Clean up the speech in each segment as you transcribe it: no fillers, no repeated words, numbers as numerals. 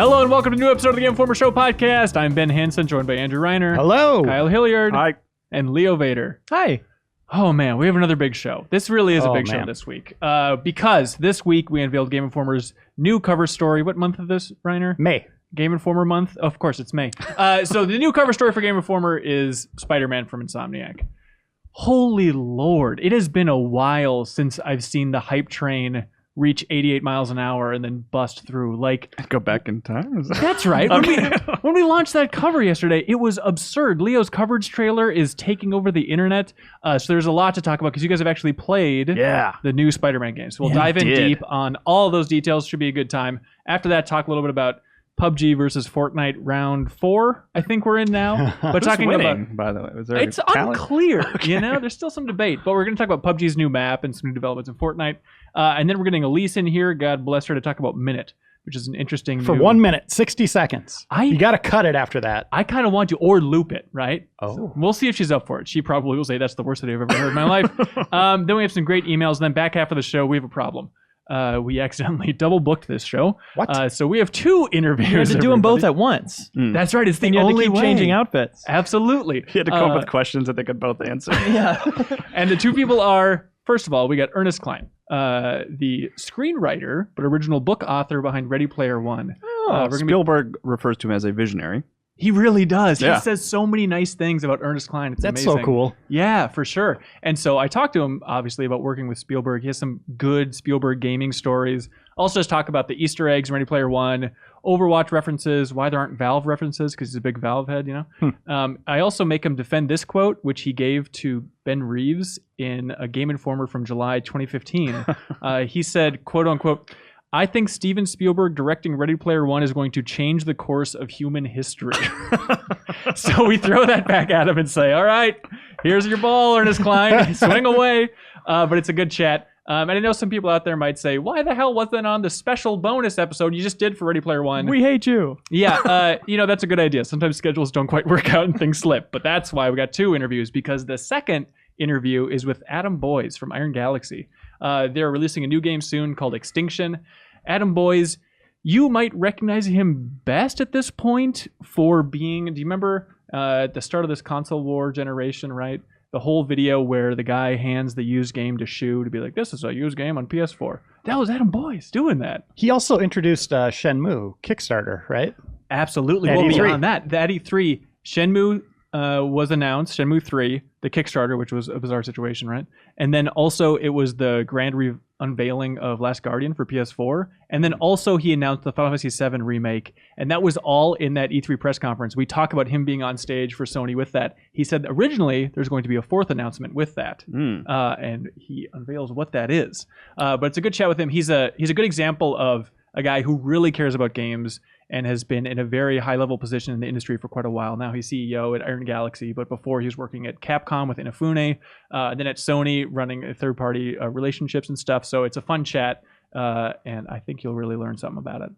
Hello and welcome to a new episode of the Game Informer Show podcast. I'm Ben Hansen, joined by Andrew Reiner. Hello. Kyle Hilliard. Hi. And Leo Vader. Hi. Oh man, we have another big show. This really is a big show this week. Because this week we unveiled Game Informer's new cover story. What month is this, Reiner? May. Game Informer month? Of course, it's May. So the new cover story for Game Informer is Spider-Man from Insomniac. Holy Lord. It has been a while since I've seen the hype train reach 88 miles an hour and then bust through. Like, Go back in time? that's right. When we launched that cover yesterday, it was absurd. Leo's coverage trailer is taking over the internet. So there's a lot to talk about because you guys have actually played the new Spider-Man games. So we'll dive in deep on all of those details. Should be a good time. After that, talk a little bit about PUBG versus Fortnite round 4, I think we're in now. But talking winning, about, by the way, was there it's unclear. You know, there's still some debate. But we're going to talk about PUBG's new map and some new developments in Fortnite. And then we're getting Elise in here, God bless her, to talk about Minit, which is an interesting For 1 minute, 60 seconds. You got to cut it after that. I kind of want to, or loop it, right? Oh. So we'll see if she's up for it. She probably will say that's the worst idea I've ever heard in my life. Then we have some great emails. And then back half of the show, we have a problem. We accidentally double booked this show. What? So we have 2 interviews. You had to do them both at once. That's right. It's the And you had only to keep way. changing outfits. Absolutely. He had to come up with questions that they could both answer. Yeah. And the 2 people are, first of all, we got Ernest Cline, the screenwriter, but original book author behind Ready Player One. Spielberg refers to him as a visionary. He really does. Yeah. He says so many nice things about Ernest Cline. It's That's amazing. so cool. Yeah, for sure. And so I talked to him, obviously, about working with Spielberg. He has some good Spielberg gaming stories. Also just talk about the Easter eggs in Ready Player One, Overwatch references, why there aren't Valve references, because he's a big Valve head, you know? I also make him defend this quote, which he gave to Ben Reeves in a Game Informer from July 2015. He said, quote unquote, "I think Steven Spielberg directing Ready Player One is going to change the course of human history." So we throw that back at him and say, all right, here's your ball, Ernest Cline. Swing away. But it's a good chat. And I know some people out there might say, why the hell wasn't that on the special bonus episode you just did for Ready Player One? We hate you. Yeah, that's a good idea. Sometimes schedules don't quite work out and things slip. But that's why we got 2 interviews, because the second interview is with Adam Boyes from Iron Galaxy. They're releasing a new game soon called Extinction. Adam Boyes, you might recognize him best at this point for being, do you remember at the start of this console war generation, right? The whole video where the guy hands the used game to Shu to be like, this is a used game on PS4. That was Adam Boyes doing that. He also introduced Shenmue Kickstarter, right? Absolutely. At Well, E3. beyond that, the E3, Shenmue was announced, Shenmue 3, the Kickstarter, which was a bizarre situation, right? And then also it was the grand unveiling of Last Guardian for PS4. And then also he announced the Final Fantasy VII remake. And that was all in that E3 press conference. We talk about him being on stage for Sony with that. He said originally there's going to be a 4th announcement with that. And he unveils what that is. But it's a good chat with him. He's a good example of a guy who really cares about games and has been in a very high-level position in the industry for quite a while. Now he's CEO at Iron Galaxy, but before he was working at Capcom with Inafune, then at Sony running third-party relationships and stuff. So it's a fun chat, and I think you'll really learn something about it.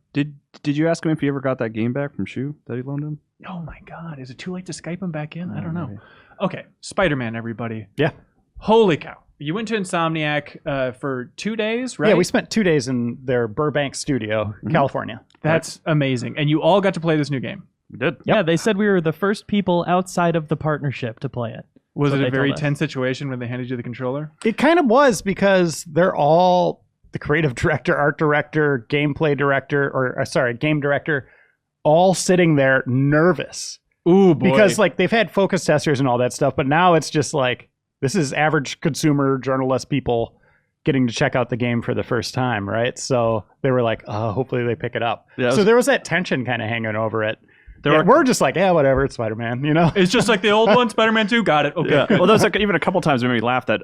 Did you ask him if he ever got that game back from Shu that he loaned him? Oh my God, is it too late to Skype him back in? I don't know. Okay, Spider-Man, everybody. Yeah. Holy cow. You went to Insomniac for 2 days, right? Yeah, we spent 2 days in their Burbank studio, California. That's amazing. And you all got to play this new game. We did. Yeah, they said we were the first people outside of the partnership to play it. Was That's it what a they very told us. tense situation when they handed you the controller? It kind of was, because they're all the creative director, art director, gameplay director, game director, all sitting there nervous. Ooh, boy. Because like they've had focus testers and all that stuff, but now it's just like, this is average consumer journalist people getting to check out the game for the first time, right? So they were like, hopefully they pick it up. Yeah, so there was that tension kind of hanging over it. There were- we're just like, yeah, whatever, it's Spider-Man, you know? It's just like the old one, Spider-Man 2. Got it. Okay. Yeah. Good. Well, there was like even a couple times when we laughed that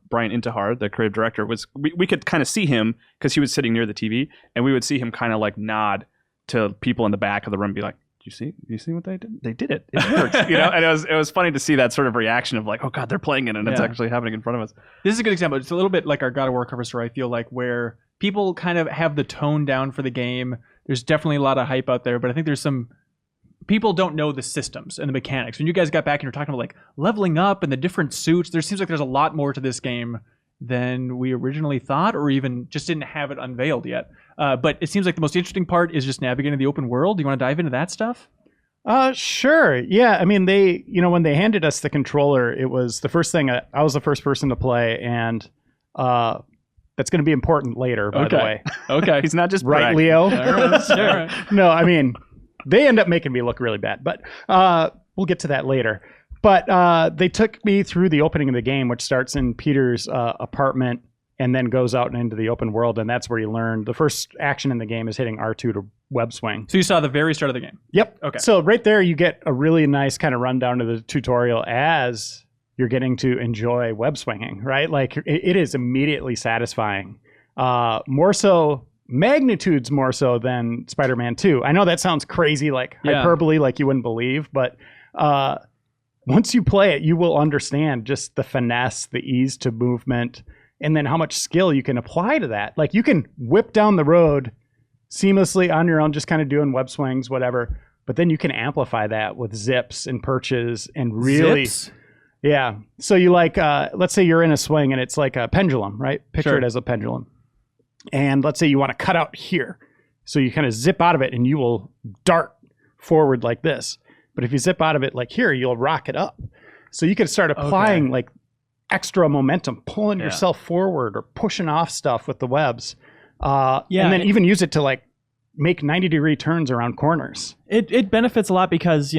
Brian Intihar, the creative director, we could kind of see him because he was sitting near the TV, and we would see him kind of like nod to people in the back of the room, and be like, Do you see what they did? They did it. It worked. And it was funny to see that sort of reaction of like, oh God, they're playing it and it's actually happening in front of us. This is a good example. It's a little bit like our God of War cover story, I feel like, where people kind of have the tone down for the game. There's definitely a lot of hype out there, but I think there's some people don't know the systems and the mechanics. When you guys got back and you're talking about like leveling up and the different suits, there seems like there's a lot more to this game than we originally thought, or even just didn't have it unveiled yet. But it seems like the most interesting part is just navigating the open world. Do you want to dive into that stuff? Sure. Yeah. I mean, they, when they handed us the controller, it was the first thing. I was the first person to play, and that's going to be important later, by the way. Okay. He's not just Right, bragging. Leo? All right, sure. No, I mean, they end up making me look really bad, but we'll get to that later. But they took me through the opening of the game, which starts in Peter's apartment and then goes out and into the open world, and that's where you learn. The first action in the game is hitting R2 to web swing. So you saw the very start of the game. Yep. Okay. So right there, you get a really nice kind of rundown of the tutorial as you're getting to enjoy web swinging, right? Like it is immediately satisfying. More so, magnitudes more so than Spider-Man 2. I know that sounds crazy, like hyperbole, like you wouldn't believe, but once you play it, you will understand just the finesse, the ease to movement, and then how much skill you can apply to that. Like you can whip down the road seamlessly on your own, just kind of doing web swings, whatever. But then you can amplify that with zips and perches and really, Zips? yeah. So you like, let's say you're in a swing and it's like a pendulum, right? Picture it as a pendulum. And let's say you want to cut out here. So you kind of zip out of it and you will dart forward like this. But if you zip out of it like here, you'll rock it up. So you can start applying like extra momentum, pulling yourself forward or pushing off stuff with the webs. And then even use it to like make 90-degree turns around corners. It benefits a lot because,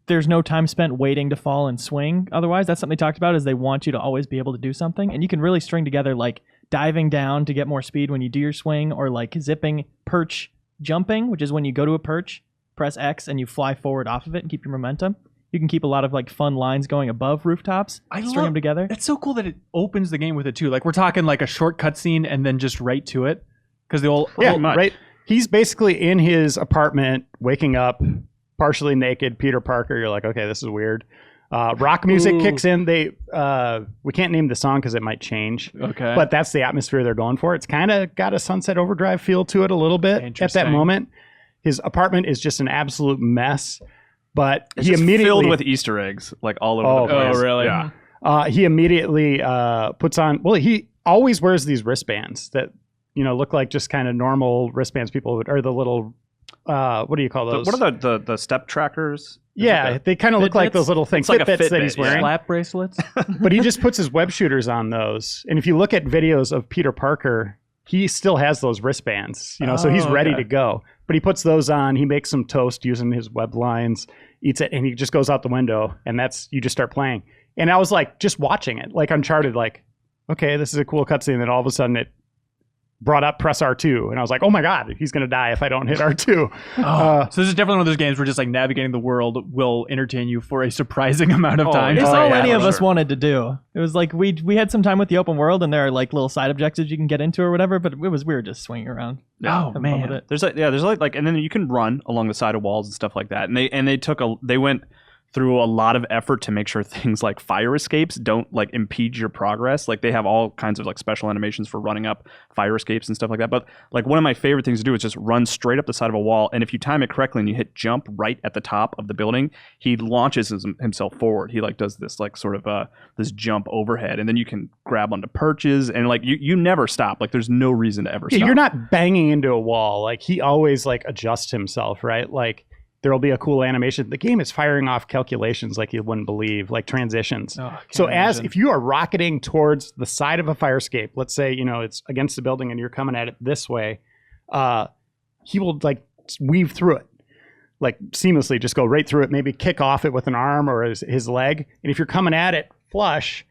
there's no time spent waiting to fall and swing. Otherwise, that's something they talked about is they want you to always be able to do something. And you can really string together like diving down to get more speed when you do your swing, or like zipping, perch jumping, which is when you go to a perch, press X and you fly forward off of it and keep your momentum. You can keep a lot of like fun lines going above rooftops, string them together. It's so cool that it opens the game with it too. Like we're talking like a short cutscene and then just right to it. Because the old right. He's basically in his apartment, waking up, partially naked, Peter Parker. You're like, okay, this is weird. Rock music kicks in. We can't name the song because it might change. Okay. But that's the atmosphere they're going for. It's kind of got a Sunset Overdrive feel to it a little bit at that moment. His apartment is just an absolute mess. But It's he just immediately filled with Easter eggs, like all over the place. Oh, really? Yeah. he immediately puts on. Well, he always wears these wristbands that look like just kind of normal wristbands. People would, or the little what do you call those? What are the step trackers? Yeah, they kind of look like those little things. It's like a Fitbits that Fitbit, he's wearing. Slap bracelets. But he just puts his web shooters on those. And if you look at videos of Peter Parker, he still has those wristbands, so he's ready to go. But he puts those on, he makes some toast using his web lines, eats it, and he just goes out the window, and you just start playing. And I was like, just watching it, like Uncharted, like, okay, this is a cool cutscene. And then all of a sudden it brought up press R2, and I was like, oh my God, he's going to die if I don't hit R2. So this is definitely one of those games where just like navigating the world will entertain you for a surprising amount of time. It's all any of for us sure. wanted to do. It was like we had some time with the open world, and there are like little side objectives you can get into or whatever. But we were just swinging around. Oh having fun with man. it. There's like, and then you can run along the side of walls and stuff like that. And they went through a lot of effort to make sure things like fire escapes don't like impede your progress. Like they have all kinds of like special animations for running up fire escapes and stuff like that. But like one of my favorite things to do is just run straight up the side of a wall. And if you time it correctly and you hit jump right at the top of the building, he launches himself forward. He like does this like sort of this jump overhead, and then you can grab onto perches, and like you never stop. Like there's no reason to ever stop. You're not banging into a wall. Like he always like adjusts himself, right? Like there'll be a cool animation. The game is firing off calculations like you wouldn't believe, like transitions. So if you are rocketing towards the side of a fire escape, let's say, it's against the building and you're coming at it this way, he will like weave through it, like seamlessly, just go right through it, maybe kick off it with an arm or his leg. And if you're coming at it flush,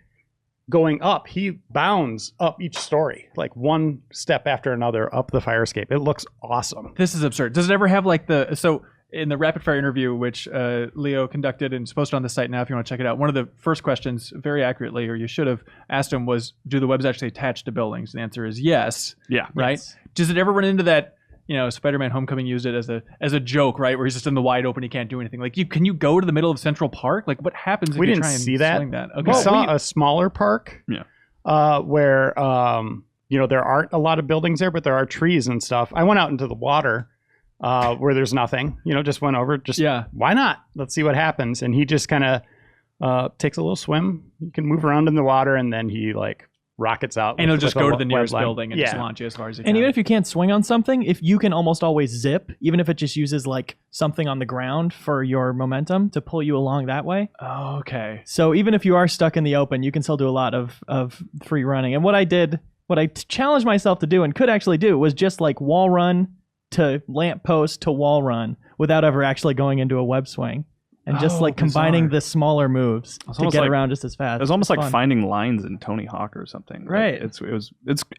going up, he bounds up each story, like one step after another up the fire escape. It looks awesome. This is absurd. Does it ever have like in the rapid fire interview, which Leo conducted and it's posted on the site now if you want to check it out, one of the first questions, very accurately, or you should have asked him, was, do the webs actually attach to buildings? The answer is yes. Yeah. Right? Yes. Does it ever run into that, Spider-Man Homecoming used it as a joke, right? Where he's just in the wide open, he can't do anything. Like, can you go to the middle of Central Park? Like, what happens if We you didn't try and see that. swing that? Okay. We saw a smaller park where, there aren't a lot of buildings there, but there are trees and stuff. I went out into the water where there's nothing, just went over, why not? Let's see what happens. And he just kind of takes a little swim. He can move around in the water, and then he like rockets out. And it'll with just a go to the web nearest line. building and Yeah. just launch you as far as you And can. even if you can't swing on something, if you can almost always zip, even if it just uses like something on the ground for your momentum to pull you along that way. Oh, okay. So even if you are stuck in the open, you can still do a lot of free running. And what I challenged myself to do and could actually do was just like wall run to lamppost to wall run without ever actually going into a web swing. And just Oh, like combining bizarre. the smaller moves to almost get like- around just as fast. It was almost like fun. finding lines in Tony Hawk or something. Like, Right.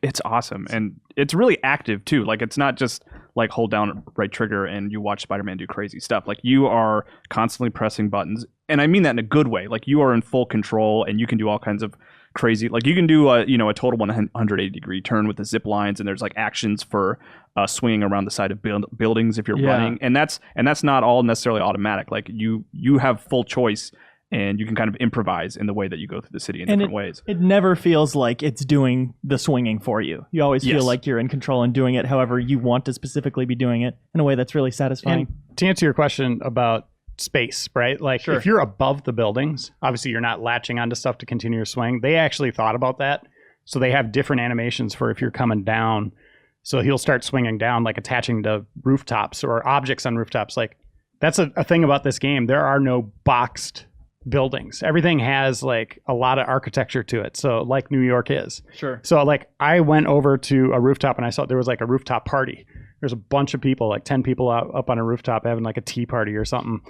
It's awesome, and it's really active too. Like it's not just like hold down right trigger and you watch Spider-Man do crazy stuff. Like you are constantly pressing buttons, and I mean that in a good way. Like you are in full control, and you can do all kinds of crazy. Like you can do a total 180-degree turn with the zip lines, and there's like actions for swinging around the side of buildings if you're Yeah. running, and that's not all necessarily automatic. Like you have full choice, and you can kind of improvise in the way that you go through the city in And different ways. It never feels like it's doing the swinging for you. You always feel Yes. like you're in control and doing it however you want to specifically be doing it in a way that's really satisfying. And to answer your question about space, right? Like if you're above the buildings, obviously you're not latching onto stuff to continue your swing. They actually thought about that. So they have different animations for if you're coming down. So he'll start swinging down, like attaching to rooftops or objects on rooftops. Like that's a thing about this game. There are no boxed buildings. Everything has like a lot of architecture to it. So like New York is. Sure. So like I went over to a rooftop and I saw there was like a rooftop party. There's a bunch of people, like 10 people up on a rooftop having like a tea party or something.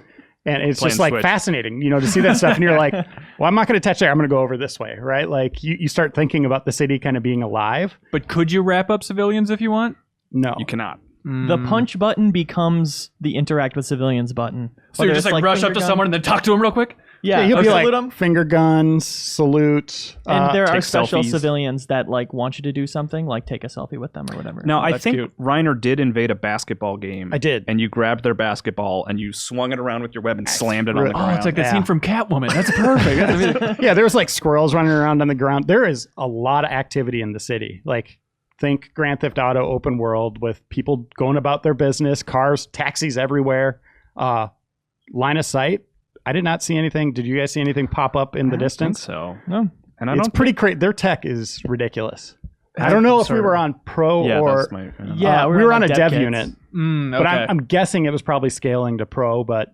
And it's Playing just like Switch. fascinating, to see that stuff. And you're like, well, I'm not going to touch that. I'm going to go over this way, right? Like you start thinking about the city kind of being alive. But could you wrap up civilians if you want? No. You cannot. The punch button becomes the interact with civilians button. So you're Whether just it's like rush up finger to gun- someone and then talk to them real quick? Yeah, he'll be salute like 'em. finger guns, salute. And there are take special selfies. civilians that like want you to do something, like take a selfie with them or whatever. Now, I that's think cute. Reiner did invade a basketball game. I did. And you grabbed their basketball and you swung it around with your web and slammed it on the Oh, ground. Oh, it's like the Yeah. scene from Catwoman. That's perfect. Yeah, there was like squirrels running around on the ground. There is a lot of activity in the city. Like think Grand Theft Auto open world with people going about their business, cars, taxis everywhere. Line of sight. I did not see anything. Did you guys see anything pop up in the I don't think distance? so. No. And I It's don't pretty crazy. Their tech is ridiculous. I don't know if we Sorry. were on pro yeah, or that's my Yeah, we were on a like dev kits. unit, Okay. but I'm guessing it was probably scaling to pro. But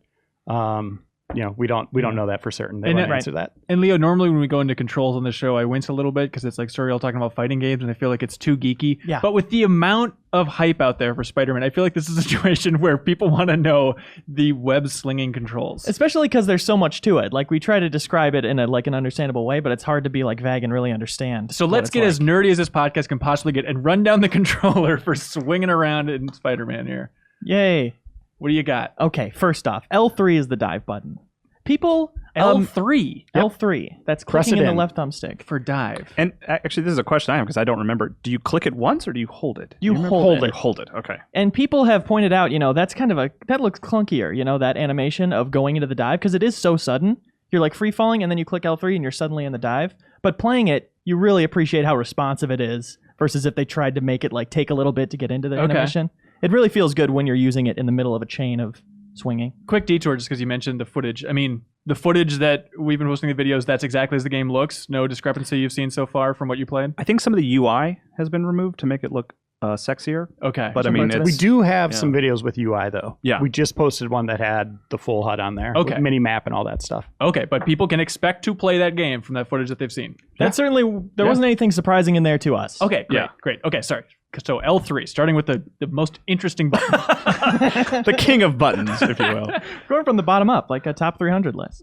we don't know that for certain. They And won't it- answer that. And Leo, normally when we go into controls on the show, I wince a little bit because it's like Suriel talking about fighting games, and I feel like it's too geeky. Yeah. But with the amount of hype out there for Spider-Man, I feel like this is a situation where people want to know the web slinging controls. Especially because there's so much to it. Like we try to describe it in an understandable way, but it's hard to be like vague and really understand. So what let's it's get as like. nerdy as this podcast can possibly get and run down the controller for swinging around in Spider-Man here. Yay. What do you got? Okay, first off, L3 is the dive button. People L3 L3. That's Press clicking it in the in. left thumbstick. for dive. And actually, this is a question I have because I don't remember. Do you click it once or do you hold it? You remember? hold You it. hold it. Okay. And people have pointed out, that's kind of that looks clunkier, that animation of going into the dive because it is so sudden. You're like free falling and then you click L3 and you're suddenly in the dive. But playing it, you really appreciate how responsive it is versus if they tried to make it like take a little bit to get into the Okay. animation. It really feels good when you're using it in the middle of a chain of swinging. Quick detour just because you mentioned the footage. I mean, the footage that we've been posting the videos, that's exactly as the game looks. No discrepancy you've seen so far from what you played? I think some of the UI has been removed to make it look sexier. Okay. But I mean, parts of it's, We do have yeah. some videos with UI though. Yeah. We just posted one that had the full HUD on there. Okay. With mini map and all that stuff. Okay, but people can expect to play that game from that footage that they've seen. That certainly, there wasn't anything surprising in there to us. Okay, great, Yeah. great. Okay, sorry. So L3, starting with the most interesting button. the king of buttons, if you will. Going from the bottom up, like a top 300 list.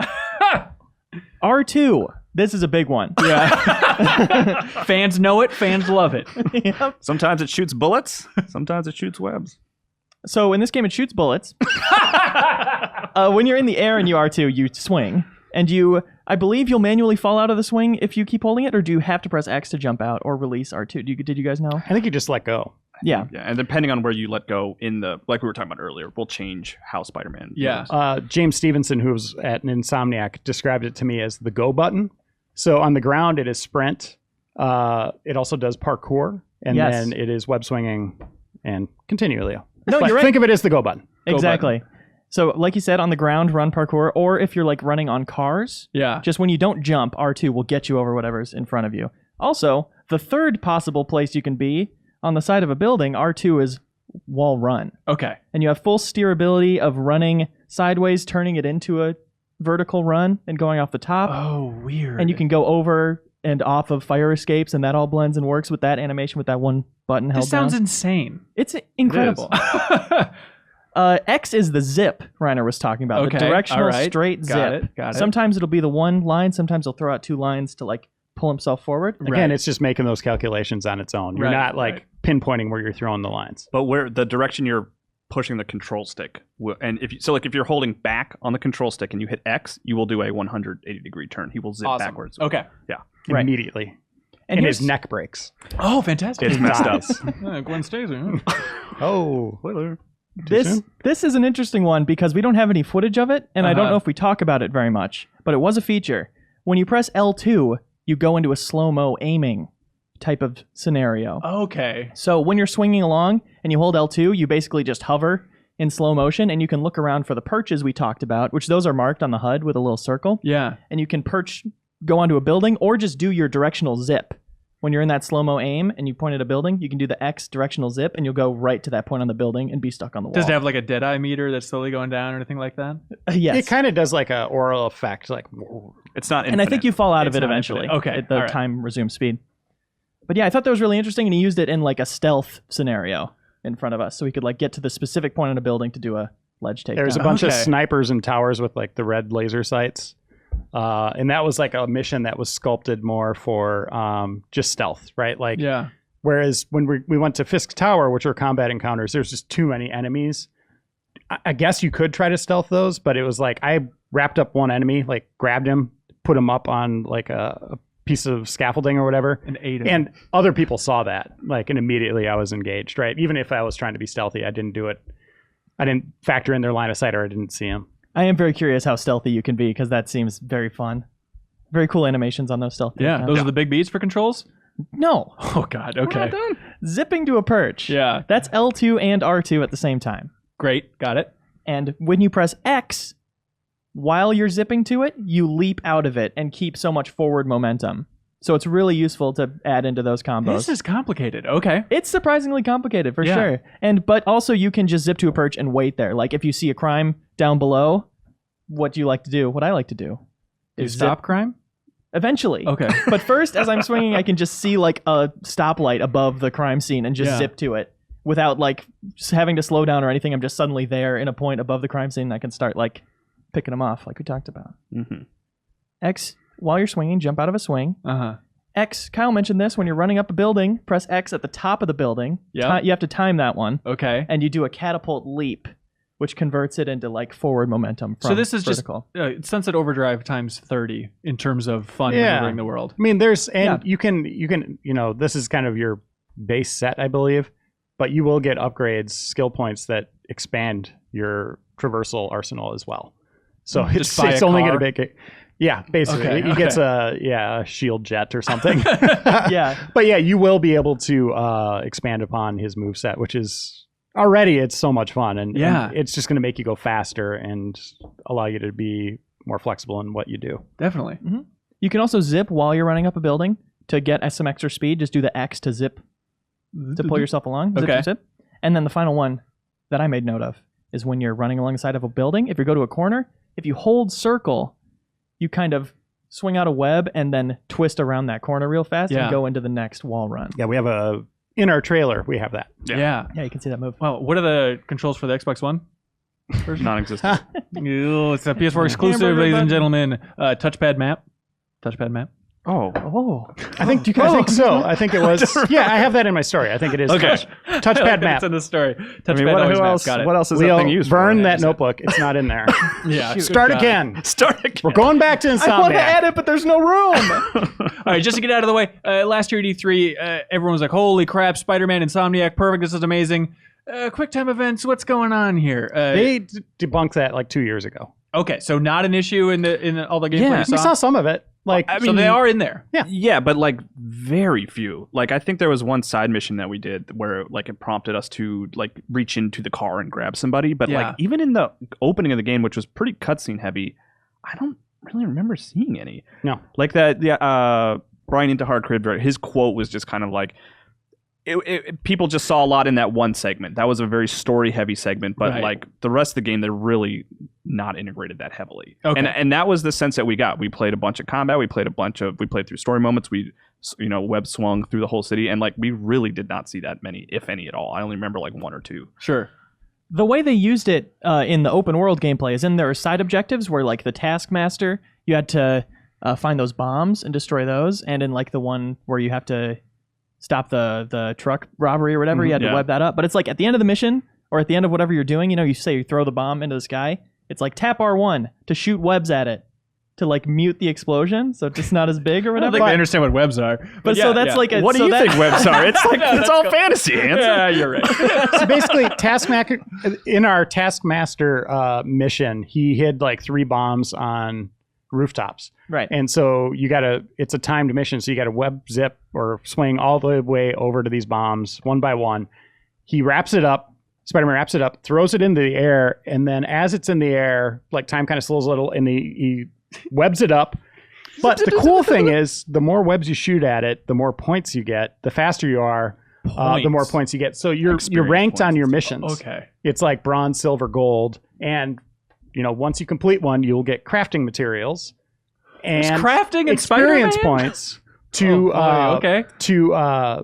R2. This is a big one. Yeah. Fans know it, fans love it. Yep. Sometimes it shoots bullets. Sometimes it shoots webs. So in this game, it shoots bullets. When you're in the air and you R2, you swing. And I believe you'll manually fall out of the swing if you keep holding it, or do you have to press X to jump out or release R2? Did you guys know? I think you just let go. Yeah. Yeah, and depending on where you let go in the, like we were talking about earlier, will change how Spider-Man Yeah. moves. James Stevenson, who was at an Insomniac, described it to me as the go button. So on the ground, it is sprint. It also does parkour, and Yes. then it is web swinging and continue, Leo. No, But you're right. Think of it as the go button. Exactly. So like you said, on the ground, run parkour, or if you're like running on cars, Yeah. just when you don't jump, R2 will get you over whatever's in front of you. Also, the third possible place you can be on the side of a building, R2 is wall run. Okay. And you have full steerability of running sideways, turning it into a vertical run and going off the top. Oh, weird. And you can go over and off of fire escapes, and that all blends and works with that animation with that one button held This sounds down. insane. It's incredible. X is the zip Reiner was talking about. Okay, The directional all right. straight zip. Got it. Sometimes it'll be the one line. Sometimes he'll throw out two lines to like pull himself forward. Again, it's just making those calculations on its own. You're Right, not like right. pinpointing where you're throwing the lines. But where the direction you're pushing the control stick, and if you're holding back on the control stick and you hit X, you will do a 180-degree turn. He will zip Awesome. backwards. Okay. Right. Immediately. And And here's his neck breaks. Oh, fantastic. It's messed up. Gwen Stacy. Huh? Oh. this. This is an interesting one because we don't have any footage of it, and I don't Uh-huh. know if we talk about it very much. But it was a feature. When you press L2, you go into a slow-mo aiming type of scenario. Okay. So when you're swinging along and you hold L2, you basically just hover in slow motion, and you can look around for the perches we talked about, which those are marked on the HUD with a little circle. Yeah. And you can perch, go onto a building, or just do your directional zip. When you're in that slow-mo aim and you point at a building, you can do the X directional zip, and you'll go right to that point on the building and be stuck on the wall. Does it have like a deadeye meter that's slowly going down or anything like that? Yes. It kind of does like a oral effect, like It's not And I think you fall out of It's it not eventually. infinite. Okay, The all right. time resumes speed. But yeah, I thought that was really interesting, and he used it in like a stealth scenario in front of us, so we could like get to the specific point on a building to do a ledge takedown. there's a bunch of Okay. snipers and towers with like the red laser sights. And that was like a mission that was sculpted more for just stealth, right? Like, Yeah. whereas when we went to Fisk Tower, which were combat encounters, there's just too many enemies. I guess you could try to stealth those, but it was like I wrapped up one enemy, like grabbed him, put him up on like a piece of scaffolding or whatever. An 8. And other people saw that, like, and immediately I was engaged, right? Even if I was trying to be stealthy, I didn't do it. I didn't factor in their line of sight, or I didn't see them. I am very curious how stealthy you can be, because that seems very fun. Very cool animations on those stealth Yeah. takedowns. Those are the big beats for controls? No. Oh, God. Okay. Zipping to a perch. Yeah. That's L2 and R2 at the same time. Great. Got it. And when you press X, while you're zipping to it, you leap out of it and keep so much forward momentum. So it's really useful to add into those combos. This is complicated. Okay. It's surprisingly complicated for Yeah. sure. But also you can just zip to a perch and wait there. Like if you see a crime down below, what do you like to do? What I like to do Do you is stop crime? eventually. Okay. But first, as I'm swinging, I can just see like a stoplight above the crime scene and just Yeah. zip to it without like having to slow down or anything. I'm just suddenly there in a point above the crime scene, and I can start like picking them off like we talked about. Mm-hmm. X, while you're swinging, jump out of a swing. Uh-huh. X, Kyle mentioned this, when you're running up a building, press X at the top of the building. Yeah. You have to time that one, Okay. and you do a catapult leap, which converts it into like forward momentum from So this is vertical. just Sunset Overdrive times 30 in terms of fun Yeah. maneuvering the world. I mean, there's, and Yeah. you can, this is kind of your base set, I believe, but you will get upgrades, skill points that expand your traversal arsenal as well. So Just buy it's a only car? going to make it. Yeah, basically, Okay, he gets a shield jet or something. Yeah. But yeah, you will be able to expand upon his moveset, which is already it's so much fun, and Yeah. and it's just going to make you go faster and allow you to be more flexible in what you do. Definitely. You can also zip while you're running up a building to get some extra speed. Just do the X to zip, to pull yourself along. Zip, Okay. zip, zip. And then the final one that I made note of is when you're running along the side of a building, if you go to a corner, if you hold circle, you kind of swing out a web and then twist around that corner real fast Yeah. and go into the next wall run. Yeah, we have in our trailer we have that. Yeah. Yeah, you can see that move. Well, what are the controls for the Xbox One? Non-existent. Ew, it's a PS4 exclusive, Hamburger ladies button. and gentlemen. Touchpad map. Oh. Oh. I think so. I think it was. Yeah, I have that in my story. I think it is. Okay. Touchpad map. It's in the story. Touchpad I mean, always who map. else? Got it. What else is Leo, that thing used burn for? that notebook. It's not in there. Yeah. Start Good God. again. Start again. We're going back to I want to Insomniac. add it, but there's no room. All right, just to get out of the way, last year at E3, everyone was like, holy crap, Spider-Man, Insomniac, perfect, this is amazing. QuickTime events, what's going on here? They debunked that like 2 years ago. Okay, so not an issue in all the gameplay Yeah, you We saw? saw some of it. Like, I So mean, they are in there. Yeah, but like very few. Like I think there was one side mission that we did where like it prompted us to like reach into the car and grab somebody. But Yeah. like even in the opening of the game, which was pretty cutscene heavy, I don't really remember seeing any. No. Like that. Yeah. Brian Intihar, creative director, his quote was just kind of like, people just saw a lot in that one segment. That was a very story-heavy segment, but Right. like the rest of the game, they're really not integrated that heavily. Okay. And that was the sense that we got. We played a bunch of combat. We played through story moments. We, web swung through the whole city, and like we really did not see that many, if any, at all. I only remember like one or two. Sure. The way they used it in the open world gameplay is in their side objectives where like the Taskmaster, you had to find those bombs and destroy those, and in like the one where you have to stop the truck robbery or whatever, you had to Yeah. web that up. But it's like at the end of the mission or at the end of whatever you're doing, you say you throw the bomb into the sky, it's like tap R1 to shoot webs at it to like mute the explosion so it's just not as big or I don't whatever. think they understand what webs are. But yeah, so that's yeah. like a, What do so you that- think webs are? It's like it's all fantasy, Hans. Yeah, you're right. So basically, Taskmaster in our Taskmaster mission, he hid like 3 bombs on rooftops. Right. And so it's a timed mission, so you got to web zip or swing all the way over to these bombs one by one. He wraps it up, Spider-Man wraps it up, throws it into the air, and then as it's in the air, like time kind of slows a little, and he webs it up. But the cool thing is, the more webs you shoot at it, the more points you get. The faster you are, the more points you get. So you're Experience ranked on points. your missions. Okay. It's like bronze, silver, gold, and once you complete one, you'll get crafting materials There's and crafting and experience Spider-Man? points to Oh, boy, okay.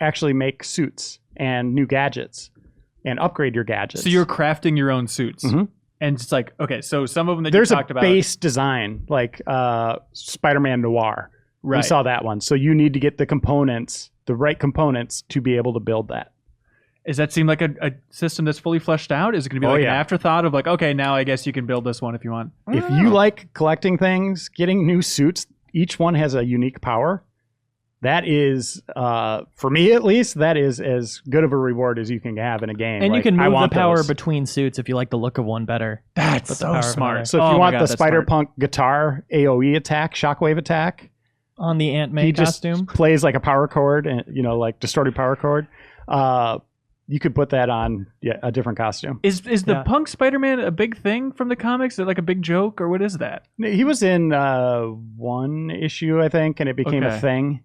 actually make suits and new gadgets and upgrade your gadgets. So you're crafting your own suits. Mhm. And it's like, okay, so some of them that There's you a talked about. base design like Spider-Man Noir. We Right. saw that one. So you need to get the right components to be able to build that. Does that seem like a system that's fully fleshed out? Is it going to be like an yeah. afterthought of like, okay, now I guess you can build this one if you want? If you like collecting things, getting new suits, each one has a unique power. That is, for me at least, that is as good of a reward as you can have in a game. And you Like, can I move the want power those. between suits if you like the look of one better. That's But the so power of smart. another. So if Oh you my want God, the that's smart. Spider-Punk guitar AOE attack, shockwave attack, On the Aunt May he just costume. plays like a power chord, and like distorted power chord. You could put that on a different costume. Is the Yeah. punk Spider-Man a big thing from the comics? Is it like a big joke, or what is that? He was in one issue, I think, and it became Okay. a thing,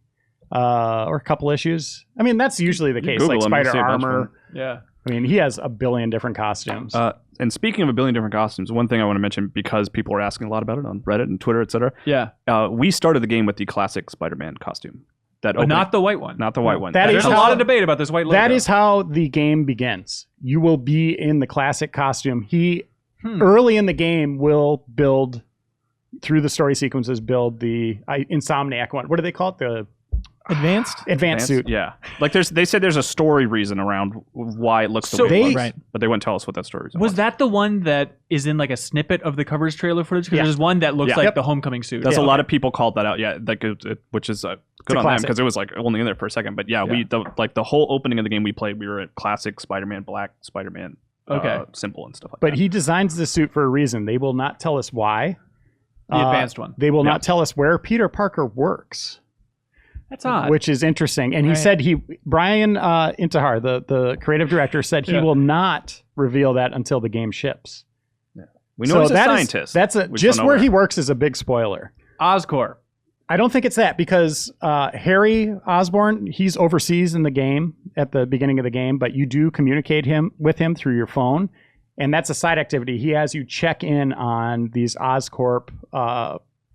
or a couple issues. I mean, that's usually the case. Google Like him and Spider see a bunch of Armor. Yeah. I mean, he has a billion different costumes. And speaking of a billion different costumes, one thing I want to mention, because people are asking a lot about it on Reddit and Twitter, etc. Yeah. We started the game with the classic Spider-Man costume. That But opening- not the white one. not the white one. That There's is a how- lot of debate about this white logo. That is how the game begins. You will be in the classic costume. He Hmm. early in the game will build through the story sequences. Build the Insomniac one. What do they call it? The advanced suit. Yeah, like they said there's a story reason around why it looks the So way it they- looks, Right. but they wouldn't tell us what that story reason Was that the one that is in like a snippet of the cover's trailer footage? Because Yeah. there's one that looks Yeah. like Yep. the Homecoming suit. That's Yeah. a lot of people called that out. Yeah, like which is good a on them classic. because it was like only in there for a second. But yeah, Yeah. the whole opening of the game we played, we were at classic Spider-Man, black Spider-Man, Okay. symbol and stuff like But that. he designs the suit for a reason. They will not tell us why. The advanced one. They will Yeah. not tell us where Peter Parker works, That's odd. which is interesting. And he Right. said Brian Intihar, the creative director, said he Yeah. will not reveal that until the game ships. We know he's a that is- scientist. that's We just just don't know where he works is a big spoiler. Oscorp. I don't think it's that because Harry Osborn, he's overseas in the game at the beginning of the game, but you do communicate with him through your phone, and that's a side activity. He has you check in on these Oscorp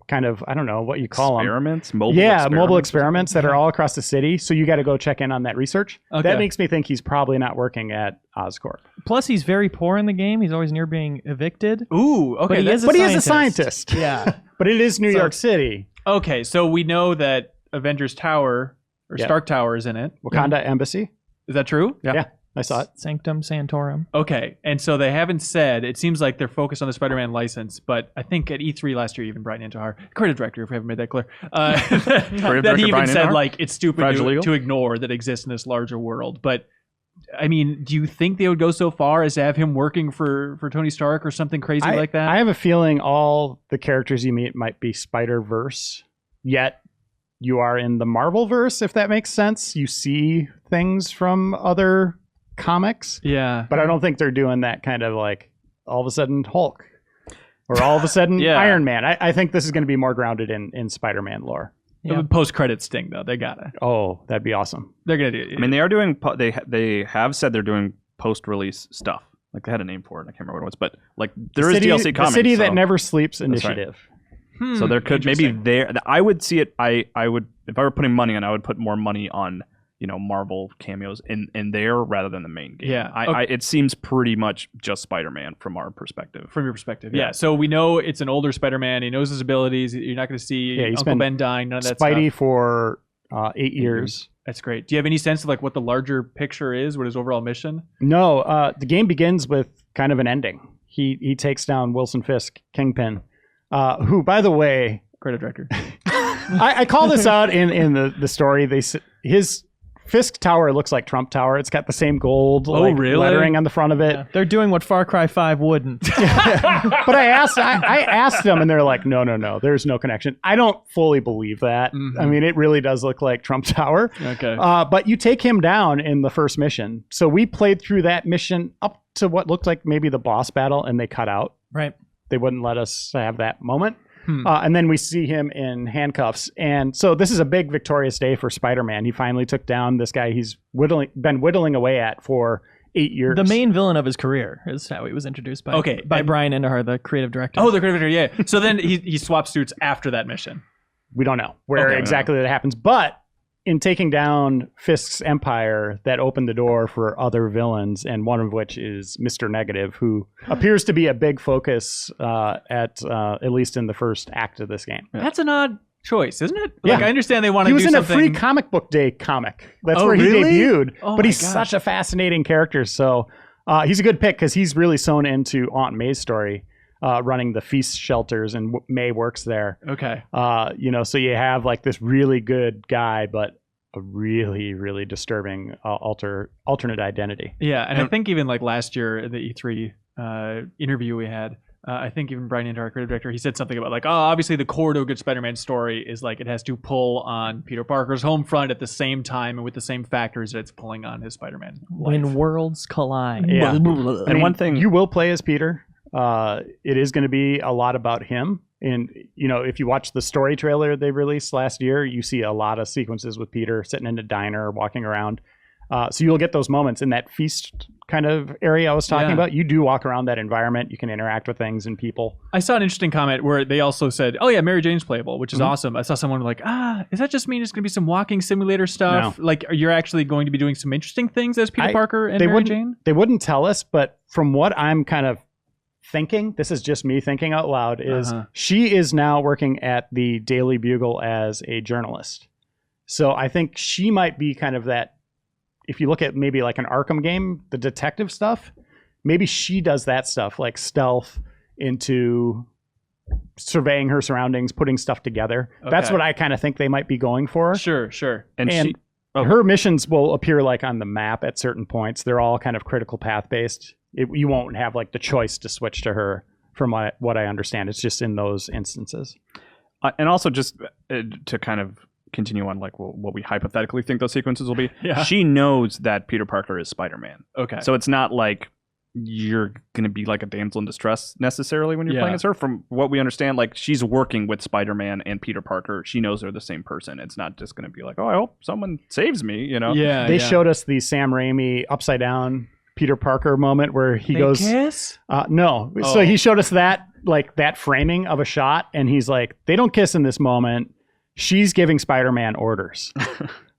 kind of, I don't know what you call them. experiments, mobile Mobile experiments that are all across the city. So you got to go check in on that research. Okay. That makes me think he's probably not working at Oscorp. Plus, he's very poor in the game. He's always near being evicted. Ooh, okay. But he that's- is But he is a scientist. scientist. Yeah. But it is New So- York City. Okay, so we know that Avengers Tower or Yeah. Stark Tower is in it. Wakanda Embassy. Is that true? Yeah, I saw it. Sanctum Sanctorum. Okay, and so they haven't said. It seems like they're focused on the Spider-Man license, but I think at E3 last year, even Brian Intihar, creative director, if we haven't made that clear, that he director even Brian said Intihar? like it's stupid Fragile Eagle? to ignore that exists in this larger world. But I mean, do you think they would go so far as to have him working for Tony Stark or something crazy like that? I have a feeling all the characters you meet might be Spider-Verse, yet you are in the Marvel-verse, if that makes sense. You see things from other comics, yeah. but I don't think they're doing that kind of like all of a sudden Hulk or all of a sudden Yeah. Iron Man. I think this is going to be more grounded in Spider-Man lore. Yeah. Post credit sting though, they gotta. Oh, that'd be awesome. They're gonna do it. I mean, they are doing. They have said they're doing post-release stuff. Like they had a name for it. I can't remember what it was, but like there is DLC coming. The city so, that never sleeps That's right. initiative. So there could maybe Interesting. there. I would see it. I would if I were putting money on. I would put more money on Marvel cameos in there rather than the main game. Yeah. It seems pretty much just Spider-Man from our perspective. From your perspective, Yeah. yeah. So we know it's an older Spider-Man. He knows his abilities. You're not going to see Yeah, he's Uncle been Ben dying. None of that Spidey stuff. for 8 years. That's great. Do you have any sense of like what the larger picture is? What his overall mission? No, the game begins with kind of an ending. He takes down Wilson Fisk, Kingpin, who, by the way, Creative director. I call this out in the story. His Fisk Tower looks like Trump Tower. It's got the same gold really? lettering on the front of it. Yeah. They're doing what Far Cry 5 wouldn't. But I asked them, and they're like, no, there's no connection. I don't fully believe that. I mean, it really does look like Trump Tower. Okay. But you take him down in the first mission. So we played through that mission up to what looked like maybe the boss battle, and they cut out. Right. They wouldn't let us have that moment. And then we see him in handcuffs. And so this is a big victorious day for Spider-Man. He finally took down this guy he's been whittling away at for 8 years. The main villain of his career is how he was introduced by Brian Endahar, the creative director. Oh, the creative director. Yeah. So then he swaps suits after that mission. We don't know where exactly that happens. But in taking down Fisk's empire, that opened the door for other villains, and one of which is Mr. Negative, who appears to be a big focus at least in the first act of this game. That's an odd choice, isn't it? Yeah. Like, I understand they want He to was do in something. a free comic book day comic. That's Oh, where he really? debuted. Oh but my he's gosh. such a fascinating character. So he's a good pick because he's really sewn into Aunt May's story, running the feast shelters, and May works there. Okay. So you have like this really good guy, but a really, really disturbing alternate identity. Yeah, and I think even like last year, the E3 interview we had, I think even Brian Endahar, creative director, he said something about like, obviously the core to a good Spider-Man story is like it has to pull on Peter Parker's home front at the same time and with the same factors that it's pulling on his Spider-Man life. When worlds collide. Yeah. And one thing you will play as Peter. It is going to be a lot about him. And, if you watch the story trailer they released last year, you see a lot of sequences with Peter sitting in a diner, walking around. So you'll get those moments in that feast kind of area I was talking about. You do walk around that environment. You can interact with things and people. I saw an interesting comment where they also said, oh yeah, Mary Jane's playable, which is awesome. I saw someone like, does that just mean it's going to be some walking simulator stuff? No. Like, you're actually going to be doing some interesting things as Peter Parker and Mary Jane? They wouldn't tell us, but from what I'm kind of thinking, this is just me thinking out loud, is she is now working at the Daily Bugle as a journalist. So I think she might be kind of that, if you look at maybe like an Arkham game, the detective stuff, maybe she does that stuff, like stealth into surveying her surroundings, putting stuff together. That's Okay. what I kind of think they might be going for. Sure. and And she her missions will appear like on the map at certain points. They're all kind of critical path based. You won't have like the choice to switch to her from what I understand. It's just in those instances. and also just to kind of continue on like what we hypothetically think those sequences will be. Yeah. She knows that Peter Parker is Spider-Man. Okay. So it's not like you're going to be like a damsel in distress necessarily when you're playing as her. From what we understand, like she's working with Spider-Man and Peter Parker. She knows they're the same person. It's not just going to be like, I hope someone saves me, Yeah. They showed us the Sam Raimi upside down Peter Parker moment where he goes, kiss? no. So he showed us that framing of a shot, and he's like, they don't kiss in this moment. She's giving Spider-Man orders.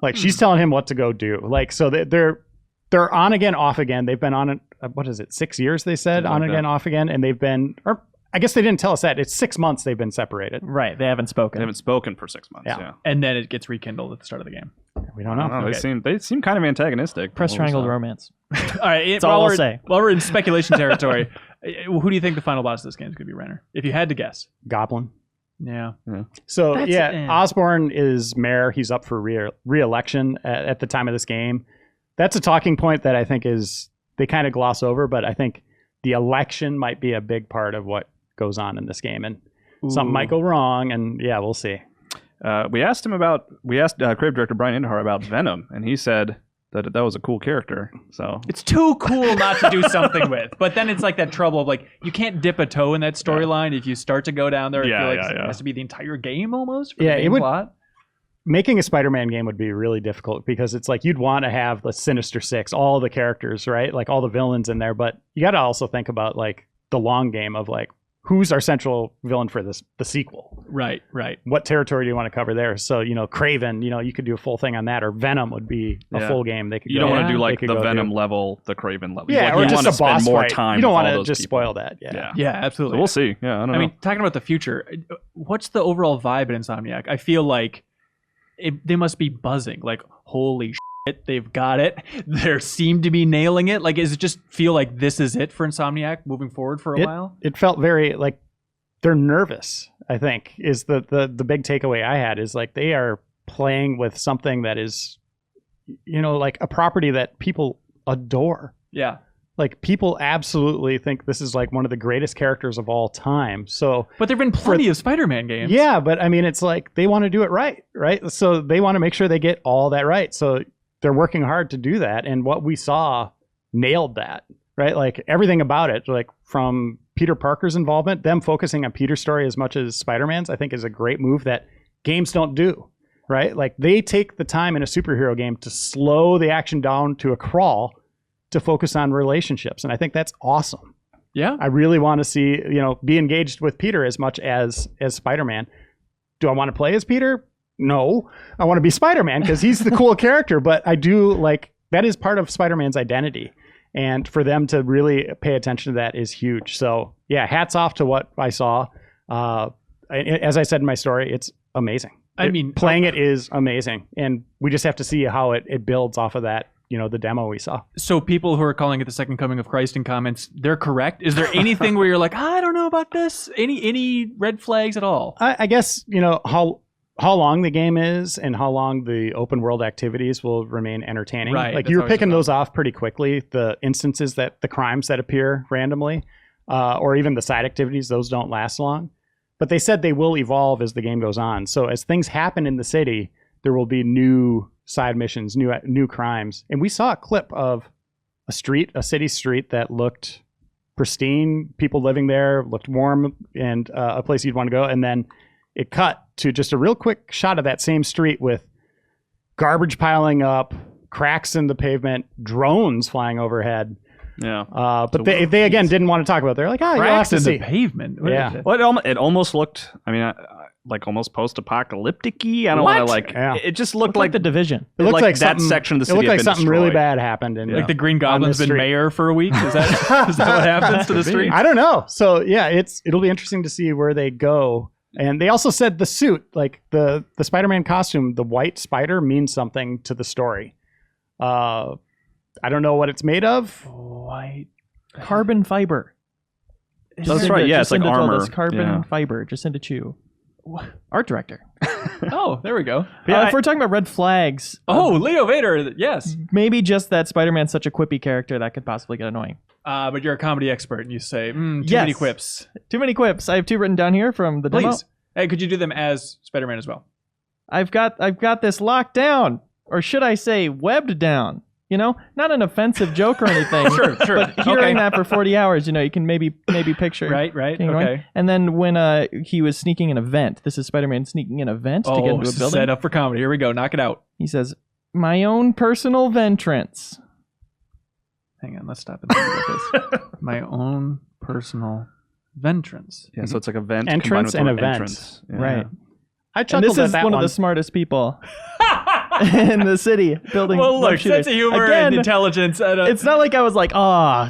Like she's telling him what to go do. Like, so they're on again, off again. They've been on it. What is it? 6 years, they said, Something on like again, that. off again. And they've been, or I guess they didn't tell us that. It's 6 months they've been separated. Right. They haven't They spoken. haven't spoken for 6 months. Yeah. Yeah. And then it gets rekindled at the start of the game. We don't I know. don't know. Okay. They seem kind of antagonistic. Press What we triangle saw. romance. All right. That's all I'll say. While we're in speculation territory, who do you think the final boss of this game is going to be, Renner? If you had to guess. Goblin. Yeah. So That's- Osborn is mayor. He's up for re-election at the time of this game. That's a talking point that I think they kind of gloss over, but I think the election might be a big part of what goes on in this game, and something might go wrong, and we'll see. We asked creative director Brian Endahar about Venom, and he said that was a cool character. So It's too cool not to do something with. But then it's like that trouble of like, you can't dip a toe in that storyline if you start to go down there. I feel like it has to be the entire game almost for the main plot. making a Spider-Man game would be really difficult because it's like you'd want to have the Sinister Six, all the characters, right? Like all the villains in there. But you got to also think about like the long game of like, who's our central villain for the sequel? Right. What territory do you want to cover there? So, Kraven, you could do a full thing on that, or Venom would be a full game. They could You go, don't want to do they like could the go Venom do. level, the Craven level. Yeah, Like, or you just want a to spend boss more fight. time. You don't with all want to those just people. spoil that. Yeah. Yeah, So absolutely. we'll see. Yeah, I don't know. I mean, talking about the future, what's the overall vibe at Insomniac? I feel like they must be buzzing. Like, holy shit, they've got it. They seem to be nailing it. Like, does it just feel like this is it for Insomniac moving forward for a while? It felt very like they're nervous, I think, is the big takeaway I had, is like they are playing with something that is, like a property that people adore. Yeah. Like people absolutely think this is like one of the greatest characters of all time. So, But there've been plenty of Spider-Man games. yeah, but I mean, it's like they want to do it right? So they want to make sure they get all that right. So they're working hard to do that. And what we saw nailed that, right? Like everything about it, like from Peter Parker's involvement, them focusing on Peter's story as much as Spider-Man's, I think is a great move that games don't do, right? Like they take the time in a superhero game to slow the action down to a crawl to focus on relationships. And I think that's awesome. Yeah. I really want to see, be engaged with Peter as much as Spider-Man. Do I want to play as Peter? No. I want to be Spider-Man because he's the cool character, but I do like, that is part of Spider-Man's identity. And for them to really pay attention to that is huge. So yeah, hats off to what I saw. As I said in my story, it's amazing. Playing it is amazing. And we just have to see how it builds off of that, the demo we saw. So people who are calling it the second coming of Christ in comments, they're correct. Is there anything where you're like, I don't know about this? Any red flags at all? I guess, how long the game is and how long the open world activities will remain entertaining. Right, Like that's you were always picking about. those off pretty quickly. The instances the crimes that appear randomly, or even the side activities, those don't last long. But they said they will evolve as the game goes on. So as things happen in the city, there will be new side missions, new crimes. And we saw a clip of a city street that looked pristine, people living there, looked warm, and a place you'd want to go. And then it cut to just a real quick shot of that same street with garbage piling up, cracks in the pavement, drones flying overhead. Yeah. But So they again didn't want to talk about it. They're like, you'll have Cracks to in see. the pavement. What Yeah. is it? Well, it almost looked, like almost post-apocalyptic-y. I don't want to What? Yeah. it just looked like like the Division. It looked like that something- section of the It city looked had like been something really destroyed. bad happened. And Like the Green on Goblin's the been street. mayor for a week? Is that what happens to the street? I don't know. So yeah, it'll be interesting to see where they go. And they also said the suit, like the Spider-Man costume, the white spider means something to the story. I don't know what it's made of. White. Carbon fiber. That's right, yeah, it's like Jacinda told armor. us carbon Yeah. fiber. Jacinda Chu. Art director. Oh, there we go. If we're talking about red flags, Oh, Leo Vader. Yes. maybe just that Spider-Man's such a quippy character that could possibly get annoying. But you're a comedy expert and you say, too Yes. many quips. Too many quips. I have 2 written down here from the demo. Please. Hey, could you do them as Spider-Man as well? I've got this locked down, or should I say webbed down? Not an offensive joke or anything. Sure. But hearing that for 40 hours, you can maybe picture. Right. King Roy. Okay. And then when he was sneaking an event, this is Spider-Man sneaking an event to get into a building. Set up for comedy. Here we go. Knock it out. He says, "My own personal ventrance." Hang on. Let's stop and think about this. My own personal ventrance. Yeah, so it's like event Entrance combined and with the word event. entrance. Yeah. Right. I And chuckled this at is that one of the smartest people in the city building. Well, web look, shooters. sense of humor Again, and intelligence. it's not like I was like,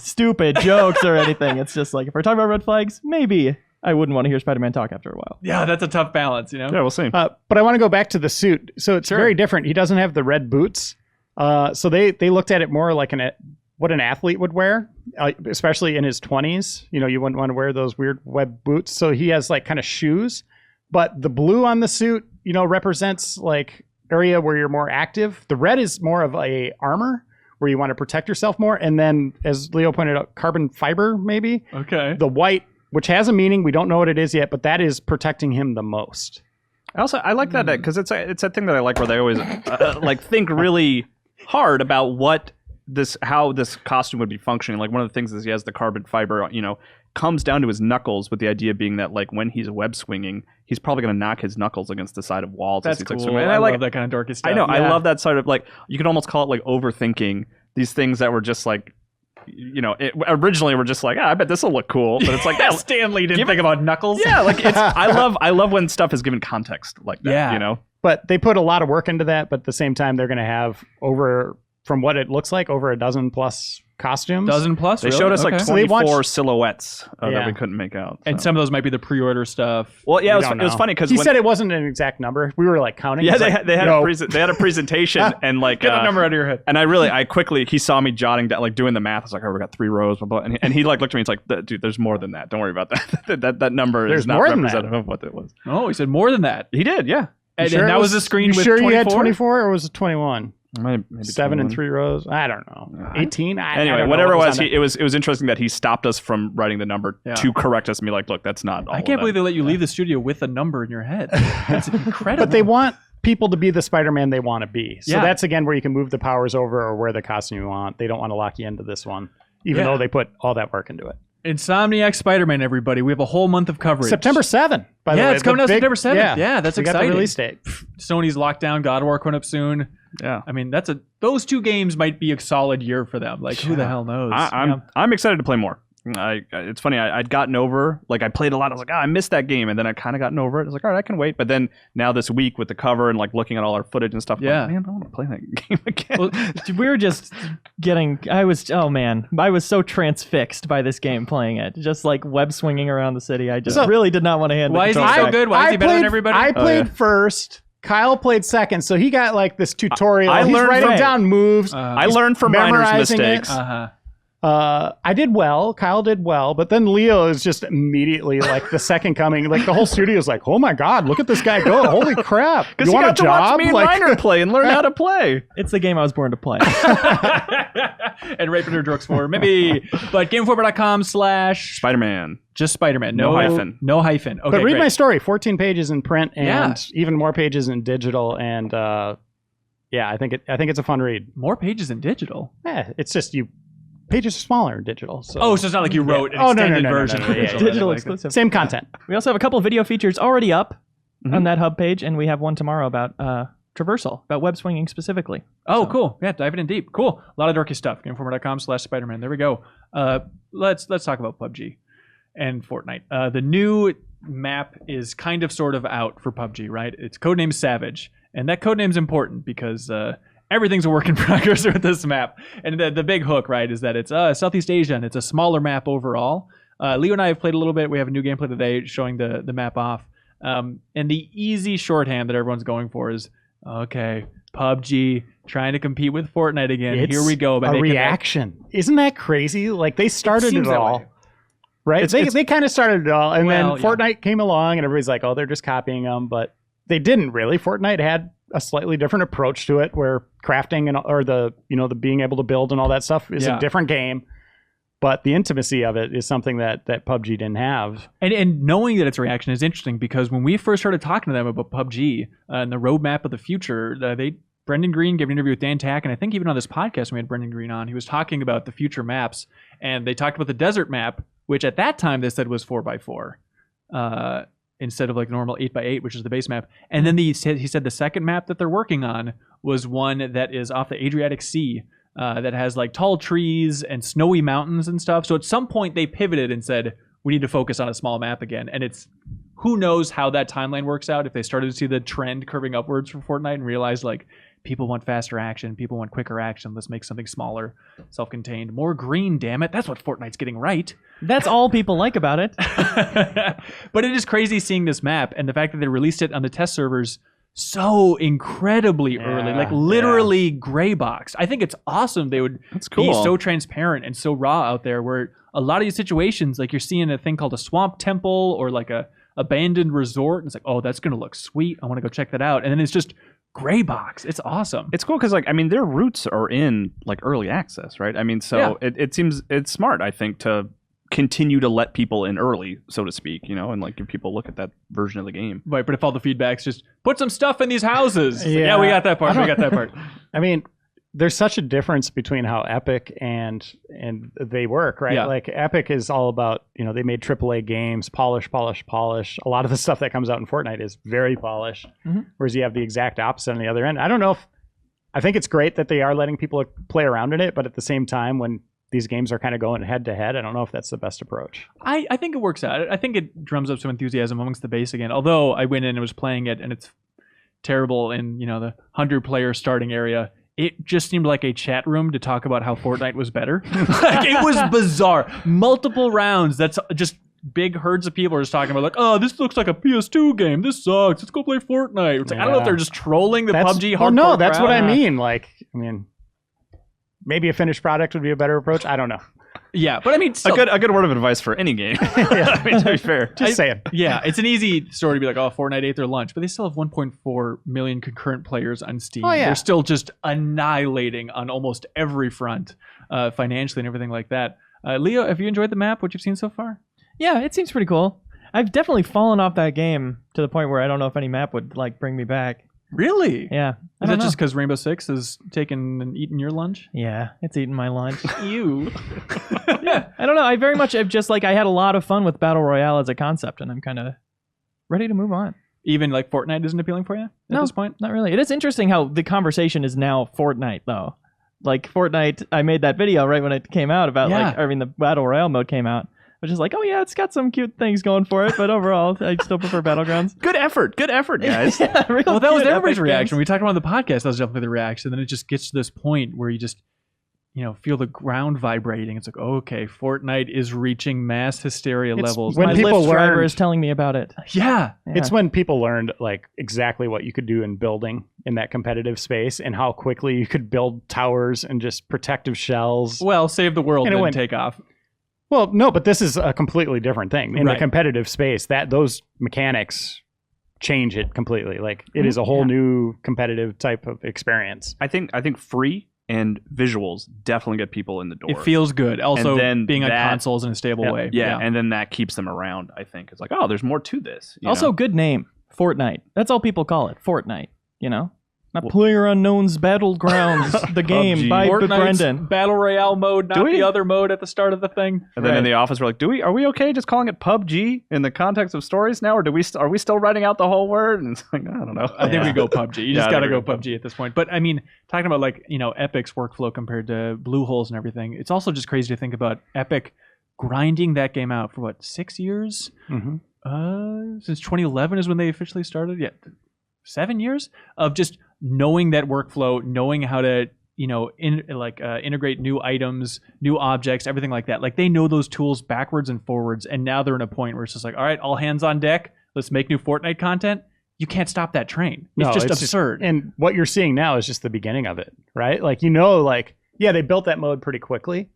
stupid jokes or anything. It's just like, if we're talking about red flags, maybe I wouldn't want to hear Spider-Man talk after a while. Yeah, that's a tough balance, Yeah, we'll see. But I want to go back to the suit. So it's Sure. very different. He doesn't have the red boots. So they looked at it more like what an athlete would wear, especially in his 20s. You wouldn't want to wear those weird web boots. So he has like kind of shoes, but the blue on the suit, represents like area where you're more active. The red is more of a armor where you want to protect yourself more. And then, as Leo pointed out, carbon fiber, maybe. okay. The white, which has a meaning, we don't know what it is yet, but that is protecting him the most. I like that because it's a thing that I like where they always think really hard about how this costume would be functioning. Like one of the things is he has the carbon fiber, comes down to his knuckles, with the idea being that like when he's web swinging, he's probably going to knock his knuckles against the side of walls. That's as he's, cool. like, I like love that kind of dorky stuff. I know. Yeah. I love that sort of like, you could almost call it like overthinking these things that were just like, originally were just like, I bet this will look cool, but it's like Stanley didn't think about knuckles. Yeah, like I love when stuff is given context like that. Yeah. But they put a lot of work into that, but at the same time, they're going to have from what it looks like, over a dozen plus costumes. Dozen plus. They really? showed us like Okay. 24 silhouettes that Yeah. we couldn't make out. And so. some of those might be the pre-order stuff. Well, yeah, We it don't was know. funny because he said it wasn't an exact number. We were like counting. Yeah, It's they like, had they had no. they had a presentation and like Get the number out of your head. And I quickly, he saw me jotting down, like doing the math. I was like, oh, we got 3 rows, blah, blah. And he like looked at me. He's like, dude, there's more than that. Don't worry about that. that number There's is not more than that. representative of what it was. Oh, he said more than that. He did, yeah. And, Sure and it that was the screen you with sure 24? you had 24 or was it 21? Maybe 7 and 21. 3 rows. I don't know. 18. I Anyway, don't know whatever it what was, on it was interesting that he stopped us from writing the number Yeah. to correct us and be like, look, that's not all I of can't that. believe they let you leave the studio with a number in your head. That's incredible. But they want people to be the Spider-Man they want to be. So Yeah. that's again where you can move the powers over or wear the costume you want. They don't want to lock you into this one, even Yeah. though they put all that work into it. Insomniac Spider-Man, everybody. We have a whole month of coverage. September 7th, by the way. Yeah, it's coming The out big- September 7th. Yeah, that's we got the exciting. release date. Sony's locked down. God of War coming up soon. Yeah. I mean, those 2 games might be a solid year for them. Like, who the hell knows? I'm excited to play more. It's funny. I'd gotten over, like, I played a lot. I was like, I missed that game, and then I kind of gotten over it. I was like, all right, I can wait. But then now this week with the cover and like looking at all our footage and stuff, I'm Yeah. like, man, I want to play that game again. Well, we were just I was so transfixed by this game playing it. Just like web swinging around the city. I just So- really did not want to hand Why the is he controls so back. good? Why is he better than everybody? I played yeah. first. Kyle played second, so he got like this tutorial. I He's learned writing from- down moves. I learned from Reiner's memorizing it. mistakes. Uh-huh. I did well. Kyle did well, but then Leo is just immediately like the second coming. Like the whole studio is like, "Oh my god, look at this guy go! Holy crap! Because You you want got a to watch job?" me and Like, Reiner play and learn how to play. It's the game I was born to play. And Rapier Drooks 4, maybe. But GameInformer.com/ Spider-Man. just Spider-Man. No hyphen. No hyphen. Okay, but read great. my story. 14 pages in print and Yeah. even more pages in digital. And yeah, I think it's a fun read. More pages in digital. Yeah, it's just pages are smaller in digital. So Oh, so it's not like you wrote an Oh, no, extended no, version. no, for no, yeah, digital. Digital Like- exclusive. same content. We also have a couple of video features already up Mhm. on that hub page, and we have one tomorrow about traversal, about web swinging specifically. Oh, So- cool. Yeah, diving in deep. Cool. A lot of dorky stuff. GameInformer.com/Spider-Man. There we go. Let's talk about PUBG and Fortnite. The new map is kind of sort of out for PUBG, right? It's codenamed Savage. And that codename's important because everything's a work in progress with this map. And the big hook, right, is that it's Southeast Asia and it's a smaller map overall. Leo and I have played a little bit. We have a new gameplay today showing the map off. And the easy shorthand that everyone's going for is, okay, PUBG trying to compete with Fortnite again. It's Here we go. by a making that- reaction. Isn't that crazy? Like they started seems it that all. way. Right? They kind of started it all. And Well, then yeah. Fortnite came along and everybody's like, oh, they're just copying them. But they didn't really. Fortnite had a slightly different approach to it where crafting or the being able to build and all that stuff is Yeah. a different game. But the intimacy of it is something that PUBG didn't have. And knowing that it's a reaction is interesting because when we first started talking to them about PUBG and the roadmap of the future, Brendan Green gave an interview with Dan Tack, and I think even on this podcast we had Brendan Green on. He was talking about the future maps, and they talked about the desert map, which at that time they said was 4x4 instead of like normal 8x8, which is the base map. And then he said the second map that they're working on was one that is off the Adriatic Sea. That has like tall trees and snowy mountains and stuff. So at some point they pivoted and said, we need to focus on a small map again. And it's who knows how that timeline works out if they started to see the trend curving upwards for Fortnite and realized like people want faster action, people want quicker action. Let's make something smaller, self-contained, more green, damn it. That's what Fortnite's getting right. That's all people like about it. But it is crazy seeing this map and the fact that they released it on the test servers so incredibly early, like literally gray box. I think it's awesome they would That's cool. be so transparent and so raw out there where a lot of these situations, like you're seeing a thing called a swamp temple or like a abandoned resort. And it's like, oh, that's going to look sweet. I want to go check that out. And then it's just gray box. It's awesome. It's cool because, like, I mean, their roots are in like early access, right? I mean, so it seems it's smart, I think, to continue to let people in early, so to speak, and like give people a look at that version of the game. Right, but if all the feedback's just put some stuff in these houses. It's like, Yeah. yeah, we got that part. We got that part. I mean, there's such a difference between how Epic and they work, right? Yeah. Like Epic is all about, they made AAA games, polish. A lot of the stuff that comes out in Fortnite is very polished, whereas you have the exact opposite on the other end. I think it's great that they are letting people play around in it, but at the same time, when these games are kind of going head to head, I don't know if that's the best approach. I think it works out. I think it drums up some enthusiasm amongst the base again. Although I went in and was playing it, and it's terrible in the 100-player starting area. It just seemed like a chat room to talk about how Fortnite was better. Like, it was bizarre. Multiple rounds. That's just big herds of people are just talking about like, oh, this looks like a PS2 game. This sucks. Let's go play Fortnite. It's like, I don't know if they're just trolling the PUBG hardcore Well, no, that's crowd. what I mean. Like, maybe a finished product would be a better approach. I don't know. Yeah, but I mean, still, a good word of advice for any game. I mean, to be fair. Just saying. Yeah, it's an easy story to be like, oh, Fortnite ate their lunch, but they still have 1.4 million concurrent players on Steam. Oh, yeah. They're still just annihilating on almost every front, financially and everything like that. Leo, have you enjoyed the map, what you've seen so far? Yeah, it seems pretty cool. I've definitely fallen off that game to the point where I don't know if any map would like bring me back. Really? Yeah. Is that just because Rainbow Six has taken and eaten your lunch? Yeah, it's eating my lunch. You. Yeah, I don't know. I very much have just like I had a lot of fun with Battle Royale as a concept, and I'm kind of ready to move on. Even like Fortnite isn't appealing for you at this point? Not really. It is interesting how the conversation is now Fortnite, though. Like Fortnite, I made that video right when it came out about the Battle Royale mode came out. I was just like, oh yeah, it's got some cute things going for it, but overall, I still prefer Battlegrounds. Good effort, guys. Yeah, Well, that was cute everybody's epic reaction. games. We talked about it on the podcast. That was definitely the reaction. Then it just gets to this point where you just, feel the ground vibrating. It's like, oh, okay, Fortnite is reaching mass hysteria levels. when My people Lyft driver learned- is telling me about it. Yeah. It's when people learned like exactly what you could do in building in that competitive space and how quickly you could build towers and just protective shells. Well, Save the World And it didn't went- take off. Well, no, but this is a completely different thing. In Right. the competitive space, those mechanics change it completely. Like it is a whole new competitive type of experience. I think free and visuals definitely get people in the door. It feels good. Also, And then being on that- consoles in a stable way. yeah, and then that keeps them around. I think it's like, oh, there's more to this. you Also, know? good name, Fortnite. That's all people call it, Fortnite. Not Player Unknown's Battlegrounds, the game PUBG. by Fortnite's Brendan. Battle Royale mode, not we? the other mode at the start of the thing. And then in the office, we're like, are we okay just calling it PUBG in the context of stories now, or are we still writing out the whole word? And it's like, I don't know. I think we go PUBG. You just Yeah, got to there go we go. PUBG at this point. But I mean, talking about like, Epic's workflow compared to Blue Holes and everything, it's also just crazy to think about Epic grinding that game out for 6 years? Since 2011 is when they officially started. Yeah. 7 years of just knowing that workflow, knowing how to, integrate new items, new objects, everything like that. Like they know those tools backwards and forwards. And now they're in a point where it's just like, all right, all hands on deck. Let's make new Fortnite content. You can't stop that train. It's just absurd. And what you're seeing now is just the beginning of it, right? Like, they built that mode pretty quickly.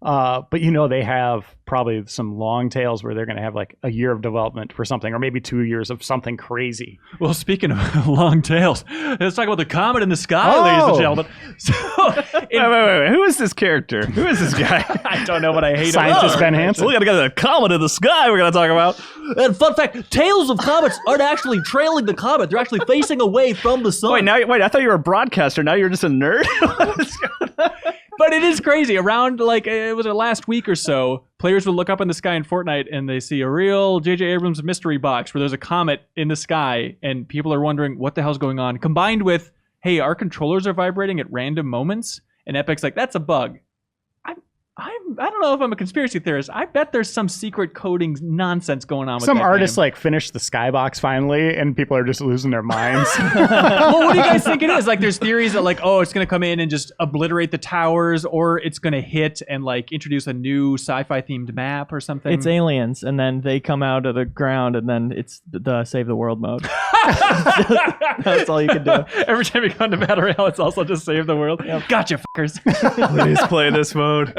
But they have probably some long tails where they're going to have like a year of development for something, or maybe 2 years of something crazy. Well, speaking of long tails, let's talk about the comet in the sky, ladies and gentlemen. So, Wait. Who is this character? Who is this guy? I don't know, but I hate him. Scientist Ben Hansen. We gotta get a comet in the sky. We're gonna talk about. And fun fact, tails of comets aren't actually trailing the comet. They're actually facing away from the sun. Wait, I thought you were a broadcaster. Now you're just a nerd. But it is crazy. Around it was last week or so, players would look up in the sky in Fortnite and they see a real J.J. Abrams mystery box where there's a comet in the sky and people are wondering what the hell's going on. Combined with, hey, our controllers are vibrating at random moments, and Epic's like, that's a bug. I don't know if I'm a conspiracy theorist. I bet there's some secret coding nonsense going on with Some that artists game. finished the skybox finally, and people are just losing their minds. Well, what do you guys think it is? Like, there's theories that it's going to come in and just obliterate the towers, or it's going to hit and introduce a new sci-fi themed map or something. It's aliens, and then they come out of the ground, and then it's the Save the World mode. That's all you can do. Every time you come to Battle Royale, it's also just save the world. Gotcha, fuckers. Please play this mode.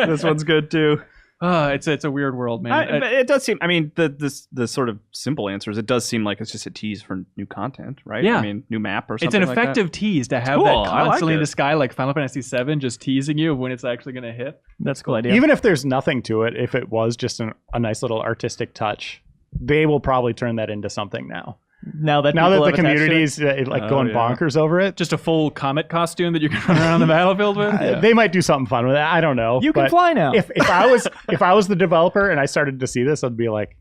This one's good too. It's a weird world, man. But it does seem. I mean, the sort of simple answer is it does seem like it's just a tease for new content, right? Yeah. I mean, new map or something. It's an like that. effective tease to have Cool, that I like constantly in it. the sky, like Final Fantasy VII, just teasing you of when it's actually going to hit. That's a cool idea. Even if there's nothing to it, if it was just a nice little artistic touch, they will probably turn that into something now. Now that Now people that the have attached to it. community's going yeah. bonkers over it, Just a full comet costume that you can run around the battlefield with. Yeah. they might do something fun with it. I don't know. You can But fly now. If I was the developer and I started to see this, I'd be like,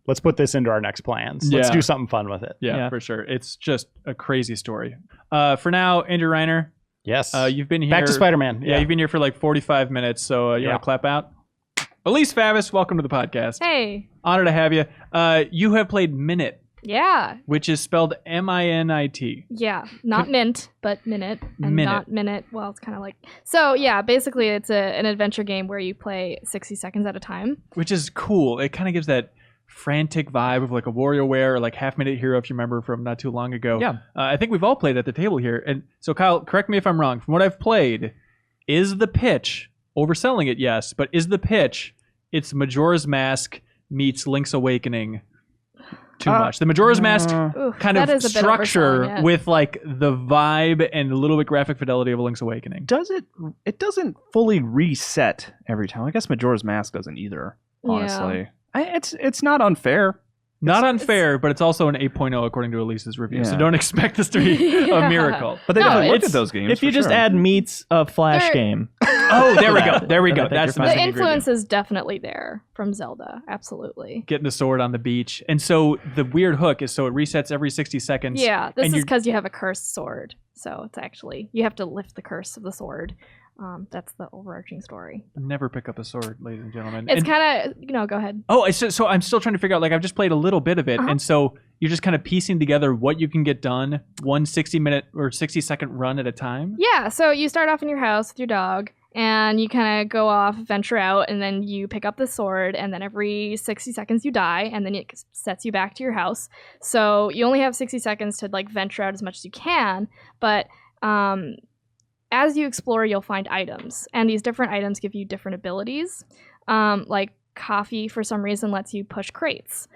let's put this into our next plans. Let's Yeah. do something fun with it. Yeah, Yeah. for sure. It's just a crazy story. For now, Andrew Reiner, Yes. you've been here. Back to Spider-Man. Yeah, you've been here for like 45 minutes, so you Yeah. want to clap out? Elise Favis, welcome to the podcast. Hey. Honor to have you. You have played Minit, Yeah. which is spelled Minit. Yeah. Not mint, but minute. And Minute. not minute. Well, it's kind of like. So, yeah, basically, it's an adventure game where you play 60 seconds at a time. Which is cool. It kind of gives that frantic vibe of like a WarioWare or like Half Minute Hero, if you remember from not too long ago. Yeah. I think we've all played at the table here. And so, Kyle, correct me if I'm wrong. From what I've played, is the pitch, overselling it, yes, but is the pitch, it's Majora's Mask meets Link's Awakening too much? The Majora's Mask Ooh, kind that of is a bit structure overselling it. with like the vibe and a little bit graphic fidelity of a Link's Awakening. Does it? It doesn't fully reset every time. I guess Majora's Mask doesn't either. Honestly, it's not unfair. Not unfair, but it's also an 8.0 according to Elise's review. So Yeah. don't expect this to be a Yeah. miracle. But they No, definitely look it's- at those games. If you for just sure. add meets a Flash There- game. Oh, there we go. There we Then I go. think That's the you're The fine. missing influence ingredient. is definitely there from Zelda. Absolutely. Getting the sword on the beach. And so the weird hook is so it resets every 60 seconds. Yeah. This and is you're- because you have a cursed sword. So it's actually, you have to lift the curse of the sword. That's the overarching story. Never pick up a sword, ladies and gentlemen. It's And- kind of, go ahead. Oh, so I'm still trying to figure out, like, I've just played a little bit of it. Uh-huh. And so you're just kind of piecing together what you can get done one 60-minute or 60-second run at a time. Yeah, so you start off in your house with your dog, and you kind of go off, venture out, and then you pick up the sword, and then every 60 seconds you die, and then it sets you back to your house. So you only have 60 seconds to like venture out as much as you can, but as you explore, you'll find items, and these different items give you different abilities. Like coffee, for some reason, lets you push crates.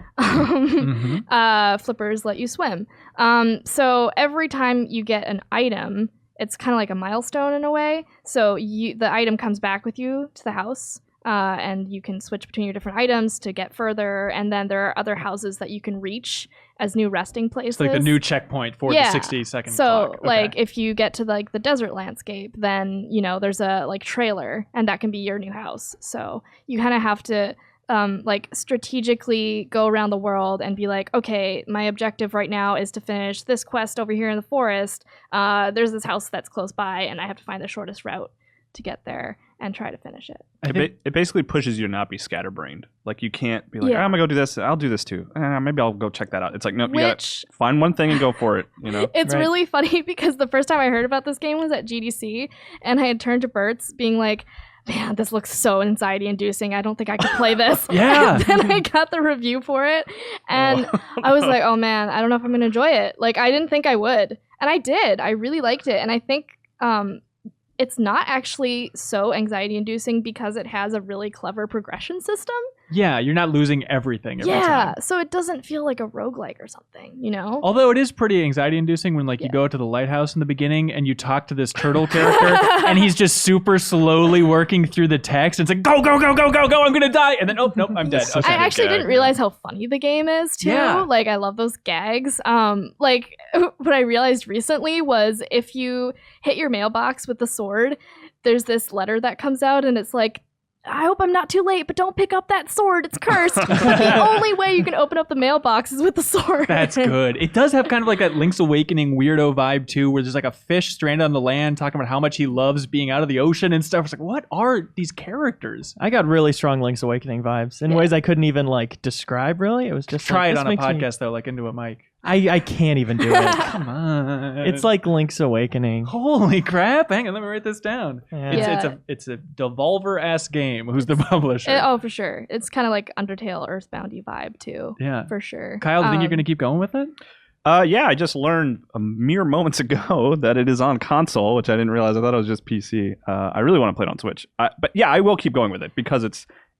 Flippers let you swim. So every time you get an item, it's kind of like a milestone in a way. So the item comes back with you to the house, and you can switch between your different items to get further. And then there are other houses that you can reach as new resting places. It's like the new checkpoint for the Yeah. 60-second So clock. Okay. like if you get to like the desert landscape, then there's a like trailer, and that can be your new house. So you kind of have to like strategically go around the world and be like, okay, my objective right now is to finish this quest over here in the forest. There's this house that's close by, and I have to find the shortest route to get there and try to finish it. It basically pushes you to not be scatterbrained. Like you can't be like, Yeah. I'm gonna go do this. I'll do this too. Maybe I'll go check that out. It's like, nope, you gotta Which find one thing and go for it. You know. it's Right. really funny because the first time I heard about this game was at GDC, and I had turned to Bert's being like, man, this looks so anxiety inducing. I don't think I could play this. Yeah. And then I got the review for it, and I was like, oh man, I don't know if I'm going to enjoy it. Like, I didn't think I would. And I did. I really liked it. And I think it's not actually so anxiety inducing because it has a really clever progression system. Yeah, you're not losing everything every time. So it doesn't feel like a roguelike or something, you know? Although it is pretty anxiety inducing when like you Yeah. go to the lighthouse in the beginning and you talk to this turtle character and he's just super slowly working through the text. And it's like, go, go, go, go, go, go, I'm gonna die. And then, oh, nope, I'm dead. Such Okay. I good actually gag, didn't realize how funny the game is too. Yeah. Like I love those gags. Like what I realized recently was if you hit your mailbox with the sword, there's this letter that comes out and it's like, I hope I'm not too late, but don't pick up that sword. It's cursed. The only way you can open up the mailbox is with the sword. That's good. It does have kind of like that Link's Awakening weirdo vibe too, where there's like a fish stranded on the land talking about how much he loves being out of the ocean and stuff. It's like, what are these characters? I got really strong Link's Awakening vibes in Yeah. ways I couldn't even like describe. Really, it was just Try like, it this on a makes me- podcast though, like into a mic. I can't even do it. Come on. It's like Link's Awakening. holy crap! Hang on, let me write this down. Yeah. It's a Devolver-ass game. Who's the publisher? Oh, for sure. It's kind of like Undertale, Earthboundy vibe too. Yeah. For sure. Kyle, do you think you're going to keep going with it? Yeah, I just learned a mere moments ago that it is on console, which I didn't realize. I thought it was just PC. I really want to play it on Switch. But yeah, I will keep going with it because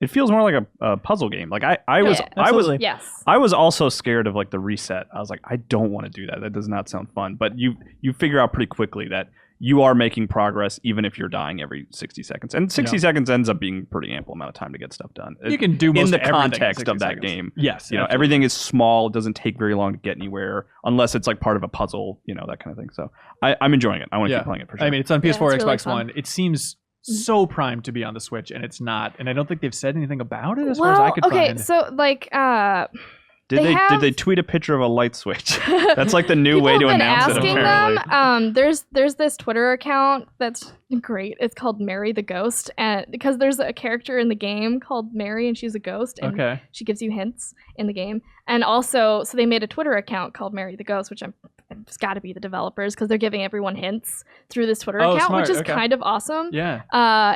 It feels more like a puzzle game. Like I was Yes. I was also scared of like the reset. I was like, I don't want to do that. That does not sound fun. But you figure out pretty quickly that you are making progress even if you're dying every 60 seconds. And 60 seconds ends up being a pretty ample amount of time to get stuff done. You can do most in the everything in context 60 of that seconds. game. Yes, You know, absolutely. everything is small. It doesn't take very long to get anywhere unless it's like part of a puzzle, you know, that kind of thing. So I'm enjoying it. I want to keep playing it for sure. I mean, it's on PS4, it's really Xbox fun. One. It seems so primed to be on the Switch, and it's not. And I don't think they've said anything about it as far as I could okay, find. so like Did they tweet a picture of a light switch? That's like the new way to People have been announce it, asking apparently. them. There's this Twitter account that's great. It's called Mary the Ghost, and because there's a character in the game called Mary, and she's a ghost, and Okay. she gives you hints in the game. And also, so they made a Twitter account called Mary the Ghost, which it's got to be the developers because they're giving everyone hints through this Twitter Oh, account, smart. which is Okay. kind of awesome. Yeah.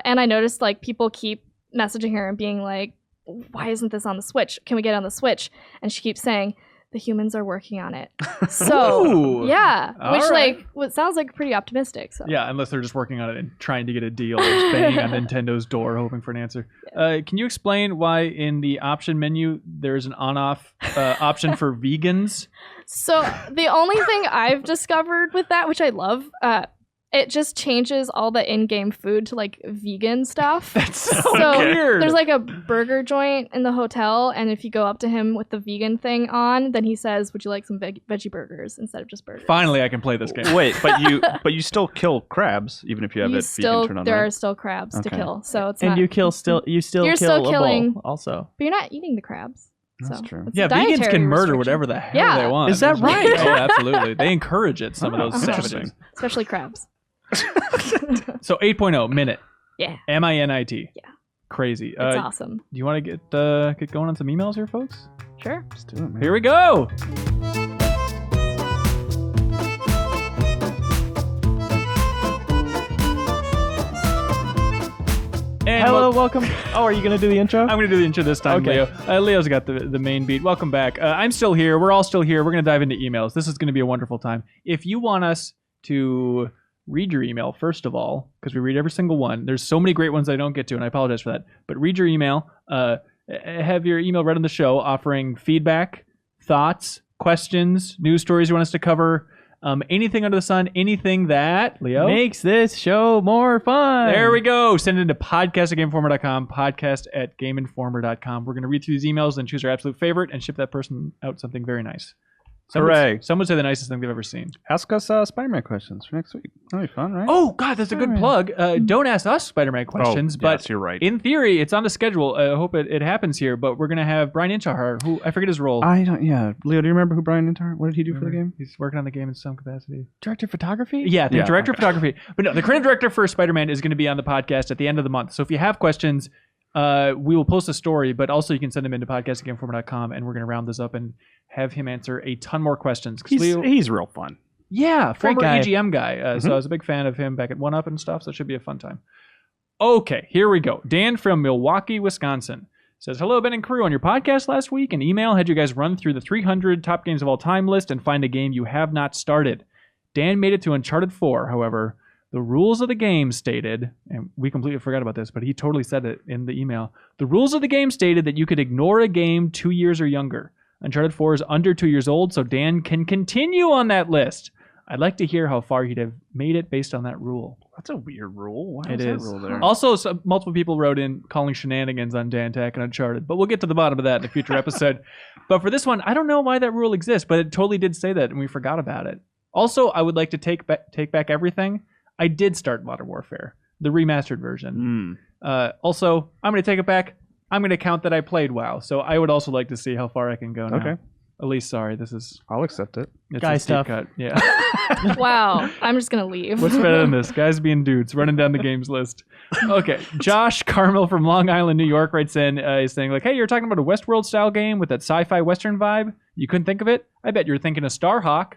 And I noticed like people keep messaging her and being like, "Why isn't this on the Switch? Can we get it on the Switch?" And she keeps saying, "The humans are working on it." So Ooh. yeah, All which right. like what sounds like pretty optimistic. So Yeah, unless they're just working on it and trying to get a deal, or just banging on Nintendo's door hoping for an answer. Can you explain why in the option menu there's an on-off option for vegans? So the only thing I've discovered with that, which I love, it just changes all the in-game food to like vegan stuff. That's so, So weird. there's like a burger joint in the hotel, and if you go up to him with the vegan thing on, then he says, "Would you like some veggie burgers instead of just burgers?" Finally, I can play this game. Wait, but you still kill crabs even if you have You it still vegan turned on. there right? are still crabs to Okay. kill, so it's And not. you kill still you still You're kill still a killing- bull also. But you're not eating the crabs. That's so true. it's Yeah, a vegans dietary can murder restriction. whatever the hell Yeah. they want. Is that right? Oh, absolutely. They encourage it, some of those Interesting. savages. Especially crabs. So 8.0, Minit. Yeah, Minit. Yeah. Crazy. it's awesome. Do you want to get going on some emails here, folks? Sure. Let's do it, man. Here we go. And Hello, welcome. Oh, are you gonna do the intro? I'm going to do the intro this time, Okay. Leo. Leo's got the main beat. Welcome back. I'm still here. We're all still here. We're going to dive into emails. This is going to be a wonderful time. If you want us to read your email, first of all, because we read every single one, there's so many great ones I don't get to, and I apologize for that. But read your email. Have your email read on the show, offering feedback, thoughts, questions, news stories you want us to cover, anything under the sun, anything that, Leo? Makes this show more fun. There we go. Send it to podcast@gameinformer.com, podcast@gameinformer.com. We're going to read through these emails and choose our absolute favorite and ship that person out something very nice. Hooray. Some would say the nicest thing they've ever seen. Ask us Spider-Man questions for next week. That'll be fun, right? Oh, God, that's a good plug. Don't ask us Spider-Man questions, but yes, you're right. in theory, it's on the schedule. I hope it happens here, but we're going to have Brian Inchahar, who I forget his role. I don't. Yeah, Leo, do you remember who Brian Intar? What did he do for the game? He's working on the game in some capacity. Director of photography? Yeah, the Yeah, director okay. of photography. But no, the creative director for Spider-Man is going to be on the podcast at the end of the month. So if you have questions, we will post a story, but also you can send them into podcast@gameinformer.com, and we're going to round this up and have him answer a ton more questions. 'Cause He's real fun. yeah, former guy. EGM guy. So I was a big fan of him back at 1UP and stuff, so it should be a fun time. Okay, here we go. Dan from Milwaukee, Wisconsin says, "Hello, Ben and crew. On your podcast last week, an email had you guys run through the 300 top games of all time list and find a game you have not started. Dan made it to Uncharted 4, however. The rules of the game stated," and we completely forgot about this, but he totally said it in the email. "The rules of the game stated that you could ignore a game 2 years or younger. Uncharted 4 is under 2 years old, so Dan can continue on that list. I'd like to hear how far he'd have made it based on that rule." That's a weird rule. Why It is that is. rule there? Also, multiple people wrote in calling shenanigans on Dan Tech and Uncharted, but we'll get to the bottom of that in a future episode. But for this one, I don't know why that rule exists, but it totally did say that, and we forgot about it. Also, I would like to take back everything. I did start Modern Warfare, the remastered version. Also, I'm going to take it back. I'm going to count that I played WoW, so I would also like to see how far I can go now. Okay. Elise, sorry, this is I'll accept it. it's Guy a steep stuff. cut. Yeah. Wow, I'm just gonna leave. What's better than this? Guys being dudes, running down the games list. Okay. Josh Carmel from Long Island, New York writes in, is saying, like, "Hey, you're talking about a Westworld style game with that sci-fi Western vibe. You couldn't think of it? I bet you're thinking of Starhawk."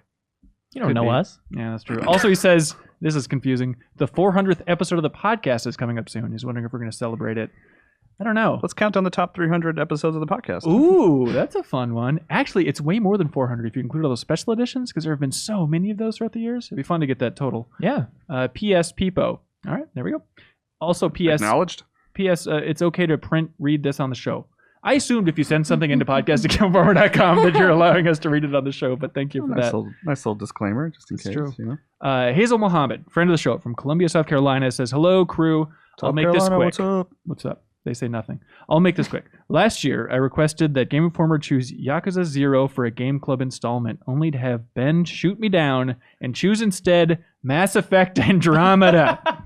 You don't Could know be. us. Yeah, that's true. Also, he says, this is confusing, the 400th episode of the podcast is coming up soon. He's wondering if we're going to celebrate it. I don't know. Let's count down the top 300 episodes of the podcast. Ooh, that's a fun one. Actually, it's way more than 400 if you include all those special editions, because there have been so many of those throughout the years. It'd be fun to get that total. Yeah. P.S. Peepo. All right, there we go. Also, P.S. Acknowledged. P.S. It's okay to read this on the show. I assumed if you send something into podcast@gameformer.com that you're allowing us to read it on the show, but thank you for that. Nice little disclaimer, just in It's case. true. You know? Hazel Mohammed, friend of the show from Columbia, South Carolina, says, hello, crew. I'll make this quick. What's up? What's up? They say nothing. I'll make this quick. Last year, I requested that Game Informer choose Yakuza 0 for a Game Club installment, only to have Ben shoot me down and choose instead Mass Effect Andromeda.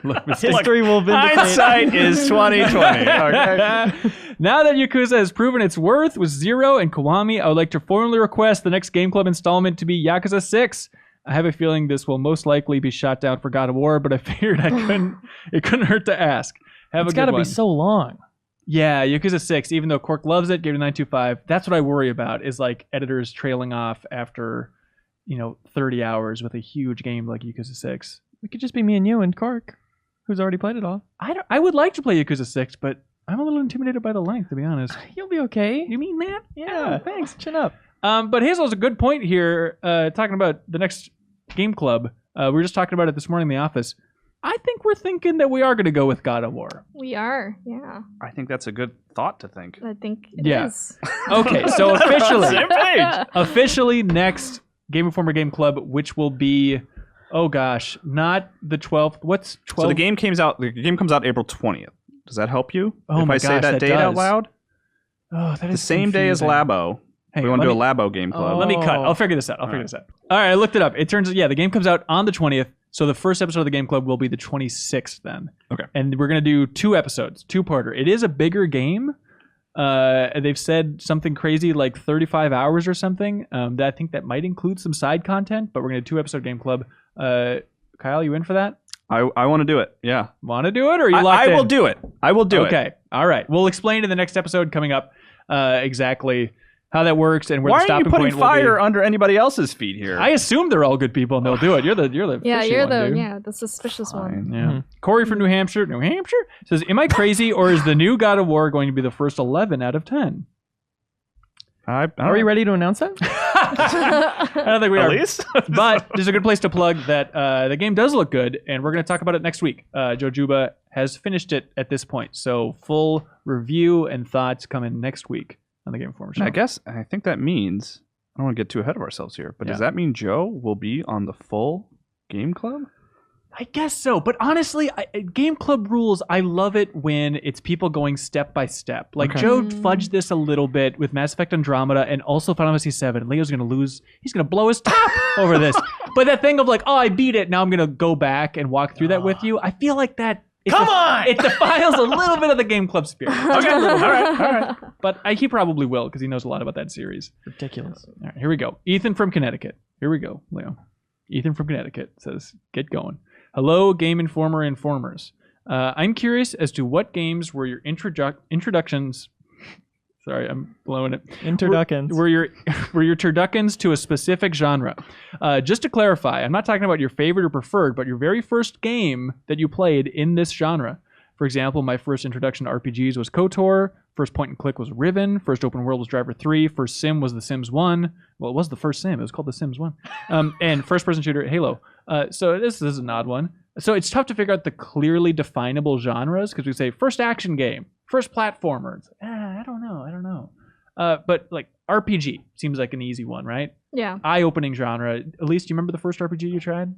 Look, History will vindicate. Hindsight is 2020. Okay. now that Yakuza has proven its worth with 0 and Kiwami, I would like to formally request the next Game Club installment to be Yakuza 6. I have a feeling this will most likely be shot down for God of War, but I figured it couldn't hurt to ask. It's got to be so long. Yeah, Yakuza 6, even though Cork loves it, gave it a 9.25. That's what I worry about, is like editors trailing off after, 30 hours with a huge game like Yakuza 6. It could just be me and you and Cork, who's already played it all. I would like to play Yakuza 6, but I'm a little intimidated by the length, to be honest. You'll be okay. You mean that? Yeah, thanks. Chin up. But Hazel's a good point here, talking about the next Game Club. We were just talking about it this morning in the office. I think we're thinking that we are going to go with God of War. We are, yeah. I think that's a good thought to think. I think it is. Okay, so Same page. officially next Game Informer Game Club, which will be, oh gosh, not the 12th. What's 12th? So the game comes out April 20th. Does that help you? Oh if my I say gosh, that that date out does. loud? Oh, that The is same day as confusing. Labo. Hey, We want to let do me- a Labo game club. Let me cut. Oh. I'll figure this out. All right, I looked it up. It turns out, the game comes out on the 20th. So the first episode of the Game Club will be the 26th then. Okay. And we're going to do 2 episodes, 2-parter. It is a bigger game. They've said something crazy like 35 hours or something. That I think that might include some side content, but we're going to do 2-episode Game Club. Kyle, you in for that? I want to do it. Yeah. Want to do it, or are you I locked in? will do it. I will do it. Okay. All right. We'll explain in the next episode coming up exactly how that works and where Why the are stopping you putting point will be. fire under anybody else's feet here? I assume they're all good people and they'll do it. You're the Yeah, fishy you're one, dude. the suspicious one. Fine. Yeah. Corey from New Hampshire says, am I crazy or is the new God of War going to be the first 11 out of 10? Are we ready to announce that? I don't think we At are. least? But there's a good place to plug that the game does look good, and we're going to talk about it next week. Joe Juba has finished it at this point, so full review and thoughts come in next week on the Game Informer show. I think that means, I don't want to get too ahead of ourselves here, but Yeah. does that mean Joe will be on the full game club? I guess so, but honestly, Game Club rules, I love it when it's people going step by step. Like, Okay. Joe fudged this a little bit with Mass Effect Andromeda and also Final Fantasy 7. Leo's going to lose. He's going to blow his top over this. But that thing of like, oh, I beat it, now I'm going to go back and walk through that with you, I feel like that... It defiles a little bit of the Game Club spirit. Okay. All right. But he probably will because he knows a lot about that series. Ridiculous. All right, here we go. Ethan from Connecticut. Here we go, Leo. Ethan from Connecticut says, get going. Hello, Game Informer informers. I'm curious as to what games were your introductions. Sorry, I'm blowing it. Introductions. Were your turduckins to a specific genre? Just to clarify, I'm not talking about your favorite or preferred, but your very first game that you played in this genre. For example, my first introduction to RPGs was KOTOR. First point and click was Riven. First open world was Driver 3. First sim was The Sims 1. Well, it was the first sim. It was called The Sims 1. And first person shooter, Halo. So this is an odd one. So it's tough to figure out the clearly definable genres because we say first action game, first platformer. It's like, I don't know. But like RPG seems like an easy one, right? Yeah. Eye-opening genre. Elise, do you remember the first RPG you tried?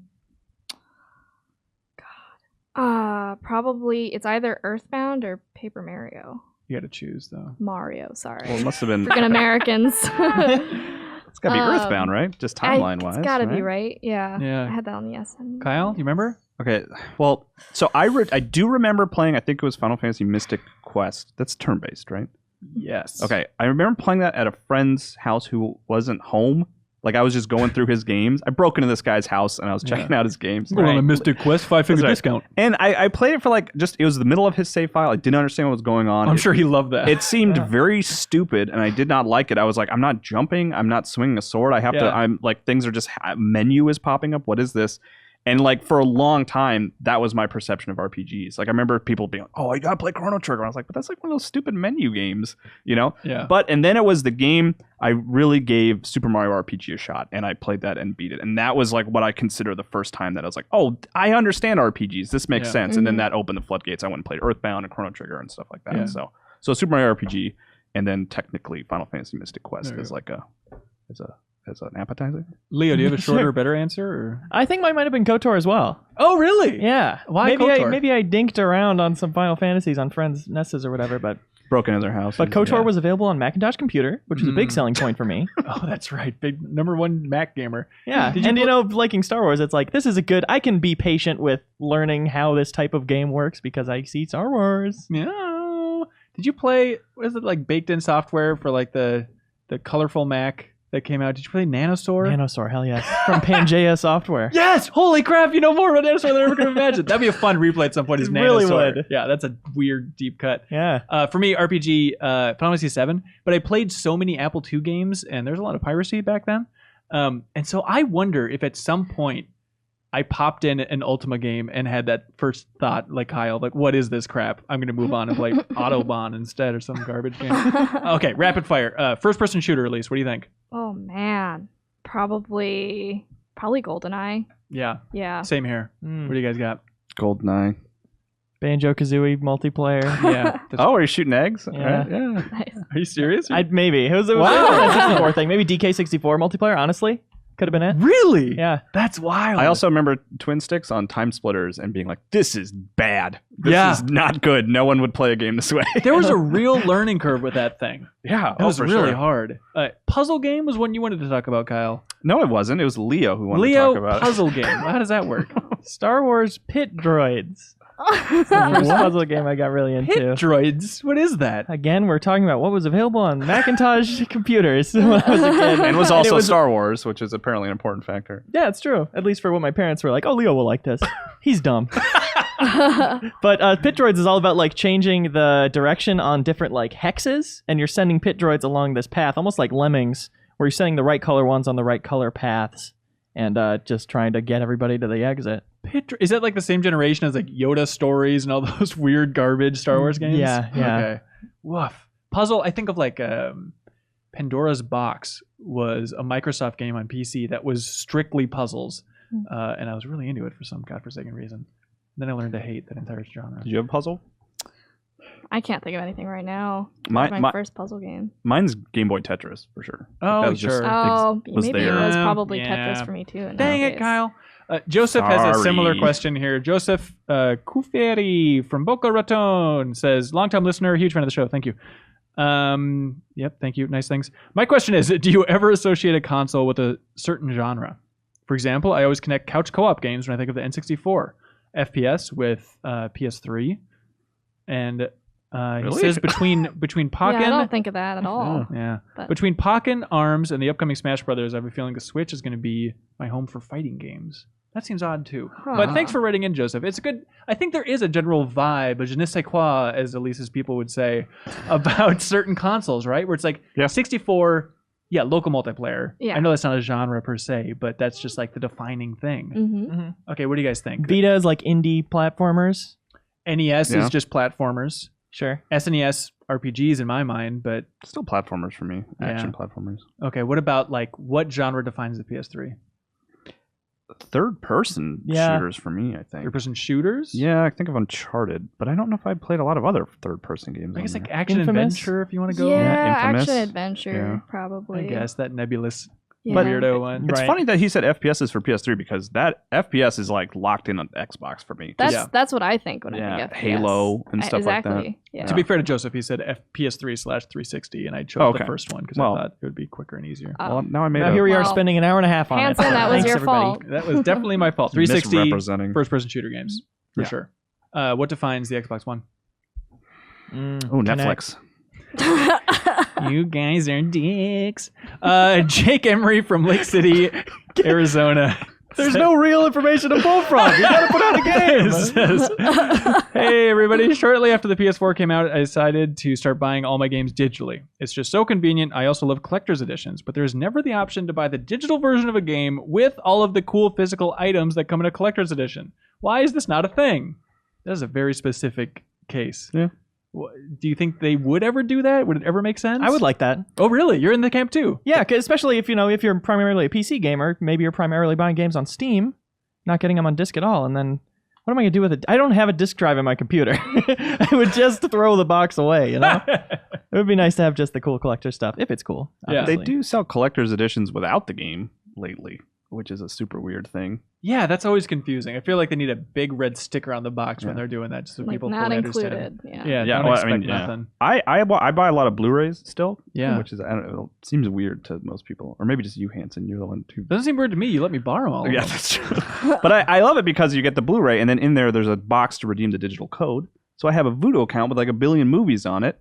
Probably it's either Earthbound or Paper Mario. You got to choose though. Mario, sorry. Well, it must have been. Freaking Americans. It's got to be Earthbound, right? Just timeline-wise. It's gotta be, right? Yeah. Yeah. I had that on the SN. Kyle, you remember? Okay, well, so I do remember playing, I think it was Final Fantasy Mystic Quest. That's turn-based, right? Yes. Okay, I remember playing that at a friend's house who wasn't home. Like, I was just going through his games. I broke into this guy's house, and I was checking out his games. Going on a Mystic Quest 5-figure That's right. discount. And I played it for, like, it was the middle of his save file. I didn't understand what was going on. I'm sure he loved that. It seemed very stupid, and I did not like it. I was like, I'm not jumping. I'm not swinging a sword. I have to, Yeah. I'm like, things are just, menu is popping up. What is this? And like for a long time, that was my perception of RPGs. Like I remember people being like, "Oh, you gotta play Chrono Trigger." And I was like, "But that's like one of those stupid menu games, you know?" Yeah. And then it was the game I really gave Super Mario RPG a shot, and I played that and beat it. And that was like what I consider the first time that I was like, "Oh, I understand RPGs. This makes sense." And then that opened the floodgates. I went and played Earthbound and Chrono Trigger and stuff like that. Yeah. So Super Mario RPG, and then technically Final Fantasy Mystic Quest as like as an appetizer. Leo, do you have a shorter, Sure. better answer? Or? I think mine might have been KOTOR as well. Oh, really? Yeah. Why maybe KOTOR? maybe I dinked around on some Final Fantasies on friends' nests or whatever, but Broke into their house. KOTOR was available on Macintosh computer, which is a big selling point for me. Oh, that's right. Big #1 Mac gamer. Yeah, Did you and pl- you know, liking Star Wars, it's like this is a good. I can be patient with learning how this type of game works because I see Star Wars. Yeah. Did you play? Was it like baked-in software for like the colorful Mac that came out? Did you play Nanosaur? Nanosaur, hell yes, from Pangea Software. Yes! Holy crap! You know more about Nanosaur than I ever could imagine. That'd be a fun replay at some point. Is It Nanosaur? really would. Yeah, that's a weird deep cut. Yeah. For me, RPG, Final Fantasy VII. But I played so many Apple II games, and there's a lot of piracy back then. And so I wonder if at some point I popped in an Ultima game and had that first thought, like Kyle, like, what is this crap? I'm going to move on and play Autobahn instead or some garbage game. Okay, rapid fire. First-person shooter release. What do you think? Oh man, probably GoldenEye. Yeah, Yeah. same here. What do you guys got? GoldenEye. Banjo-Kazooie multiplayer. Yeah. Oh, are you shooting eggs? Yeah. Right, yeah. Nice. Are you serious? Maybe it was a Wow. 64 thing. Maybe DK64 multiplayer. Honestly, could have been it. Really? Yeah. That's wild. I also remember twin sticks on Time Splitters and being like, "This is bad. This Yeah. is not good. No one would play a game this way." There was a real learning curve with that thing. Yeah, It was for really sure. hard. Puzzle game was one you wanted to talk about, Kyle. No, it wasn't. It was Leo who wanted Leo to talk about puzzle game. How does that work? Star Wars Pit Droids. The first puzzle game I got really into. Hit droids. What is that? Again, we're talking about what was available on Macintosh computers when I was a kid. it. And was also it was- Star Wars, which is apparently an important factor. Yeah, it's true. At least for what my parents were like, oh, Leo will like this. He's dumb. But Pit Droids is all about like changing the direction on different like hexes, and you're sending Pit Droids along this path, almost like Lemmings, where you're sending the right color ones on the right color paths, and just trying to get everybody to the exit. Is that like the same generation as like Yoda stories and all those weird garbage Star Wars games? Yeah. Okay. Woof. Puzzle. I think of like Pandora's Box was a Microsoft game on PC that was strictly puzzles, and I was really into it for some godforsaken reason. Then I learned to hate that entire genre. Did you have a puzzle? I can't think of anything right now. My My first puzzle game. mine's Game Boy Tetris for sure. Oh, That was just- sure. Oh, was maybe there. it was probably Yeah. Tetris for me too. Dang it, nowadays. Kyle. Joseph has a similar Sorry. question here. Joseph Kuferi from Boca Raton says, long-time listener, huge fan of the show. Thank you. Yep, thank you. Nice things. My question is, do you ever associate a console with a certain genre? For example, I always connect couch co-op games when I think of the N64, FPS with PS3, and he Really? says between Pokken. Yeah, I don't think of that at all. Yeah. But- Between Pokken, ARMS, and the upcoming Smash Brothers, I have a feeling the Switch is going to be my home for fighting games. That seems odd too. But Huh. thanks for writing in, Joseph. It's a good. I think there is a general vibe, a je ne sais quoi, as Elise's people would say, about certain consoles, right? Where it's like Yeah. 64, yeah, local multiplayer. Yeah. I know that's not a genre per se, but that's just like the defining thing. Mm-hmm. Okay, what do you guys think? Vita is like indie platformers. NES Yeah. is just platformers. Sure. SNES RPGs in my mind, but Still platformers for me. Action platformers. okay, what about like what genre defines the PS3? Third person Yeah. shooters for me, I think. Third-person shooters? Yeah, I think of Uncharted, but I don't know if I played a lot of other third person games. I guess on like there. action Infamous? adventure if you want to go. Yeah, Infamous. action adventure, Yeah. probably. I guess that nebulous Yeah. weirdo one. It's Right. funny that he said FPS is for PS3 because that FPS is like locked in on Xbox for me. That's Yeah. that's what I think when I Yeah, think of Halo and stuff like that. exactly. Yeah. To be fair to Joseph, he said PS3/360, and I chose Okay. the first one because Well- I thought it would be quicker and easier. Oh. Well, now I made Now a here we are Well, spending an hour and a half on Hanson, it. that was Thanks, your everybody. fault. That was definitely my fault. 360 misrepresenting. first-person shooter games for Yeah. sure. What defines the Xbox One? Oh, Netflix. You guys are dicks. Jake Emery from Lake City, Arizona. There's no real information to pull from. You gotta put out a game. It says, hey everybody, shortly after the PS4 came out, I decided to start buying all my games digitally. It's just so convenient. I also love collector's editions, but there's never the option to buy the digital version of a game with all of the cool physical items that come in a collector's edition. Why is this not a thing? That is a very specific case. Yeah. Do you think they would ever do that? Would it ever make sense? I would like that. Oh, really? You're in the camp too? Yeah, 'cause especially if you're primarily a PC gamer, maybe you're primarily buying games on Steam, not getting them on disc at all, and then what am I gonna do with it? I don't have a disc drive in my computer. I would just throw the box away. It would be nice to have just the cool collector stuff if it's cool. Yeah. Obviously. They do sell collector's editions without the game lately, which is a super weird thing. Yeah, that's always confusing. I feel like they need a big red sticker on the box when Yeah. they're doing that, just so Like people not fully understand. included. Yeah. Yeah, Yeah, don't well, I expect mean, yeah. nothing. I buy a lot of Blu-rays still. Yeah. Which is, I don't know, it seems weird to most people. Or maybe just you, Hanson. You're the one who... Doesn't seem weird to me. You let me borrow all of Yeah, them. that's true. But I love it because you get the Blu-ray, and then in there, there's a box to redeem the digital code. So I have a Voodoo account with like 1 billion movies on it.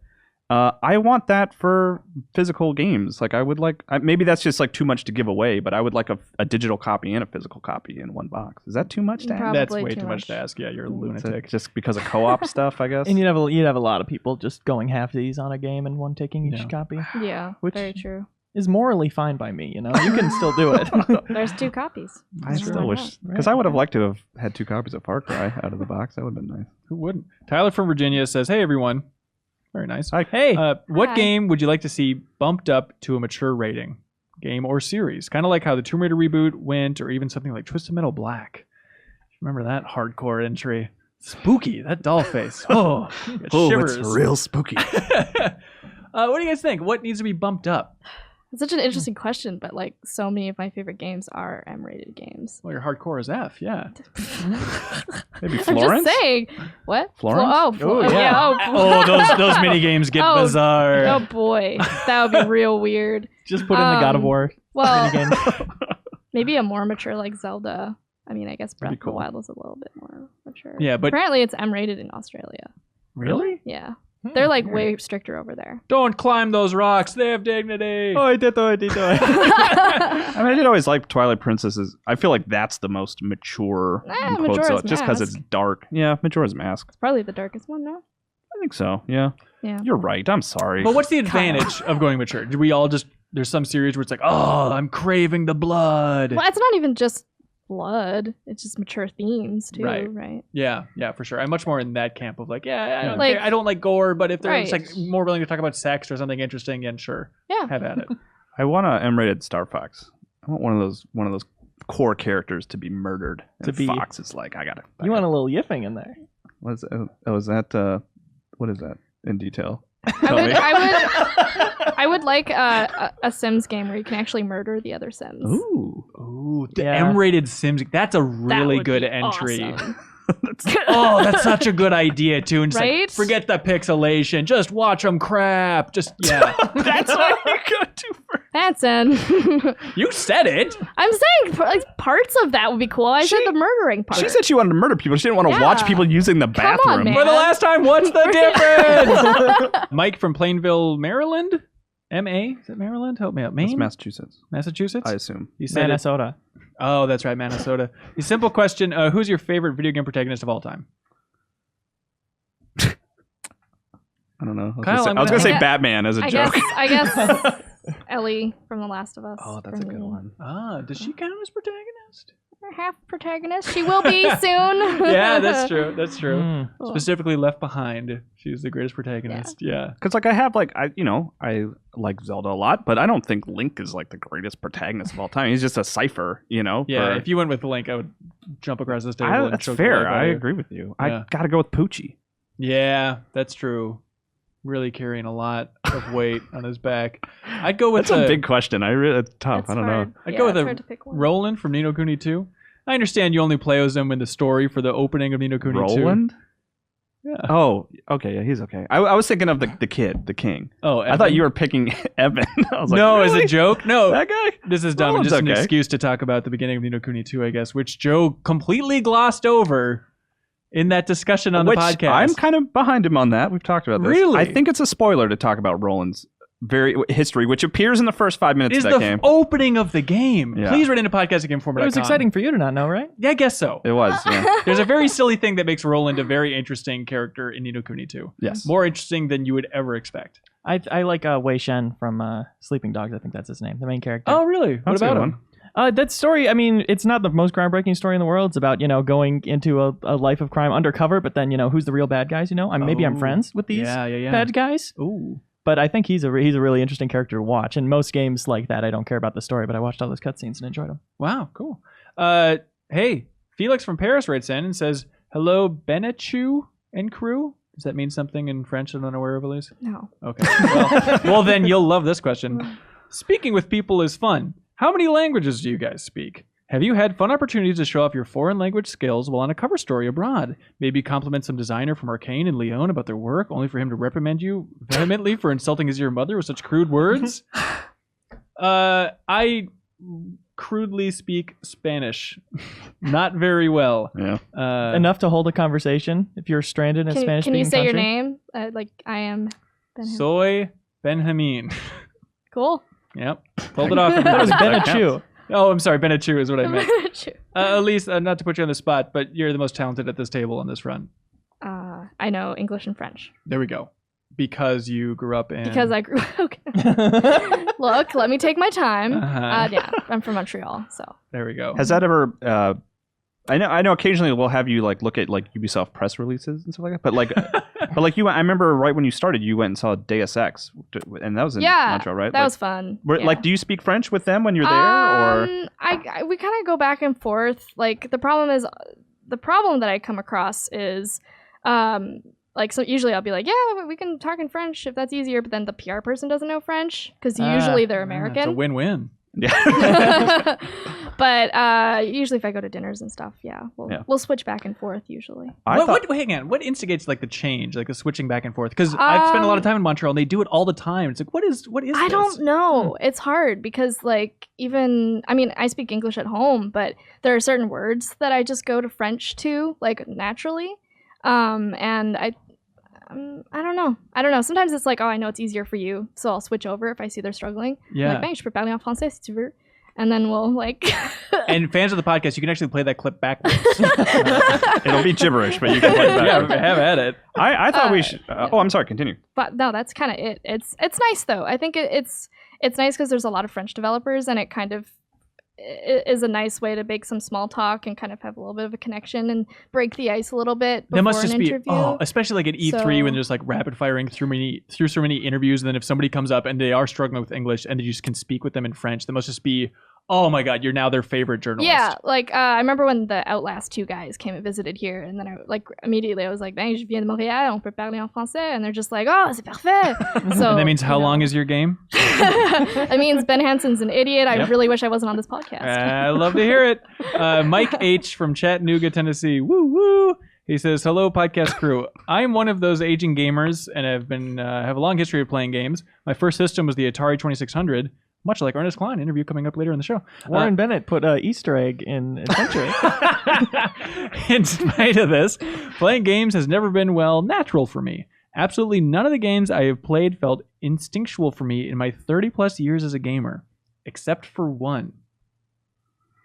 I want that for physical games. Like I would like, maybe that's just like too much to give away, but I would like a digital copy and a physical copy in one box. Is that too much to ask? Probably That's way too too much much. to ask. Yeah, you're a Is it lunatic. just because of co-op stuff, I guess. And you'd have a lot of people just going halfsies on a game and one taking each Yeah. copy. Yeah. Which- Very true. Is morally fine by me. You can still do it. There's 2 copies. I Sure, still why wish, not? because I would have liked to have had 2 copies of Far Cry out of the box. That would have been nice. Who wouldn't? Tyler from Virginia says, hey, everyone. Very nice. Hi. Hey, What Hi. game would you like to see bumped up to a mature rating? Game or series? Kind of like how the Tomb Raider reboot went, or even something like Twisted Metal Black. Remember that hardcore entry? Spooky, that doll face. Oh, it shivers. spooky. What do you guys think? What needs to be bumped up? It's such an interesting question, but like so many of my favorite games are M-rated games. Well, your hardcore is F, yeah. Maybe I'm Florence? just saying. What? Florence? Those mini games get Oh, bizarre. Oh boy, that would be real weird. just put in the God of um, War Well, minigame. maybe a more mature like Zelda. I mean, I guess Breath That'd of be cool. the Wild was a little bit more mature. Yeah, but Apparently it's M-rated in Australia. really? Yeah. They're like way stricter over there. Don't climb those rocks. They have dignity. Oh, I did. I mean, I did always like Twilight Princesses. I feel like that's the most mature, in quotes, Majora's just because it's Mask. dark. Yeah, Majora's Mask. It's probably the darkest one, no? I think so. Yeah. Yeah. You're right. I'm sorry. But what's the advantage of going mature? Do we all just, there's some series where it's like, oh, I'm craving the blood. Well, it's not even just blood. It's just mature themes too, Right. right? Yeah, for sure. I'm much more in that camp of like, yeah, I don't Like- care. I don't like gore, but if they're Right. just like more willing to talk about sex or something interesting, then sure, Yeah. have at it. I want a M-rated Star Fox. I want one of those core characters to be murdered. To And be- Fox is like, I gotta. You want a little yiffing in there. What is that? Oh, is that? What is that in detail? I would like a Sims game where you can actually murder the other Sims. Ooh. Ooh, the Yeah. M-rated Sims. That's a That really would good be entry. awesome. Oh, that's such a good idea too. And just Right? like, forget the pixelation. Just watch them crap. Just yeah. That's what you go to first. That's in. You said it. I'm saying like parts of that would be cool. I said the murdering part. She said she wanted to murder people. She didn't want to watch Yeah. people using the on, bathroom. man. For the last time, what's the difference? Mike from Plainville, Maryland. M.A. Is it Maryland? Help me out. That's Maine? Massachusetts, Massachusetts? I assume. He said it. Minnesota. Oh, that's right, Minnesota. The simple question, who's your favorite video game protagonist of all time? I don't know. Kyle, I'm I was gonna say gonna- Batman as a joke. I guess Ellie from The Last of Us. Oh, that's for a good me. one. Ah, does she count as protagonist? We're half protagonist. She will be soon. Yeah, that's true. That's true. Mm. Cool. Specifically Left Behind. She was the greatest protagonist. Yeah. Because like I have like I like Zelda a lot, but I don't think Link is like the greatest protagonist of all time. He's just a cipher, Yeah, for- if you went with Link, I would jump across this table and that's choke the fair. life out I of you. agree with you. Yeah. I gotta go with Poochie. Yeah, that's true. Really carrying a lot of weight on his back. I'd go with That's a big question. It's tough. It's I don't know. hard. I'd Yeah, go with it's a hard to pick one. Roland from Ni no Kuni 2. I understand you only play as him in the story for the opening of Ni no Kuni 2. Roland? Yeah. Oh, okay. Yeah, he's okay. I was thinking of the kid, the king. Oh, I thought you were picking Evan. I was like, no, as really? a joke? No. That guy? This is dumb. Roland's Just an okay. excuse to talk about the beginning of Ni no Kuni 2, I guess, which Joe completely glossed over in that discussion on Which the podcast. I'm kind of behind him on that. We've talked about this. Really? I think it's a spoiler to talk about Roland's history, which appears in the first 5 minutes Is of that the game. opening of the game. Yeah. Please write into podcastinginformer.com. It was exciting for you to not know, right? Yeah, I guess so. It was. Yeah. There's a very silly thing that makes Roland a very interesting character in Ni no Kuni 2. Yes. More interesting than you would ever expect. I like Wei Shen from Sleeping Dogs. I think that's his name, the main character. Oh, really? What That's a about good him? one. That story, I mean, it's not the most groundbreaking story in the world. It's about, going into a life of crime undercover, but then, who's the real bad guys, maybe I'm Oh. friends with these bad guys. Ooh. But I think he's a really interesting character to watch. And most games like that, I don't care about the story, but I watched all those cutscenes and enjoyed them. Wow, cool. Hey, Felix from Paris writes in and says, "Hello, Benechu and crew." Does that mean something in French I'm unaware of, Elise? No. Okay. Well, then you'll love this question. Speaking with people is fun. How many languages do you guys speak? Have you had fun opportunities to show off your foreign language skills while on a cover story abroad? Maybe compliment some designer from Arcane in Lyon about their work, only for him to reprimand you vehemently for insulting his dear mother with such crude words? I crudely speak Spanish. Not very well. Yeah. Enough to hold a conversation if you're stranded in a Spanish Can you say your country. name? I am Benjamin. Soy Benjamin. Cool. Yep. Pulled it off. That was That Benechu. Oh, I'm sorry. Benechu is what I meant. Shoot. Elise, not to put you on the spot, but you're the most talented at this table on this run. I know English and French There we go. Because you grew up in... because I grew. Okay. Look, let me take my time. Uh-huh. Yeah, I'm from Montreal, so. There we go. Has that ever? I know. Occasionally, we'll have you look at Ubisoft press releases and stuff like that. But you, I remember right when you started, you went and saw Deus Ex, and that was in Montreal, right? That was fun. Yeah. Do you speak French with them when you're there, or? We kind of go back and forth. Like the problem that I come across is, so usually I'll be like, yeah, we can talk in French if that's easier, but then the PR person doesn't know French because usually they're American. It's a win-win. Yeah. But usually if I go to dinners and stuff, we'll switch back and forth usually. Hang on. What instigates the change, the switching back and forth? Because I've spent a lot of time in Montreal and they do it all the time. It's like, what is I this? don't know. It's hard because I speak English at home, but there are certain words that I just go to French to naturally. And I don't know. Sometimes it's like, oh, I know it's easier for you, so I'll switch over if I see they're struggling. Yeah. I'm like, je peux parler en français si tu veux. And then we'll And fans of the podcast, you can actually play that clip backwards. It'll be gibberish, but you can play it back. Yeah, have at it. I thought we should. I'm sorry. Continue. But no, that's kind of it. It's nice though. I think it's nice because there's a lot of French developers, and it kind of is a nice way to make some small talk and kind of have a little bit of a connection and break the ice a little bit before That must just an be, interview. especially at E3 when there's rapid firing through so many interviews, and then if somebody comes up and they are struggling with English and you just can speak with them in French, that must just be, oh my God, you're now their favorite journalist. Yeah, I remember when the Outlast 2 guys came and visited here, and then immediately I was like, ben, je viens de Montréal, on peut parler en français, and they're just like, oh, c'est parfait. So And that means how long is your game? It means Ben Hansen's an idiot. I really wish I wasn't on this podcast. I love to hear it. Mike H. from Chattanooga, Tennessee. Woo woo. He says, "Hello, podcast crew. I am one of those aging gamers, and have a long history of playing games. My first system was the Atari 2600. Much like Ernest Cline, interview coming up later in the show. Warren Bennett put an Easter egg in Adventure. In spite of this, playing games has never been, natural for me. Absolutely none of the games I have played felt instinctual for me in my 30-plus years as a gamer, except for one.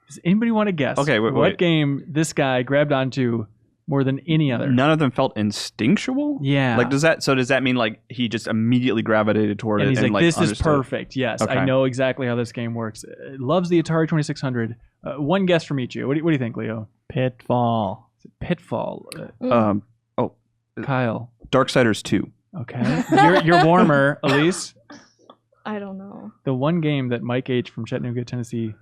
Does anybody want to guess what game this guy grabbed onto more than any other? None of them felt instinctual? Yeah. Does that mean he just immediately gravitated toward and it? He's and like, this understood? is perfect. Yes, Okay. I know exactly how this game works. Loves the Atari 2600. One guess from each of you. What do you think, Leo? Pitfall. Pitfall. Kyle. Darksiders 2. Okay. You're warmer, Elise. I don't know. The one game that Mike H. from Chattanooga, Tennessee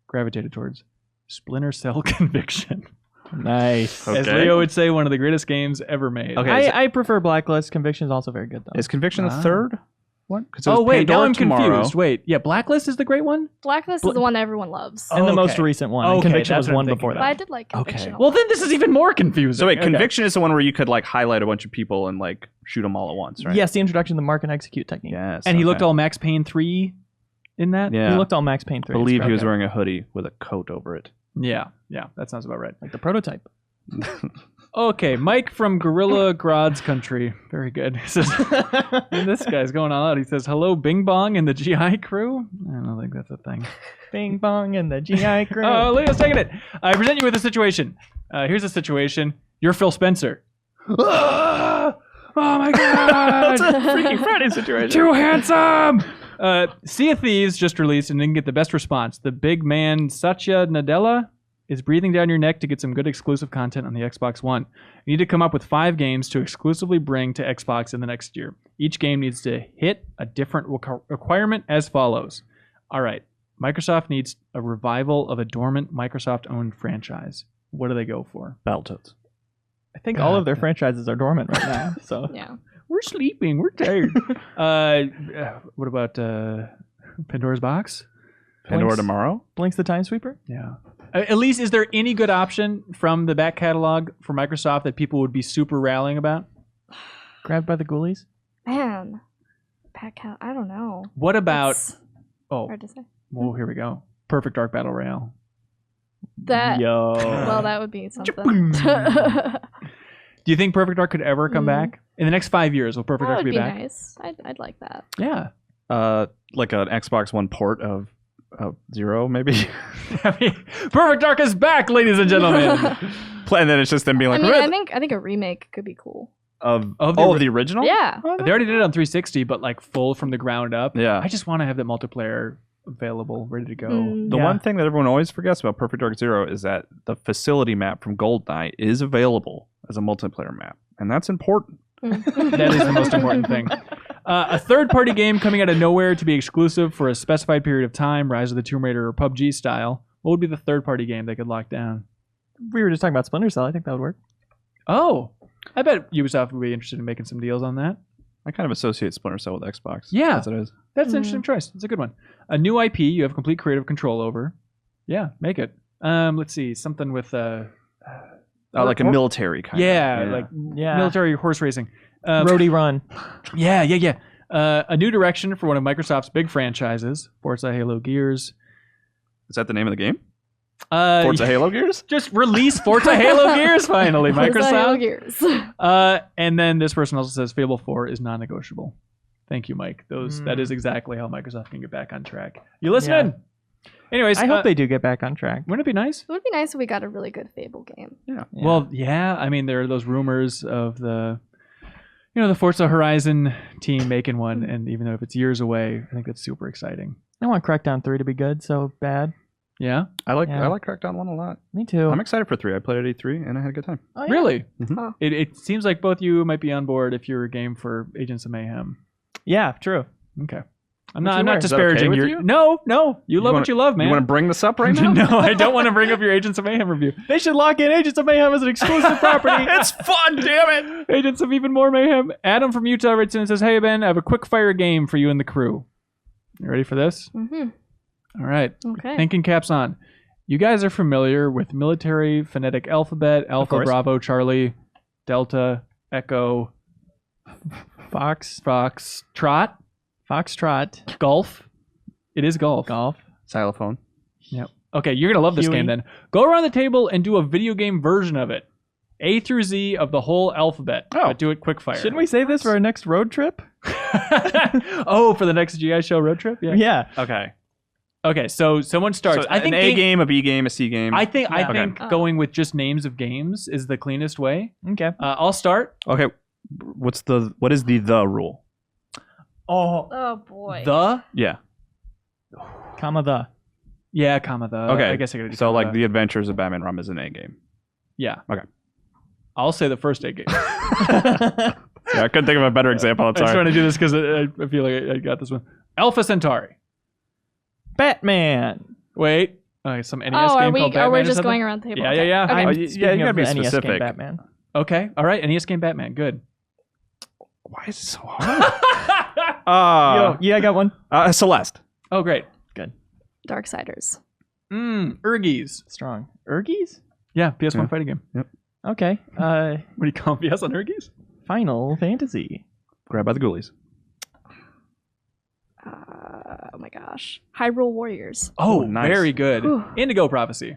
gravitated towards. Splinter Cell Conviction. Nice. As Leo would say, one of the greatest games ever made. Okay. I prefer Blacklist. Conviction is also very good, though. Is Conviction the third one? Oh, wait. Now I'm confused. Wait. Yeah, Blacklist is the great one? Blacklist is the one that everyone loves. And the most Okay. recent one. And Okay, Conviction that's was what I'm one thinking before But I that. did like Conviction. Well, then this is even more confusing. So wait, Okay. Conviction is the one where you could highlight a bunch of people and shoot them all at once, right? Yes, the introduction to the mark and execute technique. Yes. And he okay. looked all Max Payne 3 in that? Yeah. He looked all Max Payne 3. I believe he was Okay. wearing a hoodie with a coat over it. Yeah. That sounds about right. Like the prototype. Okay, Mike from Gorilla Grodd's country. Very good. He says, this guy's going all out. He says, hello, Bing Bong and the GI crew. I don't think that's a thing. Bing bong and the GI crew. Oh, Leo's taking it. I present you with a situation. Here's a situation. You're Phil Spencer. Oh my God. That's a Freaky Friday situation. Too handsome. Sea of Thieves just released and didn't get the best response. The big man Satya Nadella is breathing down your neck to get some good exclusive content on the Xbox One. You need to come up with 5 games to exclusively bring to Xbox in the next year. Each game needs to hit a different requirement as follows. All right. Microsoft needs a revival of a dormant Microsoft-owned franchise. What do they go for? Battletoads. I think all of their franchises are dormant right now. So Yeah. We're sleeping. We're tired. What about Pandora's Box? Pandora Blinks- tomorrow? Blinks the Time Sweeper? Yeah. At least, is there any good option from the back catalog for Microsoft that people would be super rallying about? Grabbed by the Ghoulies? Man. I don't know. What about... It's Oh, hard to say. well, here we go. Perfect Dark Battle Royale. That. Yo. Well, that would be something. Do you think Perfect Dark could ever come Mm. back? In the next 5 years, will Perfect That Dark would be be back? nice. I'd like that. Yeah. Like an Xbox One port of Zero, maybe? I mean, Perfect Dark is back, ladies and gentlemen. And then it's just them being like, I think a remake could be cool. of the the original? Yeah. They already did it on 360, but like full from the ground up. Yeah. I just want to have that multiplayer available, ready to go. Mm. The Yeah. one thing that everyone always forgets about Perfect Dark Zero is that the facility map from GoldenEye is available as a multiplayer map. And that's important. That is the most important thing. A third-party game coming out of nowhere to be exclusive for a specified period of time, Rise of the Tomb Raider or PUBG style. What would be the third-party game they could lock down? We were just talking about Splinter Cell. I think that would work. Oh, I bet Ubisoft would be interested in making some deals on that. I kind of associate Splinter Cell with Xbox. Yeah. As it is. That's an interesting choice. It's a good one. A new IP you have complete creative control over. Yeah, make it. Let's see, something with Like a military kind of. like Yeah. military horse racing. Roadie Run. Yeah. A new direction for one of Microsoft's big franchises, Forza Halo Gears. Is that the name of the game? Uh, Forza Halo Gears? Just release Forza Halo Gears finally, Forza Halo Microsoft. Gears. And then this person also says Fable 4 is non-negotiable. Thank you, Mike. That is exactly how Microsoft can get back on track. You listening? Anyways, I hope they do get back on track. Wouldn't it be nice? It would be nice if we got a really good Fable game. Yeah. Well, yeah. I mean, there are those rumors of the Forza Horizon team making one, and even though if it's years away, I think that's super exciting. I want Crackdown 3 to be good, so bad. Yeah. I like Yeah. Crackdown 1 a lot. Me too. I'm excited for 3. I played at E3 and I had a good time. Oh, yeah. Really? Huh. It seems like both you might be on board if you're a game for Agents of Mayhem. Yeah, true. Okay. I'm Would you not wear? Is that okay disparaging with your. you? No. You love wanna- what you love, man. You want to bring this up right now? No, I don't want to bring up your Agents of Mayhem review. They should lock in Agents of Mayhem as an exclusive property. It's fun, damn it! Agents of even more mayhem. Adam from Utah writes in and says, "Hey Ben, I have a quick fire game for you and the crew. You ready for this? Mm-hmm. All right. Okay. Thinking caps on. You guys are familiar with military phonetic alphabet: Alpha, course. Bravo, Charlie, Delta, Echo, Fox. Trot, Foxtrot. Golf. It is golf. Xylophone. Yep. Okay, you're gonna love this Huey. game then. Go around the table and do a video game version of it. A through Z of the whole alphabet. Oh. But do it quick fire. Shouldn't we save this for our next road trip? Oh, for the next GI Show road trip? Yeah. Yeah. Okay. Okay, so someone starts. So I think an A game, a B game, a C game. I think Okay. going with just names of games is the cleanest way. Okay. I'll start. Okay. What is the rule? Oh. Oh boy. The Yeah. Comma the. yeah, comma the. Okay. I guess I gotta do So comma like the Adventures of Batman Rum is an A game. yeah. Okay. I'll say the first A game. Yeah, I couldn't think of a better example. I'm I just sorry. want to do this because I feel like I got this one. Alpha Centauri. Batman. Wait. some NES oh, game are we? called Oh, Batman we're or just something? going around the table. Yeah, Okay. yeah. Okay. Oh, Speaking yeah, you of gotta be the NES game specific. Batman. Okay. All right. NES game Batman. Good. Why is it so hard? Yo, yeah, I got one. Celeste. Oh, great. Darksiders. Urgies. Strong. Urgies? Yeah, PS1 Yeah. fighting game. Okay. What do you call them? PS on Urgies? Final Fantasy. Grabbed by the Ghoulies. Oh my gosh. Hyrule Warriors. Oh, nice. very good. Whew. Indigo Prophecy.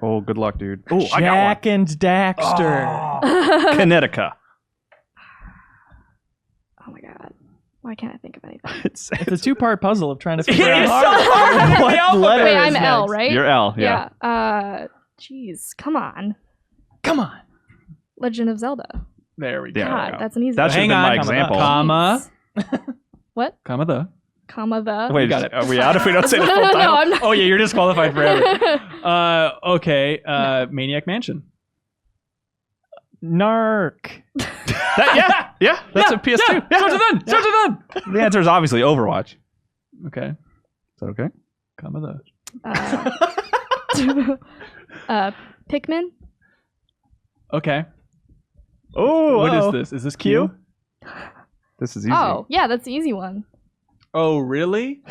Oh, good luck, dude. Oh, I got Jack and Daxter. one. Connecticut. Oh my god. Why can't I think of anything? It's It's a two-part puzzle of trying to figure It is out so hard. what letter Wait, is I'm L, next. right? You're L, yeah. Jeez, come on. Come on. Legend of Zelda. There we go. Yeah. God, go. that's an easy That one. should have Hang been my on, example. comma. What? Comma the. Comma the. Wait, got it. are we out if we don't say the full no, title? I'm not. Oh yeah, you're disqualified forever. Okay. Maniac Mansion. Narc. Yeah, that's a PS2. Yeah. Start to then. The answer is obviously Overwatch. Okay. Is that okay? Comma the. Pikmin. Okay. Oh, What is this? Is this Q? This is easy. Oh, yeah, that's the easy one. Oh really?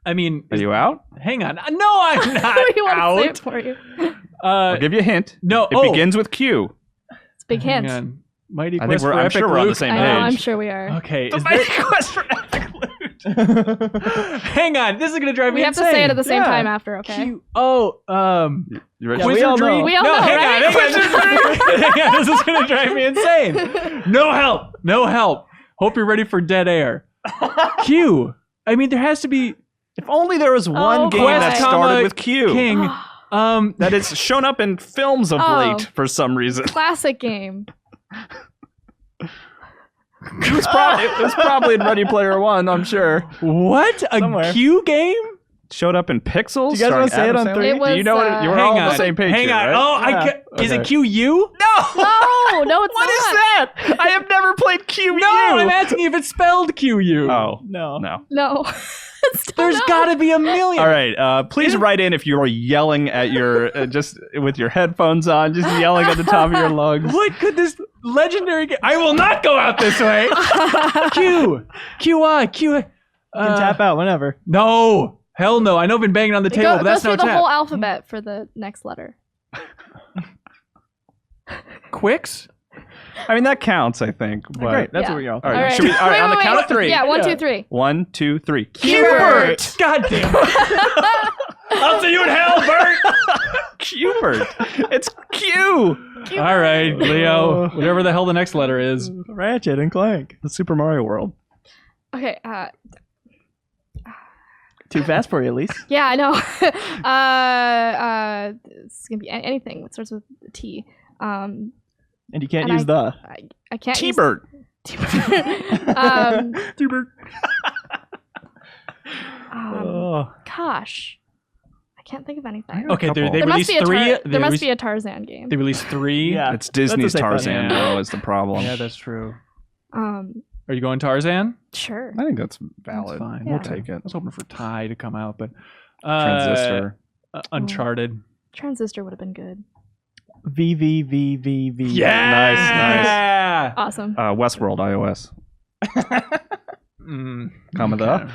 I mean, Are you out? hang on. No, I'm not we want to say it out. for you. I'll give you a hint. No. It begins with Q. It's a big Hang hint. on. Mighty I think Quest for I'm Epic sure we're on the Loot. same I page. know, I'm sure we are. Okay. The Is Mighty there... Quest for Epic Loot. Hang on. This is gonna drive me We have to insane. say it at the same Yeah. time after, okay? Q. Oh. You ready? Yeah, we all know. We all no, know, hang right? on. Hang on. This is gonna drive me insane. No help. No help. Hope you're ready for dead air. Q. I mean, there has to be If only there was one Oh, game boy. that Quest, started with Q. King. That has shown up in films of Oh. late for some reason. Classic game. It was probably in Ready Player One, I'm sure. What? A Somewhere. Q game? Showed up in Pixels. Do you guys wanna say it on Sandler? three? It was, Do you know what? You were Hang all on on. the same page. Hang here, on. right? Oh, Yeah. is it Okay. QU? No, it's What is not. that? I have never played QU. No, I'm asking if it's spelled QU. Oh, No. no. No. There's gotta be a million. All right. Please write in if you are yelling at your just with your headphones on, just yelling at the top of your lungs. What could this legendary game? I will not go out this way. Q. QI. Q. You can tap out whenever. No. Hell no. I know I've been banging on the table, but Go that's through no the tap. whole alphabet for the next letter. Quicks? I mean, that counts, I think. But... Great. That's Yeah. what we're all All right. All right. Should we, all right. On the Wait, count wait. of three. Yeah, 1, 2, 3. 1, 2, 3. Qbert. God damn it. I'll see you in hell, Bert. Qbert. It's Q. All right, Leo. Whatever the hell the next letter is. Ratchet and Clank. The Super Mario World. Okay, Too fast for you, Elise. yeah, I know. It's gonna be anything that starts with T. And you can't And use the. I can't use T-Bert. T-Bert. Oh. Gosh, I can't think of anything. Okay, they Couple. There must released be a three. there must be a Tarzan game. They released 3. Yeah. It's Disney's That's a safe Tarzan, bet. though, is the problem. Yeah, that's true. Um, Are you going Tarzan? sure. I think that's valid. That's fine. Yeah. We'll take it. I was hoping for Ty to come out, but Transistor. Uncharted. Transistor would have been good. VVVVV. Nice. Awesome. Westworld iOS. Mm, Comma the. all right,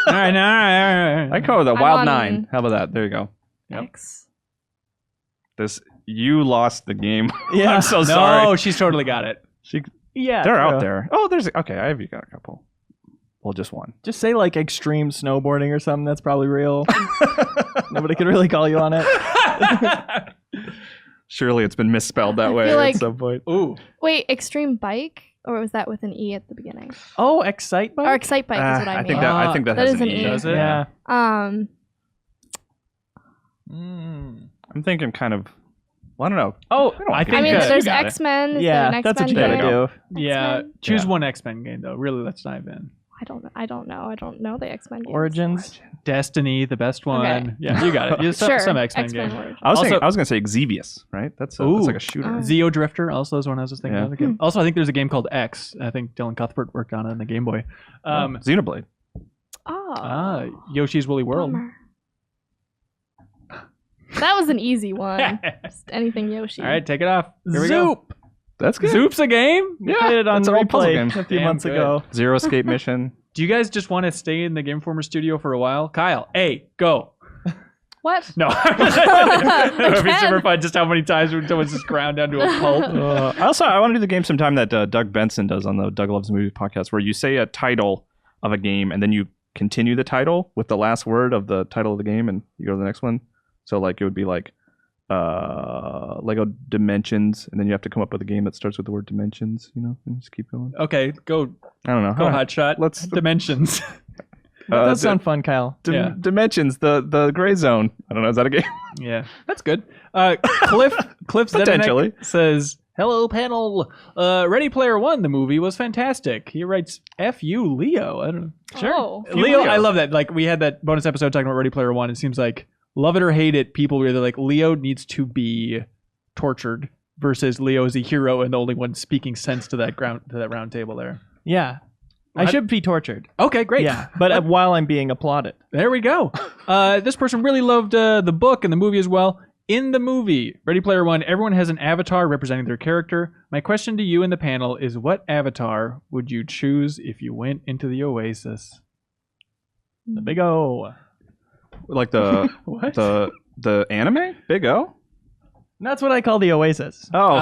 all right. I call it the I'm Wild on- 9. How about that? There you go. Yep. X. You lost the game. Yeah. I'm so No, sorry. she's totally got it. Yeah. They're true. out there. Oh, there's okay. I have you got a couple. Well, just one. Just say like extreme snowboarding or something. That's probably real. Nobody could really call you on it. Surely it's been misspelled that way feel at like- some point. Ooh. Wait, Extreme Bike, or was that with an E at the beginning? Oh, Excite Bike? Or Excite Bike is what I mean. I think that That has is an an E. E. Does it? Yeah. Um, I'm thinking kind of. Well, I don't know. Oh, I think I mean, that- there's you got it. X-Men. Is yeah. there an That's what you X-Men gotta game? do. Yeah, X-Men? choose Yeah. one X-Men game though. Really, let's dive in. I don't know the X-Men games. Origins. Destiny, the best one. Okay. Yeah, you got it. You Sure. some X-Men X-Men game. Origins. I was Also- gonna say Xevious, right? That's Ooh. like a shooter. Oh. Zeo Drifter also is one I was just thinking Yeah. of. Again. Also, I think there's a game called X. I think Dylan Cuthbert worked on it in the Game Boy. Xenoblade. Oh. Yoshi's Woolly World. bummer. That was an easy one. Just anything Yoshi. All right, take it off. Here we go. Zoop. That's good. Zoop's a game? We played it on that's an old puzzle replay game. a few Damn months good. ago. Zero Escape Mission. Do you guys just want to stay in the Game Informer studio for a while? Kyle, A, go. What? No. It would be super fun just how many times someone's just ground down to a pulp. I want to do the game sometime that Doug Benson does on the Doug Loves Movies podcast, where you say a title of a game and then you continue the title with the last word of the title of the game and you go to the next one. So like it would be like Lego Dimensions, and then you have to come up with a game that starts with the word dimensions, and just keep going. Okay, go I don't know. hotshot. Let's Dimensions. That does sound fun, Kyle. Yeah. Dimensions, the gray zone. I don't know. Is that a game? Yeah, that's good. Cliff Potentially. Zdenek says, "Hello, panel. Ready Player One, the movie was fantastic." He writes, "F you, Leo." I don't know. Sure. Oh. Leo, I love that. Like we had that bonus episode talking about Ready Player One. It seems like love it or hate it, people were either like Leo needs to be tortured versus Leo is a hero and the only one speaking sense to that round table there. Yeah. I should be tortured. Okay, great. Yeah, but while I'm being applauded. There we go. This person really loved the book and the movie as well. In the movie, Ready Player One, everyone has an avatar representing their character. My question to you in the panel is, what avatar would you choose if you went into the Oasis? The big O. Like the What? the anime Big O. That's what I call the Oasis. Oh,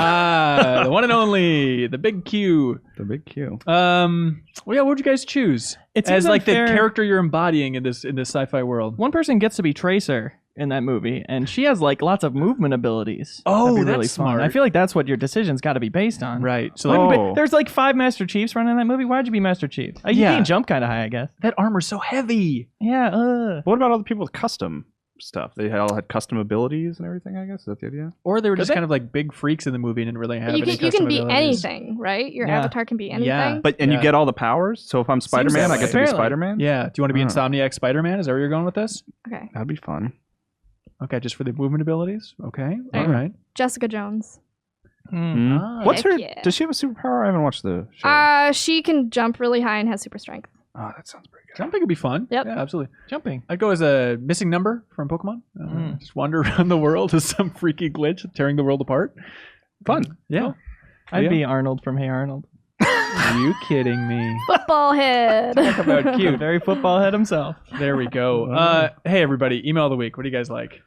The one and only, the big Q. the big Q. Well, yeah, what would you guys choose It as seems like unfair. the character you're embodying in this sci-fi world? One person gets to be Tracer in that movie, and she has like lots of movement abilities. Oh, That'd be that's really smart. fun. I feel like that's what your decision's got to be based on. Right. So Wouldn't like, be- There's like 5 Master Chiefs running that movie. Why'd you be Master Chief? You Yeah. can jump kind of high, I guess. that armor's so heavy. Yeah. What about all the people with custom stuff? They all had custom abilities and everything. I guess is that the idea? Or they were just they? kind of like big freaks in the movie and didn't really have You any can custom be abilities. anything, right? Your Yeah. avatar can be anything. Yeah. But Yeah. you get all the powers. So if I'm Spider-Man, that I get to be way. Spider-Man. Yeah. Do you want to be Huh. Insomniac Spider-Man? Is that where you're going with this? Okay. That'd be fun. Okay, just for the movement abilities? Okay. Yeah. All right. Jessica Jones. Mm. Ah. What's Heck her? yeah. Does she have a superpower? I haven't watched the show. She can jump really high and has super strength. Oh, that sounds pretty good. Jumping would be fun. Yep. Yeah, absolutely. Jumping. I'd go as a missing number from Pokemon. Just wander around the world as some freaky glitch tearing the world apart. Fun. Yeah. I'd Yeah. be Arnold from Hey Arnold. Are you kidding me? Football head. Talk about cute. Very football head himself. There we go. Hey, everybody. Email of the week. What do you guys like?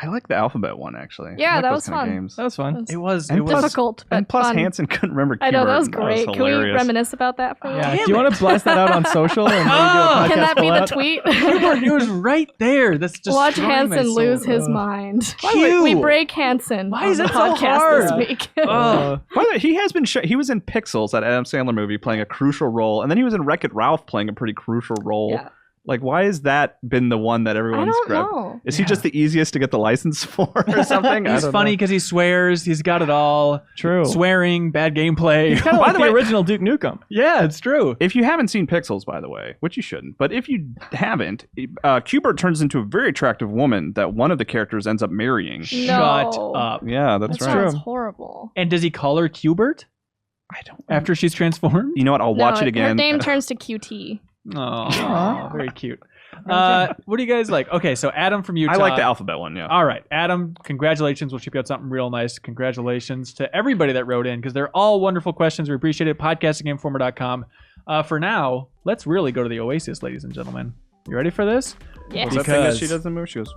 I like the alphabet one actually. Yeah, I like that those was kinda fun. Games. That was fun. It was. And It plus- was. Difficult, but And plus, fun. Hanson couldn't remember. I know, that Q-Bert. was great. Can we hilarious. reminisce about that for a Yeah. minute? Do Damn you want to blast that out on social and maybe do a podcast Can that be the pull-out? tweet? It was right there. That's just Watch Hanson lose his mind. We break Hanson. Why is on it the so podcast this hard? week? Oh, By the way, he has been. He was in Pixels, that Adam Sandler movie, playing a crucial role, and then he was in Wreck-It Ralph, playing a pretty crucial role. Yeah. Like, why has that been the one that I everyone's don't grabbed? know. Is he just the easiest to get the license for, or something? I he's don't funny know. because he swears. He's got it all. True. Swearing, bad gameplay. Kind of like the original Duke Nukem. Yeah, it's true. If you haven't seen Pixels, by the way, which you shouldn't, but if you haven't, Q-Bert turns into a very attractive woman that one of the characters ends up marrying. Shut No. up. Yeah, that's That right. sounds true. horrible. And does he call her Qbert I don't. after she's transformed? You know what? I'll watch No, it again. Her name turns to QT. Oh, very cute. What do you guys like? Okay, so Adam from Utah. I like the alphabet one. Yeah. All right, Adam, congratulations. We'll ship you out something real nice. Congratulations to everybody that wrote in because they're all wonderful questions. We appreciate it. Podcastinginformer.com. For now, let's really go to the Oasis, ladies and gentlemen. You ready for this? Yeah. What's that thing that Because- she does in the movie? She goes.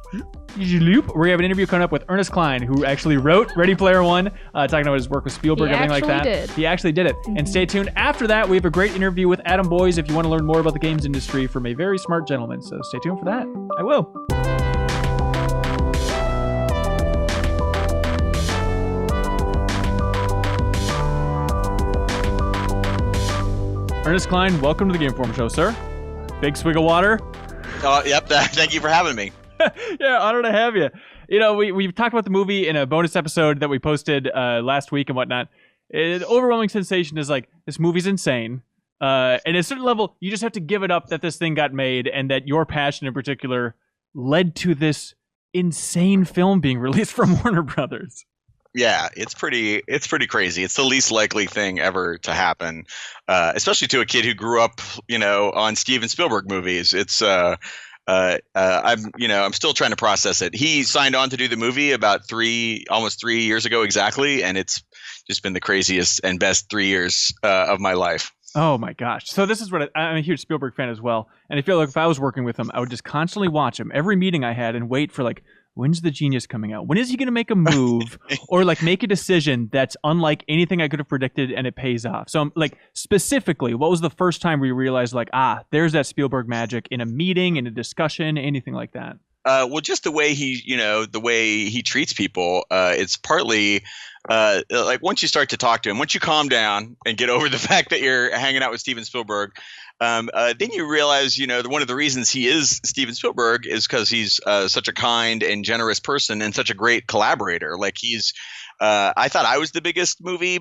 We're gonna have an interview coming up with Ernest Cline, who actually wrote Ready Player One, talking about his work with Spielberg, He everything like that. actually did. He actually did it. And stay tuned. After that, we have a great interview with Adam Boyes if you want to learn more about the games industry from a very smart gentleman. So stay tuned for that. I will. Ernest Cline, welcome to the Game Informer Show, sir. Big swig of water. Oh, yep. Thank you for having me. Yeah, honor to have you. You know, we've talked about the movie in a bonus episode that we posted last week and whatnot. The overwhelming sensation is like, this movie's insane. And at a certain level, you just have to give it up that this thing got made and that your passion in particular led to this insane film being released from Warner Brothers. Yeah, it's pretty crazy. It's the least likely thing ever to happen, especially to a kid who grew up, on Steven Spielberg movies. It's I'm still trying to process it. He signed on to do the movie about almost 3 years ago exactly, and it's just been the craziest and best 3 years of my life. Oh my gosh. So this is what I'm a huge Spielberg fan as well. And I feel like if I was working with him, I would just constantly watch him every meeting I had and wait for like, when's the genius coming out? When is he going to make a move or like make a decision that's unlike anything I could have predicted and it pays off? So like specifically, what was the first time where you realized like, there's that Spielberg magic in a meeting, in a discussion, anything like that? Well, just the way the way he treats people. It's partly like once you start to talk to him, once you calm down and get over the fact that you're hanging out with Steven Spielberg, then you realize, one of the reasons he is Steven Spielberg is because he's such a kind and generous person and such a great collaborator. Like I thought I was the biggest movie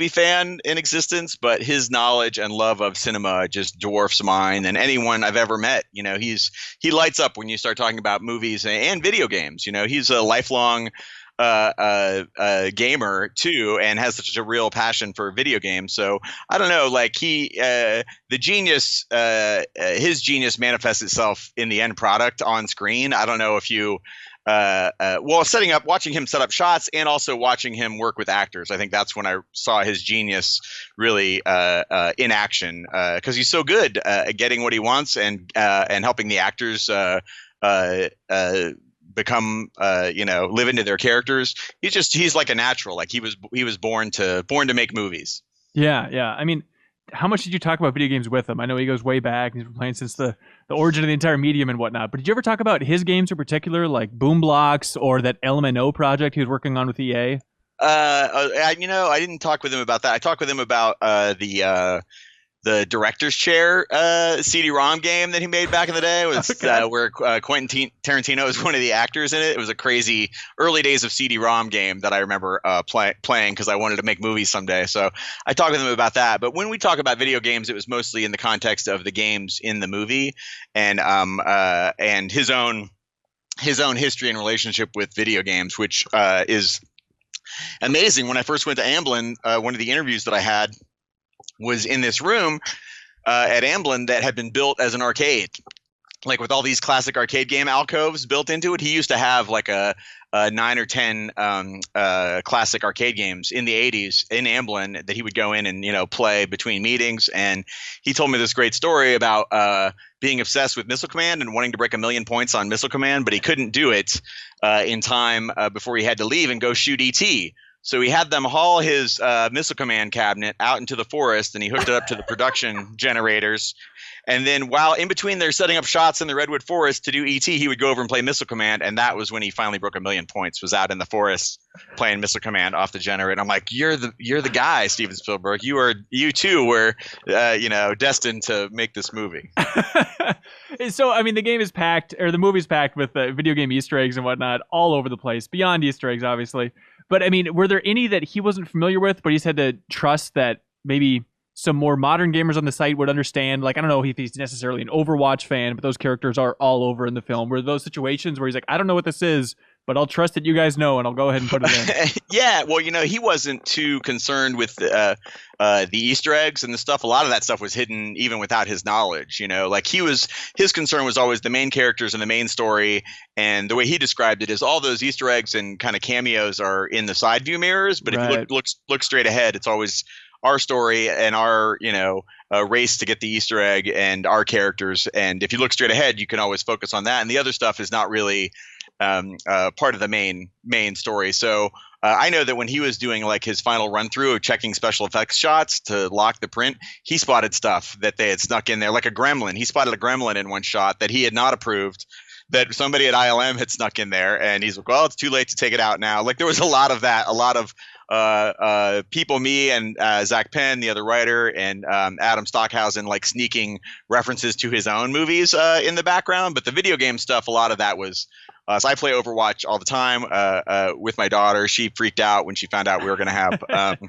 fan in existence, but his knowledge and love of cinema just dwarfs mine and anyone I've ever met. He lights up when you start talking about movies and video games. He's a lifelong gamer too, and has such a real passion for video games. So I don't know, like the genius, his genius manifests itself in the end product on screen. I don't know if you. Watching him set up shots and also watching him work with actors, I think that's when I saw his genius really in action, because he's so good at getting what he wants and helping the actors become live into their characters. He's like a natural. Like he was born to make movies. Yeah. I mean, how much did you talk about video games with him? I know he goes way back. He's been playing since the origin of the entire medium and whatnot. But did you ever talk about his games in particular, like Boom Blocks or that LMNO project he was working on with EA? I didn't talk with him about that. I talked with him about the director's chair CD-ROM game that he made back in the day. Where Quentin Tarantino is one of the actors in it. It was a crazy early days of CD-ROM game that I remember playing because I wanted to make movies someday. So I talked with him about that. But when we talk about video games, it was mostly in the context of the games in the movie and his own history and relationship with video games, which is amazing. When I first went to Amblin, one of the interviews that I had was in this room at Amblin that had been built as an arcade, like with all these classic arcade game alcoves built into it. He used to have like a 9 or 10 classic arcade games in the 80s in Amblin that he would go in and play between meetings. And he told me this great story about being obsessed with Missile Command and wanting to break 1,000,000 points on Missile Command, but he couldn't do it in time before he had to leave and go shoot ET. So he had them haul his Missile Command cabinet out into the forest, and he hooked it up to the production generators. And then while in between they're setting up shots in the Redwood Forest to do ET, he would go over and play Missile Command. And that was when he finally broke 1,000,000 points, was out in the forest playing Missile Command off the generator. I'm like, you're the guy, Steven Spielberg. You too were destined to make this movie. So, I mean, the game is packed, or the movie's packed with video game Easter eggs and whatnot all over the place, beyond Easter eggs, obviously. But, I mean, were there any that he wasn't familiar with, but he's had to trust that maybe some more modern gamers on the site would understand? Like, I don't know if he's necessarily an Overwatch fan, but those characters are all over in the film. Were those situations where he's like, I don't know what this is, but I'll trust that you guys know, and I'll go ahead and put it in? Yeah, well, he wasn't too concerned with the Easter eggs and the stuff. A lot of that stuff was hidden even without his knowledge. Like his concern was always the main characters and the main story. And the way he described it is all those Easter eggs and kind of cameos are in the side view mirrors. But if you look straight ahead, it's always our story and our race to get the Easter egg and our characters. And if you look straight ahead, you can always focus on that. And the other stuff is not really part of the main story. So I know that when he was doing like his final run through of checking special effects shots to lock the print, he spotted stuff that they had snuck in there, like a gremlin. He spotted a gremlin in one shot that he had not approved, that somebody at ILM had snuck in there, and he's like, well, it's too late to take it out now. Like there was a lot of that, a lot of people, me and Zach Penn, the other writer, and Adam Stockhausen, like sneaking references to his own movies in the background. But the video game stuff, a lot of that was so I play Overwatch all the time with my daughter. She freaked out when she found out we were going to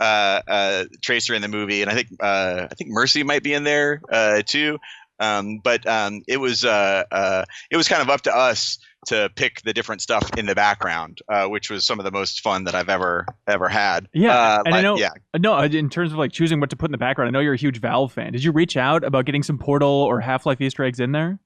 have Tracer in the movie, and I think Mercy might be in there too. But it was kind of up to us to pick the different stuff in the background, which was some of the most fun that I've ever had. Yeah, and I know. Yeah. No, in terms of like choosing what to put in the background, I know you're a huge Valve fan. Did you reach out about getting some Portal or Half-Life Easter eggs in there?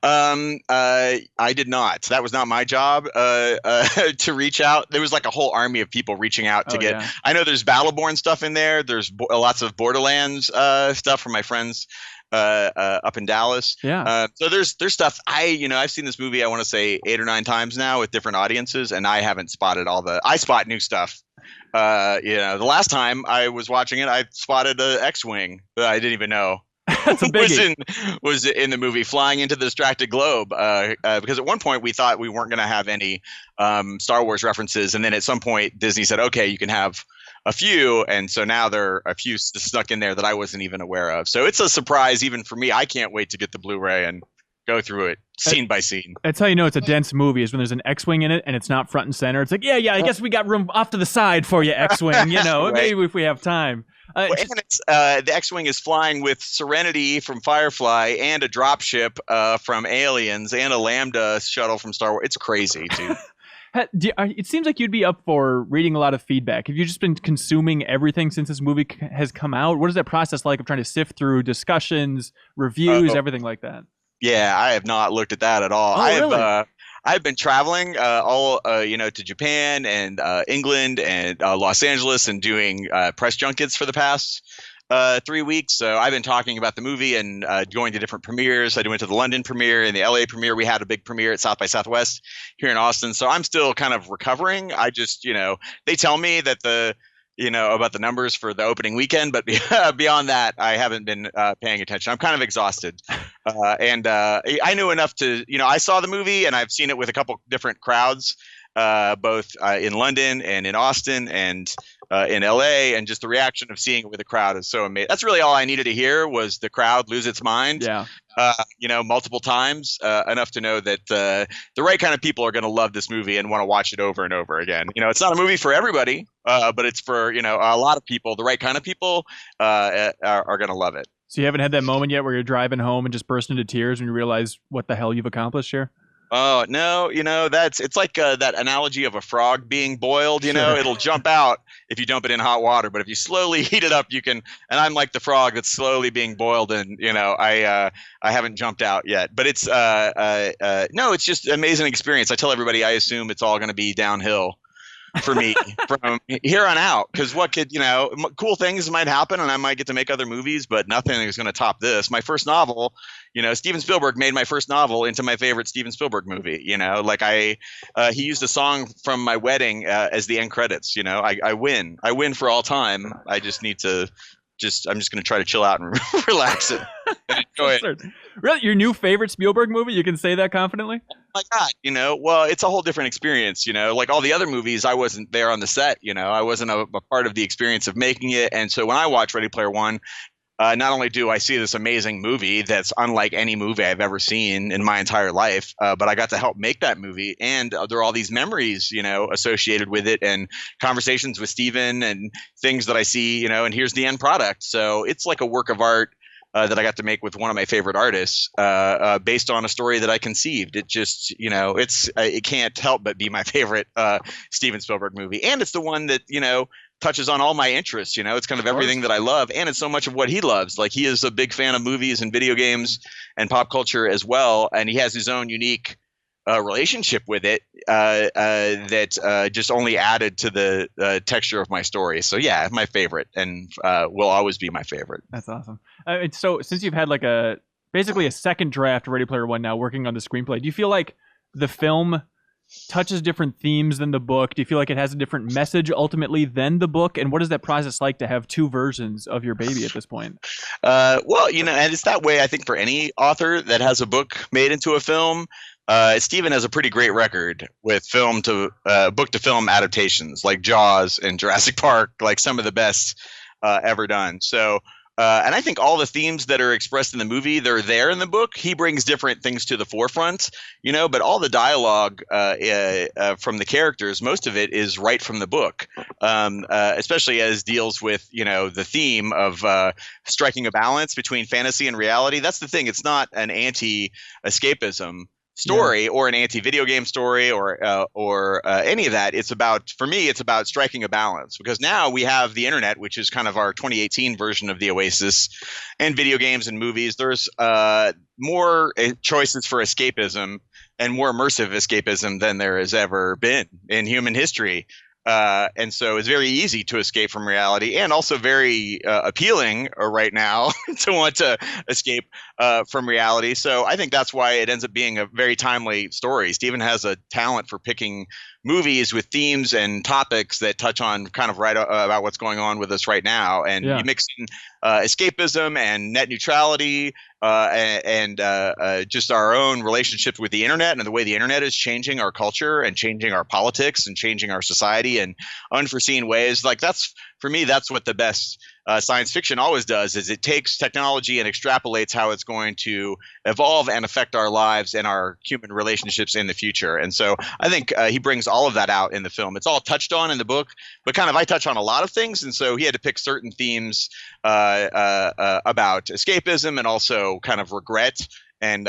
I did not. That was not my job to reach out. There was like a whole army of people reaching out to get. Yeah. I know there's Battleborn stuff in there. There's lots of Borderlands stuff from my friends up in Dallas. Yeah. So there's stuff. I've seen this movie, I want to say 8 or 9 times now with different audiences, and I haven't spotted I spot new stuff. The last time I was watching it, I spotted a X-Wing that I didn't even know That's a was biggie. was in the movie Flying into the Distracted Globe, because at one point we thought we weren't going to have any Star Wars references, and then at some point Disney said, okay, you can have a few, and so now there are a few stuck in there that I wasn't even aware of. So it's a surprise even for me. I can't wait to get the Blu-ray and go through it scene by scene. That's how you know it's a dense movie, is when there's an X-Wing in it and it's not front and center. It's like, yeah, I guess we got room off to the side for you, X-Wing, Right. maybe if we have time. Well, and it's the X-Wing is flying with Serenity from Firefly and a dropship from Aliens and a Lambda shuttle from Star Wars. It's crazy, dude. It seems like you'd be up for reading a lot of feedback. Have you just been consuming everything since this movie has come out? What is that process like of trying to sift through discussions, reviews, everything like that? Yeah, I have not looked at that at all. Oh, really? I've been traveling to Japan and England and Los Angeles and doing press junkets for the past 3 weeks. So I've been talking about the movie and going to different premieres. I went to the London premiere and the LA premiere. We had a big premiere at South by Southwest here in Austin. So I'm still kind of recovering. I just, they tell me that about the numbers for the opening weekend, but beyond that, I haven't been paying attention. I'm kind of exhausted. And I knew enough to, I saw the movie and I've seen it with a couple different crowds, both in London and in Austin and in LA, and just the reaction of seeing it with a crowd is so amazing. That's really all I needed to hear was the crowd lose its mind. Yeah. Multiple times, enough to know that the right kind of people are going to love this movie and want to watch it over and over again. It's not a movie for everybody, but it's for, a lot of people. The right kind of people are going to love it. So you haven't had that moment yet where you're driving home and just burst into tears when you realize what the hell you've accomplished here? Oh, no, it's like that analogy of a frog being boiled, Sure. It'll jump out if you dump it in hot water, but if you slowly heat it up, you can, and I'm like the frog that's slowly being boiled, and, I haven't jumped out yet, but it's, no, it's just an amazing experience. I tell everybody, I assume it's all going to be downhill for me from here on out, because what could, cool things might happen and I might get to make other movies, but nothing is going to top this. My first novel, Steven Spielberg made my first novel into my favorite Steven Spielberg movie. He used a song from my wedding as the end credits. I win for all time. I just need to I'm just going to try to chill out and relax and enjoy it. Really? Your new favorite Spielberg movie? You can say that confidently? My God, well, it's a whole different experience, like all the other movies, I wasn't there on the set, I wasn't a part of the experience of making it. And so when I watch Ready Player One, not only do I see this amazing movie that's unlike any movie I've ever seen in my entire life, but I got to help make that movie. And there are all these memories, associated with it, and conversations with Steven and things that I see, and here's the end product. So it's like a work of art that I got to make with one of my favorite artists, based on a story that I conceived. It just, it can't help but be my favorite Steven Spielberg movie. And it's the one that, touches on all my interests. It's kind of everything that I love, and it's so much of what he loves. Like, he is a big fan of movies and video games and pop culture as well, and he has his own unique relationship with it that just only added to the texture of my story. So yeah, my favorite, and will always be my favorite. That's awesome. So since you've had like basically a second draft of Ready Player One now, working on the screenplay, do you feel like the film touches different themes than the book? Do you feel like it has a different message ultimately than the book? And what is that process like to have two versions of your baby at this point? Well, and it's that way, I think, for any author that has a book made into a film. Steven has a pretty great record with book to film adaptations, like Jaws and Jurassic Park, like some of the best ever done. So, and I think all the themes that are expressed in the movie, they're there in the book. He brings different things to the forefront, but all the dialogue from the characters, most of it is right from the book, especially as deals with, the theme of striking a balance between fantasy and reality. That's the thing. It's not an anti-escapism story or an anti-video game story or any of that. For me, it's about striking a balance, because now we have the internet, which is kind of our 2018 version of the Oasis, and video games and movies. There's more choices for escapism and more immersive escapism than there has ever been in human history. And so it's very easy to escape from reality, and also very appealing right now to want to escape from reality. So I think that's why it ends up being a very timely story. Steven has a talent for picking movies with themes and topics that touch on kind of about what's going on with us right now. And you mix in escapism and net neutrality and just our own relationship with the internet and the way the internet is changing our culture and changing our politics and changing our society in unforeseen ways. Like for me, that's what the best science fiction always does, is it takes technology and extrapolates how it's going to evolve and affect our lives and our human relationships in the future. And so I think he brings all of that out in the film. It's all touched on in the book, but kind of I touch on a lot of things. And so he had to pick certain themes about escapism and also kind of regret and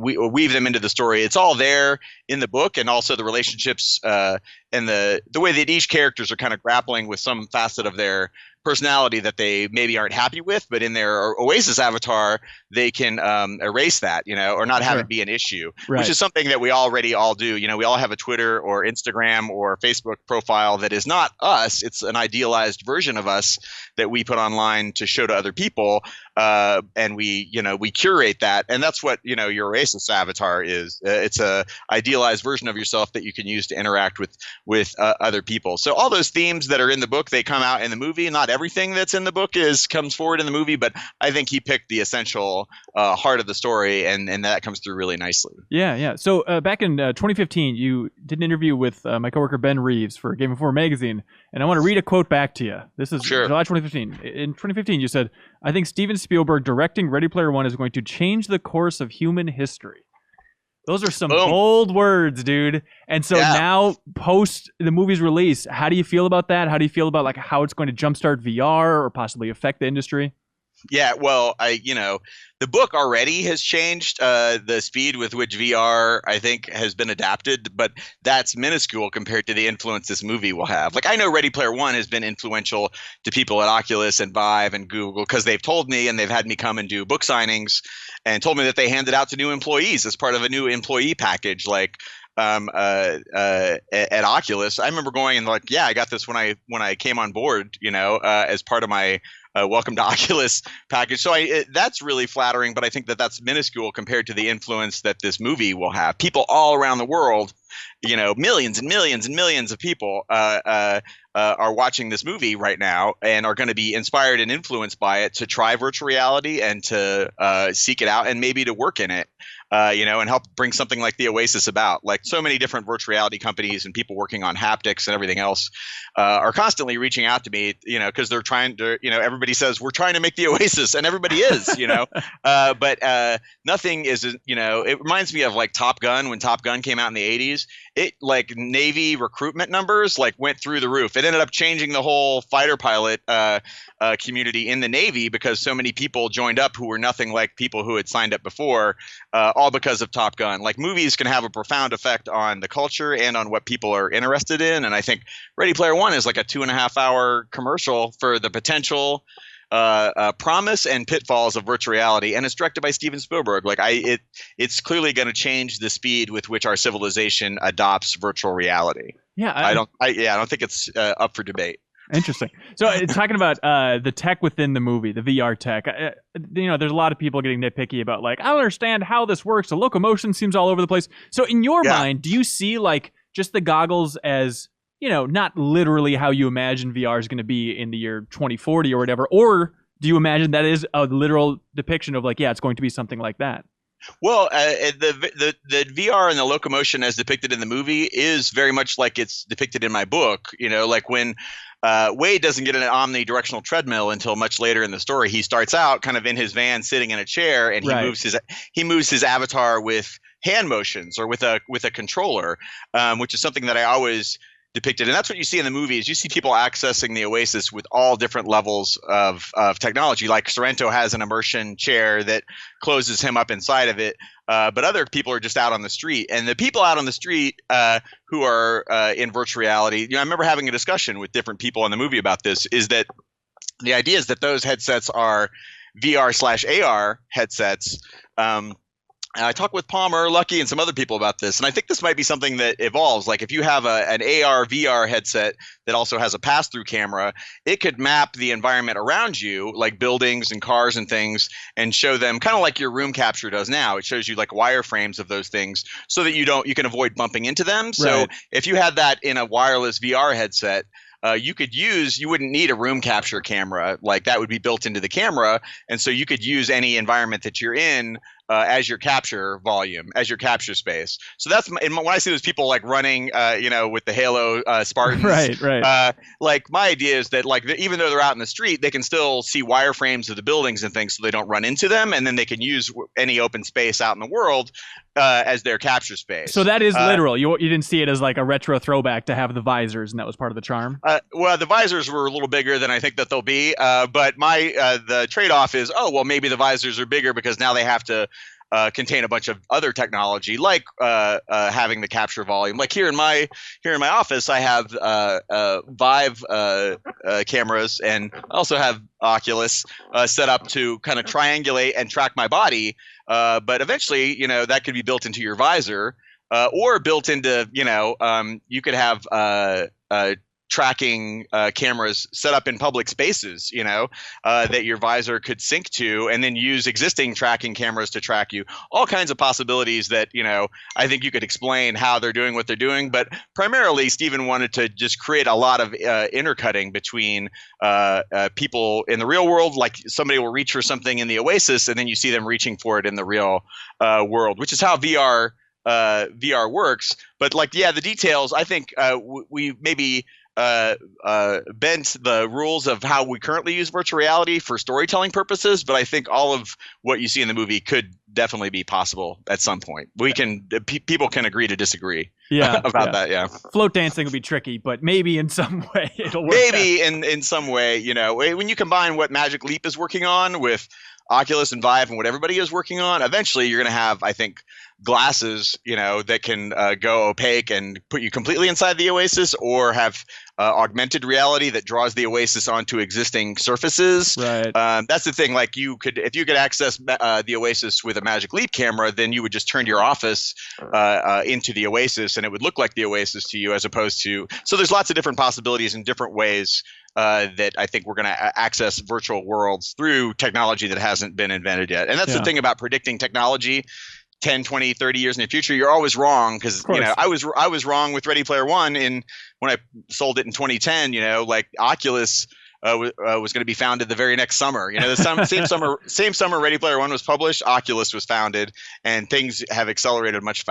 weave them into the story. It's all there in the book, and also the relationships and the way that each characters are kind of grappling with some facet of their personality that they maybe aren't happy with, but in their Oasis avatar, they can erase that, or not have it be an issue, which is something that we already all do. We all have a Twitter or Instagram or Facebook profile that is not us. It's an idealized version of us that we put online to show to other people. And we curate that. And that's what, your Oasis avatar is. It's a idealized version of yourself that you can use to interact with other people. So all those themes that are in the book, they come out in the movie. Not everything that's in the book comes forward in the movie, but I think he picked the essential heart of the story, and that comes through really nicely. Yeah. So back in 2015, you did an interview with my coworker Ben Reeves for Game Informer magazine, and I want to read a quote back to you. This is July 2015. In 2015, you said, "I think Steven Spielberg directing Ready Player One is going to change the course of human history." Those are some bold words, dude. And so now, post the movie's release, how do you feel about that? How do you feel about how it's going to jumpstart VR or possibly affect the industry? Yeah, well, the book already has changed the speed with which VR, I think, has been adapted, but that's minuscule compared to the influence this movie will have. I know Ready Player One has been influential to people at Oculus and Vive and Google because they've told me, and they've had me come and do book signings and told me that they handed out to new employees as part of a new employee package, at Oculus. I remember going and I got this when I came on board, as part of my Welcome to Oculus package. So that's really flattering, but I think that that's minuscule compared to the influence that this movie will have. People all around the world, millions and millions and millions of people are watching this movie right now and are going to be inspired and influenced by it to try virtual reality and to seek it out and maybe to work in it. And help bring something like the Oasis about. So many different virtual reality companies and people working on haptics and everything else are constantly reaching out to me, because they're trying to, everybody says we're trying to make the Oasis, and everybody is, but nothing is, it reminds me of Top Gun. When Top Gun came out in the 80s, it Navy recruitment numbers went through the roof. It ended up changing the whole fighter pilot community in the Navy because so many people joined up who were nothing like people who had signed up before. All because of Top Gun. Movies can have a profound effect on the culture and on what people are interested in. And I think Ready Player One is a 2.5-hour commercial for the potential promise and pitfalls of virtual reality. And it's directed by Steven Spielberg. It's clearly going to change the speed with which our civilization adopts virtual reality. Yeah. I don't think it's up for debate. Interesting. So talking about the tech within the movie, the VR tech, there's a lot of people getting nitpicky about I don't understand how this works. The locomotion seems all over the place. So in your mind, do you see just the goggles as, not literally how you imagine VR is going to be in the year 2040 or whatever, or do you imagine that is a literal depiction of it's going to be something like that? Well, the VR and the locomotion as depicted in the movie is very much like it's depicted in my book. When Wade doesn't get an omnidirectional treadmill until much later in the story. He starts out kind of in his van, sitting in a chair, and he moves his avatar with hand motions or with a controller, which is something that I always depicted. And that's what you see in the movie is you see people accessing the Oasis with all different levels of technology. Sorrento has an immersion chair that closes him up inside of it. But other people are just out on the street. And the people out on the street who are in virtual reality, I remember having a discussion with different people in the movie about this, is that the idea is that those headsets are VR/AR headsets I talked with Palmer, Lucky, and some other people about this, and I think this might be something that evolves. Like if you have an AR, VR headset that also has a pass-through camera, it could map the environment around you, like buildings and cars and things, and show them kind of like your room capture does now. It shows you like wireframes of those things so that you can avoid bumping into them. So Right. if you had that in a wireless VR headset, you wouldn't need a room capture camera. Like that would be built into the camera. And so you could use any environment that you're in as your capture volume, as your capture space. So that's when I see those people like running, with the Halo Spartans. Right. Like my idea is that like even though they're out in the street, they can still see wireframes of the buildings and things so they don't run into them. And then they can use any open space out in the world as their capture space. So that is literal. You didn't see it as like a retro throwback to have the visors, and that was part of the charm. Well, the visors were a little bigger than I think that they'll be. But the trade-off is, maybe the visors are bigger because now they have to contain a bunch of other technology, like having the capture volume. Like here in my office, I have Vive cameras, and I also have Oculus set up to kind of triangulate and track my body. But eventually, that could be built into your visor, or built into, you could have tracking cameras set up in public spaces, that your visor could sync to, and then use existing tracking cameras to track you. All kinds of possibilities that, I think you could explain how they're doing what they're doing. But primarily, Stephen wanted to just create a lot of intercutting between people in the real world. Like somebody will reach for something in the Oasis, and then you see them reaching for it in the real world, which is how VR works. But the details, I think we maybe bent the rules of how we currently use virtual reality for storytelling purposes, but I think all of what you see in the movie could definitely be possible at some point. People can agree to disagree about that. Yeah, float dancing will be tricky, but maybe in some way it'll work. Maybe in some way, when you combine what Magic Leap is working on with Oculus and Vive and what everybody is working on, eventually you're going to have, I think, glasses, that can go opaque and put you completely inside the Oasis, or have augmented reality that draws the Oasis onto existing surfaces. Right. That's the thing. Like if you could access the Oasis with a Magic Leap camera, then you would just turn your office into the Oasis, and it would look like the Oasis to you, as opposed to. So there's lots of different possibilities and different ways that I think we're going to access virtual worlds through technology that hasn't been invented yet. And that's the thing about predicting technology 10, 20, 30 years in the future. You're always wrong, because I was wrong with Ready Player One when I sold it in 2010. Like Oculus was going to be founded the very next summer. The same summer Ready Player One was published, Oculus was founded, and things have accelerated much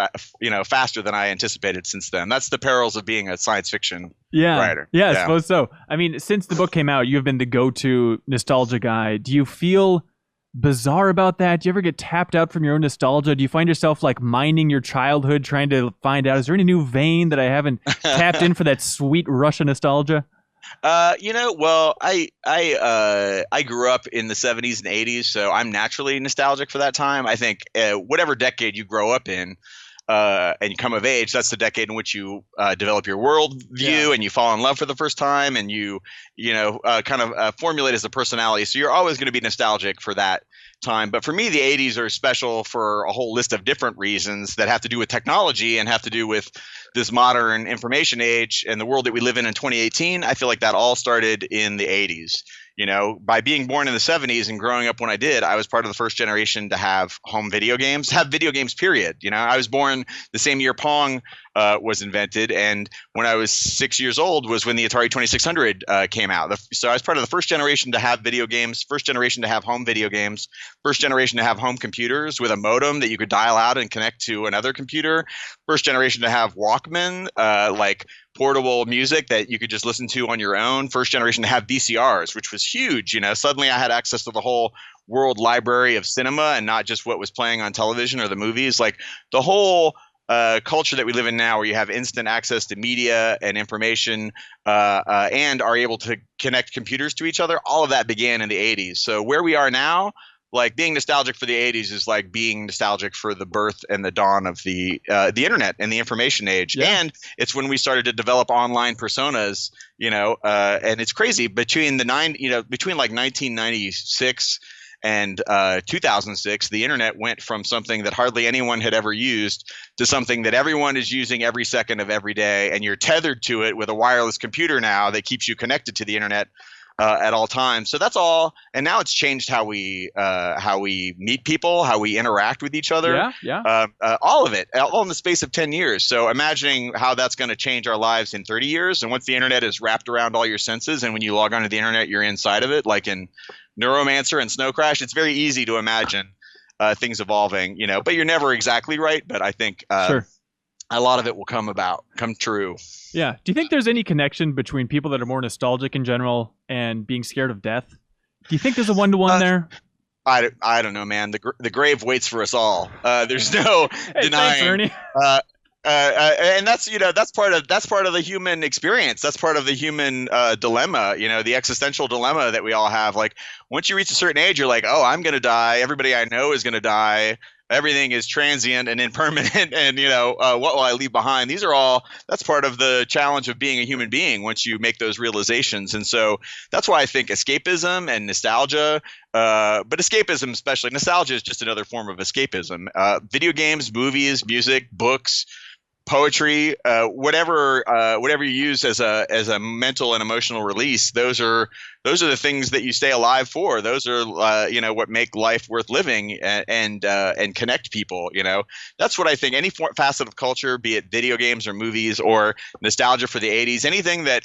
faster than I anticipated since then. That's the perils of being a science fiction writer. Yeah, I suppose so. I mean, since the book came out, you have been the go-to nostalgia guy. Do you feel bizarre about that? Do you ever get tapped out from your own nostalgia? Do you find yourself like mining your childhood, trying to find out, is there any new vein that I haven't tapped in for that sweet Russia nostalgia? Well, I grew up in the 70s and 80s, so I'm naturally nostalgic for that time. I think whatever decade you grow up in, and you come of age, that's the decade in which you develop your worldview, and you fall in love for the first time, and you kind of formulate as a personality. So you're always going to be nostalgic for that time. But for me, the 80s are special for a whole list of different reasons that have to do with technology and have to do with this modern information age and the world that we live in 2018. I feel like that all started in the 80s. By being born in the 70s and growing up when I did, I was part of the first generation to have home video games, period. I was born the same year Pong was invented, and when I was 6 years old was when the Atari 2600 came out. So I was part of the first generation to have video games, first generation to have home video games, first generation to have home computers with a modem that you could dial out and connect to another computer, first generation to have Walkman, like portable music that you could just listen to on your own, first generation to have VCRs, which was huge. Suddenly I had access to the whole world library of cinema and not just what was playing on television or the movies. Like the whole culture that we live in now, where you have instant access to media and information and are able to connect computers to each other, all of that began in the 80s. So where we are now, like being nostalgic for the 80s is like being nostalgic for the birth and the dawn of the internet and the information age. Yeah. And it's when we started to develop online personas, and it's crazy between like 1996 And 2006, the internet went from something that hardly anyone had ever used to something that everyone is using every second of every day. And you're tethered to it with a wireless computer now that keeps you connected to the internet at all times. So that's all. And now it's changed how we meet people, how we interact with each other. Yeah. All of it, all in the space of 10 years. So imagining how that's going to change our lives in 30 years. And once the internet is wrapped around all your senses, and when you log onto the internet, you're inside of it, like in Neuromancer and Snow Crash, it's very easy to imagine things evolving, but you're never exactly right. But I think Sure. a lot of it will come true. Yeah. Do you think there's any connection between people that are more nostalgic in general and being scared of death? Do you think there's a one-to-one there? I don't know, man. The grave waits for us all. There's no denying. Thanks, Ernie. And that's part of the human experience. That's part of the human dilemma. The existential dilemma that we all have. Like once you reach a certain age, you're like, oh, I'm gonna die. Everybody I know is gonna die. Everything is transient and impermanent, and what will I leave behind? That's part of the challenge of being a human being once you make those realizations. And so that's why I think escapism and nostalgia, but escapism especially, nostalgia is just another form of escapism. Video games, movies, music, books, poetry, whatever you use as a mental and emotional release, those are the things that you stay alive for. Those are what make life worth living and connect people. That's what I think. Any facet of culture, be it video games or movies or nostalgia for the 80s, anything that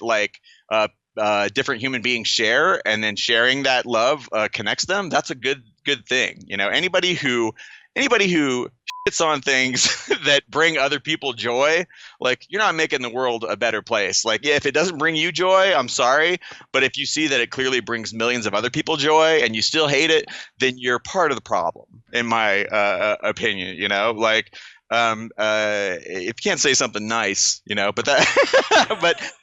different human beings share, and then sharing that love connects them. That's a good thing. Anybody who shits on things that bring other people joy, like you're not making the world a better place. Like, yeah, if it doesn't bring you joy, I'm sorry, but if you see that it clearly brings millions of other people joy and you still hate it, then you're part of the problem, in my opinion. If you can't say something nice, but that,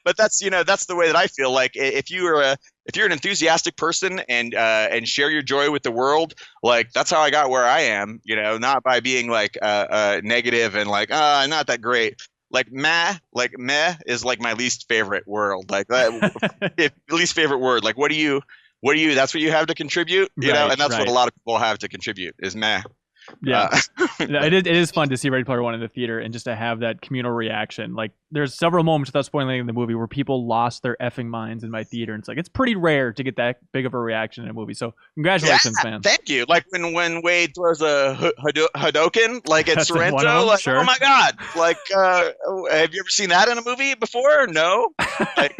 but that's that's the way that I feel. Like if you're an enthusiastic person and share your joy with the world, like that's how I got where I am. Not by being like negative and like not that great. Like meh is like my least favorite word. Like least favorite word. Like what do you? That's what you have to contribute. And that's what a lot of people have to contribute is meh. Yeah, it is fun to see Ready Player One in the theater and just to have that communal reaction. Like, there's several moments without spoiling the movie where people lost their effing minds in my theater, and it's pretty rare to get that big of a reation in a movie. So, congratulations, man. Thank you. Like when Wade throws a Hadoken, like at Sorrento, like sure. Oh my god! Like, have you ever seen that in a movie before? No. Like,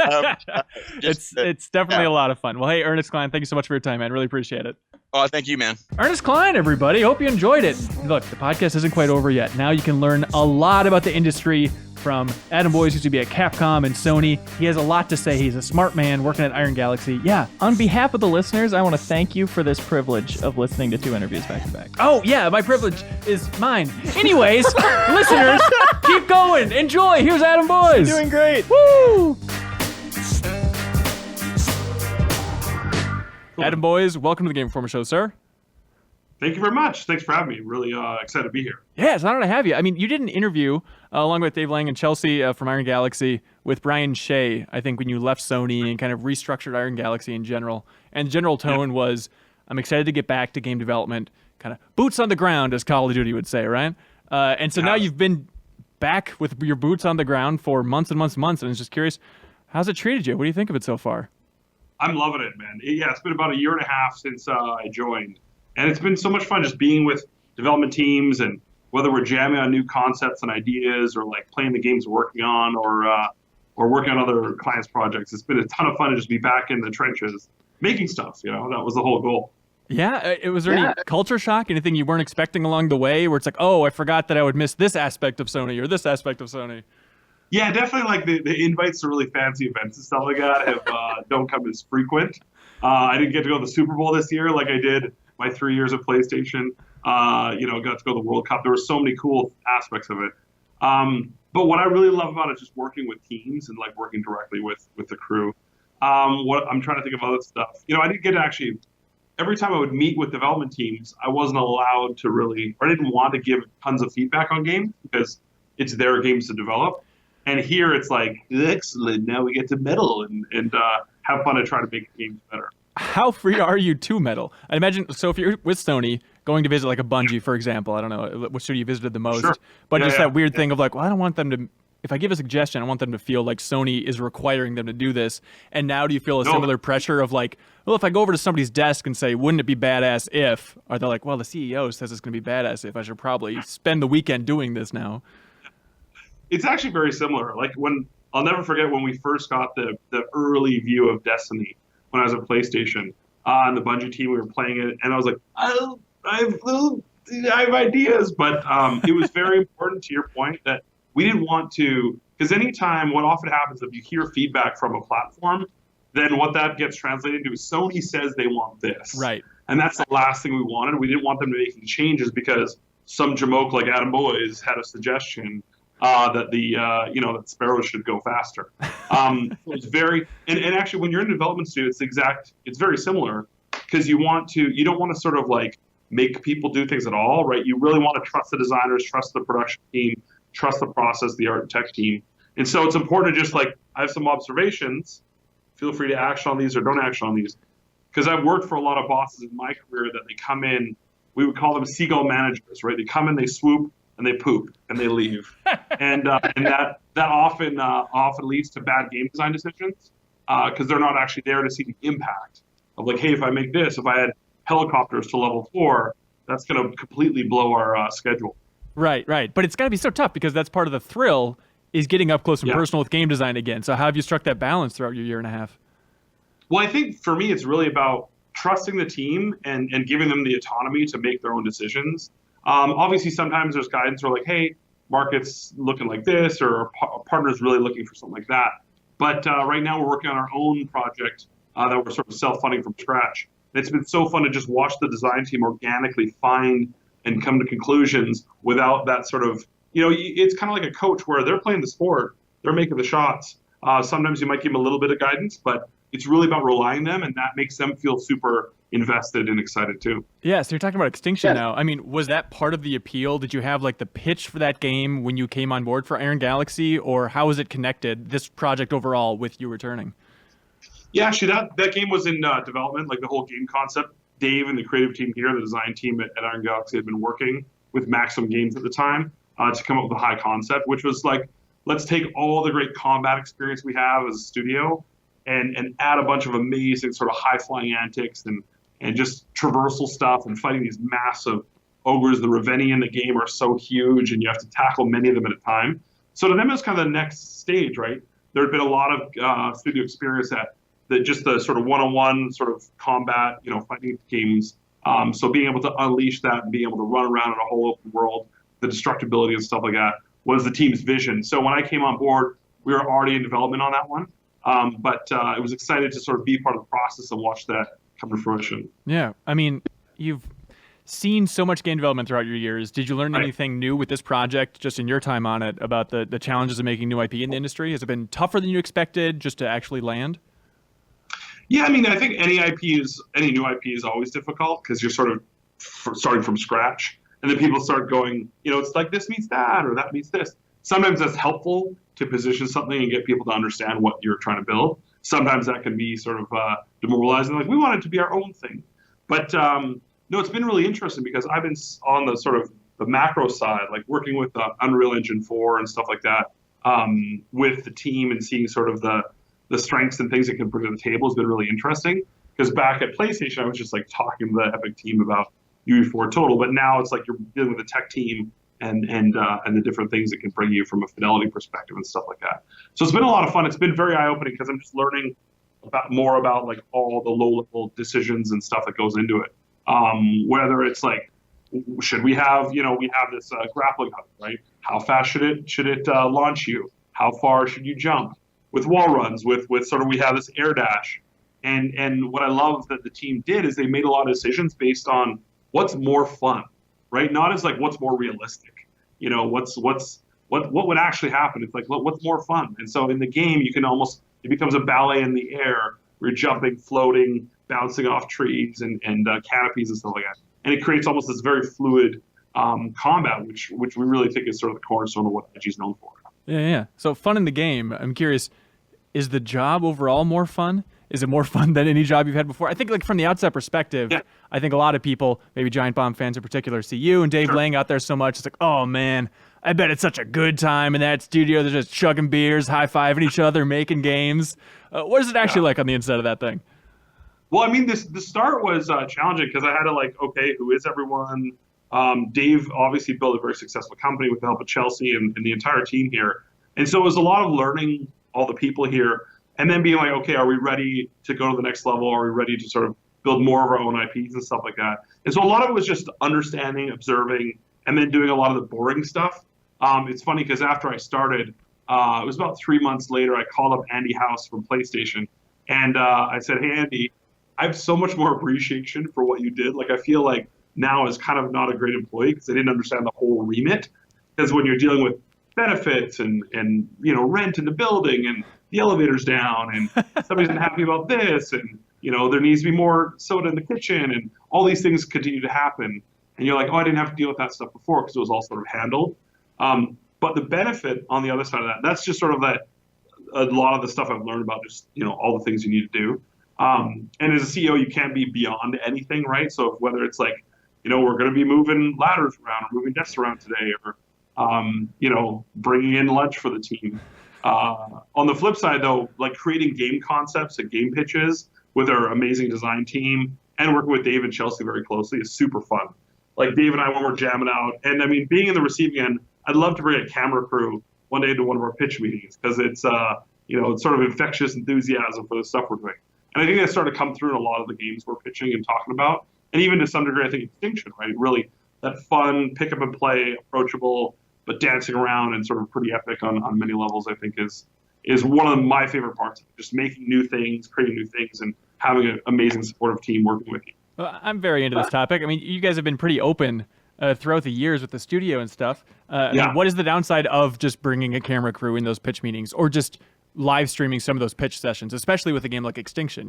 it's definitely a lot of fun. Well, hey, Ernest Cline, thank you so much for your time, man. Really appreciate it. Oh, thank you, man. Ernest Cline, everybody. Hope you enjoyed it. Look, the podcast isn't quite over yet. Now you can learn a lot about the industry from Adam Boyes, used to be at Capcom and Sony. He has a lot to say. He's a smart man working at Iron Galaxy. Yeah. On behalf of the listeners, I want to thank you for this privilege of listening to 2 interviews back to back. Oh, yeah. My privilege is mine. Anyways, listeners, keep going. Enjoy. Here's Adam Boyes. Doing great. Woo! Adam Boyes, welcome to the Game Informer Show, sir. Thank you very much. Thanks for having me. Really excited to be here. Yeah, it's an honor to have you. I mean, you did an interview along with Dave Lang and Chelsea from Iron Galaxy with Brian Shea, I think, when you left Sony and kind of restructured Iron Galaxy in general. And the general tone was, I'm excited to get back to game development, kind of boots on the ground, as Call of Duty would say, right? And so now you've been back with your boots on the ground for months and months and months, and I was just curious, how's it treated you? What do you think of it so far? I'm loving it, man. It's been about a year and a half since I joined. And it's been so much fun just being with development teams, and whether we're jamming on new concepts and ideas or like playing the games we're working on or working on other clients' projects. It's been a ton of fun to just be back in the trenches making stuff. That was the whole goal. Yeah. Was there any culture shock? Anything you weren't expecting along the way where it's like, oh, I forgot that I would miss this aspect of Sony or this aspect of Sony? Yeah, definitely. Like the invites to really fancy events and stuff like that don't come as frequent. I didn't get to go to the Super Bowl this year like I did my 3 years of PlayStation. Got to go to the World Cup. There were so many cool aspects of it. But what I really love about it is just working with teams and like working directly with the crew. What I'm trying to think of other stuff. I didn't get to actually. Every time I would meet with development teams, I wasn't allowed to really, or I didn't want to give tons of feedback on games because it's their games to develop. And here it's like, excellent, now we get to meddle and have fun and try to make games better. how free are you to meddle? I imagine, so if you're with Sony, going to visit like a Bungie, for example, I don't know, which studio you visited the most, Sure. but Yeah, just yeah, that weird thing of like, well, I don't want them to, if I give a suggestion, I want them to feel like Sony is requiring them to do this. And now do you feel a No. similar pressure of like, well, if I go over to somebody's desk and say, wouldn't it be badass if, are they like, well, the CEO says it's going to be badass if, I should probably spend the weekend doing this now. It's actually very similar. Like I'll never forget when we first got the early view of Destiny when I was at PlayStation on the Bungie team. We were playing it, and I was like, I have ideas, but it was very important to your point that we didn't want to, because anytime, what often happens if you hear feedback from a platform, then what that gets translated into is Sony says they want this, Right. and that's the last thing we wanted. We didn't want them to making changes because some jamoke like Adam Boys had a suggestion that that Sparrow should go faster. It's very and actually when you're in development studio, it's very similar because you don't want to sort of like make people do things at all, right? You really want to trust the designers, trust the production team, trust the process, the art and tech team. And so it's important to just like, I have some observations. Feel free to action on these or don't action on these. Because I've worked for a lot of bosses in my career that they come in, we would call them seagull managers, right? They come in, they swoop, and they poop, and they leave. and that often leads to bad game design decisions because they're not actually there to see the impact of like, hey, if I make this, if I add helicopters to level 4, that's going to completely blow our schedule. Right. But it's got to be so tough because that's part of the thrill is getting up close and personal with game design again. So how have you struck that balance throughout your year and a half? Well, I think for me, it's really about trusting the team and giving them the autonomy to make their own decisions. Obviously, sometimes there's guidance or like, hey, market's looking like this, or a partner's really looking for something like that. But right now, we're working on our own project that we're sort of self-funding from scratch. And it's been so fun to just watch the design team organically find and come to conclusions without that sort of, it's kind of like a coach where they're playing the sport, they're making the shots. Sometimes you might give them a little bit of guidance, but it's really about relying them, and that makes them feel super invested and excited too. Yeah, so you're talking about Extinction now. I mean, was that part of the appeal? Did you have like the pitch for that game when you came on board for Iron Galaxy, or how was it connected, this project overall, with you returning? Yeah, actually, that game was in development, like the whole game concept. Dave and the creative team here, the design team at Iron Galaxy, had been working with Maximum Games at the time to come up with a high concept, which was like, let's take all the great combat experience we have as a studio and add a bunch of amazing sort of high-flying antics and just traversal stuff and fighting these massive ogres. The Raveni in the game are so huge, and you have to tackle many of them at a time. So to them, it was kind of the next stage, right? There had been a lot of studio experience that just the sort of one-on-one sort of combat, fighting games. So being able to unleash that and being able to run around in a whole open world, the destructibility and stuff like that was the team's vision. So when I came on board, we were already in development on that one. But I was excited to sort of be part of the process and watch that come to fruition. Yeah, I mean, you've seen so much game development throughout your years. Did you learn anything new with this project, just in your time on it, about the challenges of making new IP in the industry? Has it been tougher than you expected just to actually land? Yeah, I mean, I think any new IP is always difficult because you're sort of starting from scratch. And then people start going, it's like this means that or that means this. Sometimes that's helpful to position something and get people to understand what you're trying to build. Sometimes that can be sort of demoralizing. Like, we want it to be our own thing. But no, it's been really interesting because I've been on the sort of the macro side, like working with Unreal Engine 4 and stuff like that with the team and seeing sort of the strengths and things it can bring to the table has been really interesting. Because back at PlayStation, I was just like talking to the Epic team about UE4 Total, but now it's like you're dealing with the tech team and the different things it can bring you from a fidelity perspective and stuff like that. So it's been a lot of fun. It's been very eye-opening because I'm just learning more about like all the low-level decisions and stuff that goes into it. Whether it's like, should we have, we have this grappling hook, right? How fast should it launch you? How far should you jump? With wall runs, with sort of, we have this air dash. And what I love that the team did is they made a lot of decisions based on what's more fun, right? Not as like what's more realistic, what would actually happen. It's like, what's more fun? And so in the game, it becomes a ballet in the air. We're jumping, floating, bouncing off trees and canopies and stuff like that. And it creates almost this very fluid combat, which we really think is sort of the cornerstone of what IG is known for. Yeah. So fun in the game. I'm curious, is the job overall more fun? Is it more fun than any job you've had before? I think like from the outside perspective, Yeah. I think a lot of people, maybe Giant Bomb fans in particular, see you and Dave laying out there so much. It's like, oh man, I bet it's such a good time in that studio. They're just chugging beers, high-fiving each other, making games. What is it actually like on the inside of that thing? Well, I mean, the start was challenging because I had to like, okay, who is everyone? Dave obviously built a very successful company with the help of Chelsea and the entire team here. And so it was a lot of learning all the people here and then being like, okay, are we ready to go to the next level? Are we ready to sort of build more of our own IPs and stuff like that? And so a lot of it was just understanding, observing, and then doing a lot of the boring stuff. It's funny because after I started, it was about 3 months later, I called up Andy House from PlayStation. And I said, hey, Andy, I have so much more appreciation for what you did. Like, I feel like now is kind of not a great employee because I didn't understand the whole remit. Because when you're dealing with benefits and rent in the building and the elevator's down and somebody's not happy about this and there needs to be more soda in the kitchen and all these things continue to happen and you're like, oh, I didn't have to deal with that stuff before because it was all sort of handled. But the benefit on the other side of that's just sort of that a lot of the stuff I've learned about just all the things you need to do. And as a CEO, you can't be beyond anything, right? So whether it's like we're going to be moving ladders around or moving desks around today or bringing in lunch for the team. On the flip side, though, like creating game concepts and game pitches with our amazing design team and working with Dave and Chelsea very closely is super fun. Like Dave and I, when we're jamming out, and I mean, being in the receiving end, I'd love to bring a camera crew one day to one of our pitch meetings because it's sort of infectious enthusiasm for the stuff we're doing. And I think that started to come through in a lot of the games we're pitching and talking about. And even to some degree, I think Extinction, right? Really that fun, pick up and play, approachable, but dancing around and sort of pretty epic on many levels, I think is one of my favorite parts of it. Just making new things, creating new things, and having an amazing supportive team working with you. Well, I'm very into this topic. I mean, you guys have been pretty open throughout the years with the studio and stuff. I mean, what is the downside of just bringing a camera crew in those pitch meetings or just live streaming some of those pitch sessions, especially with a game like Extinction,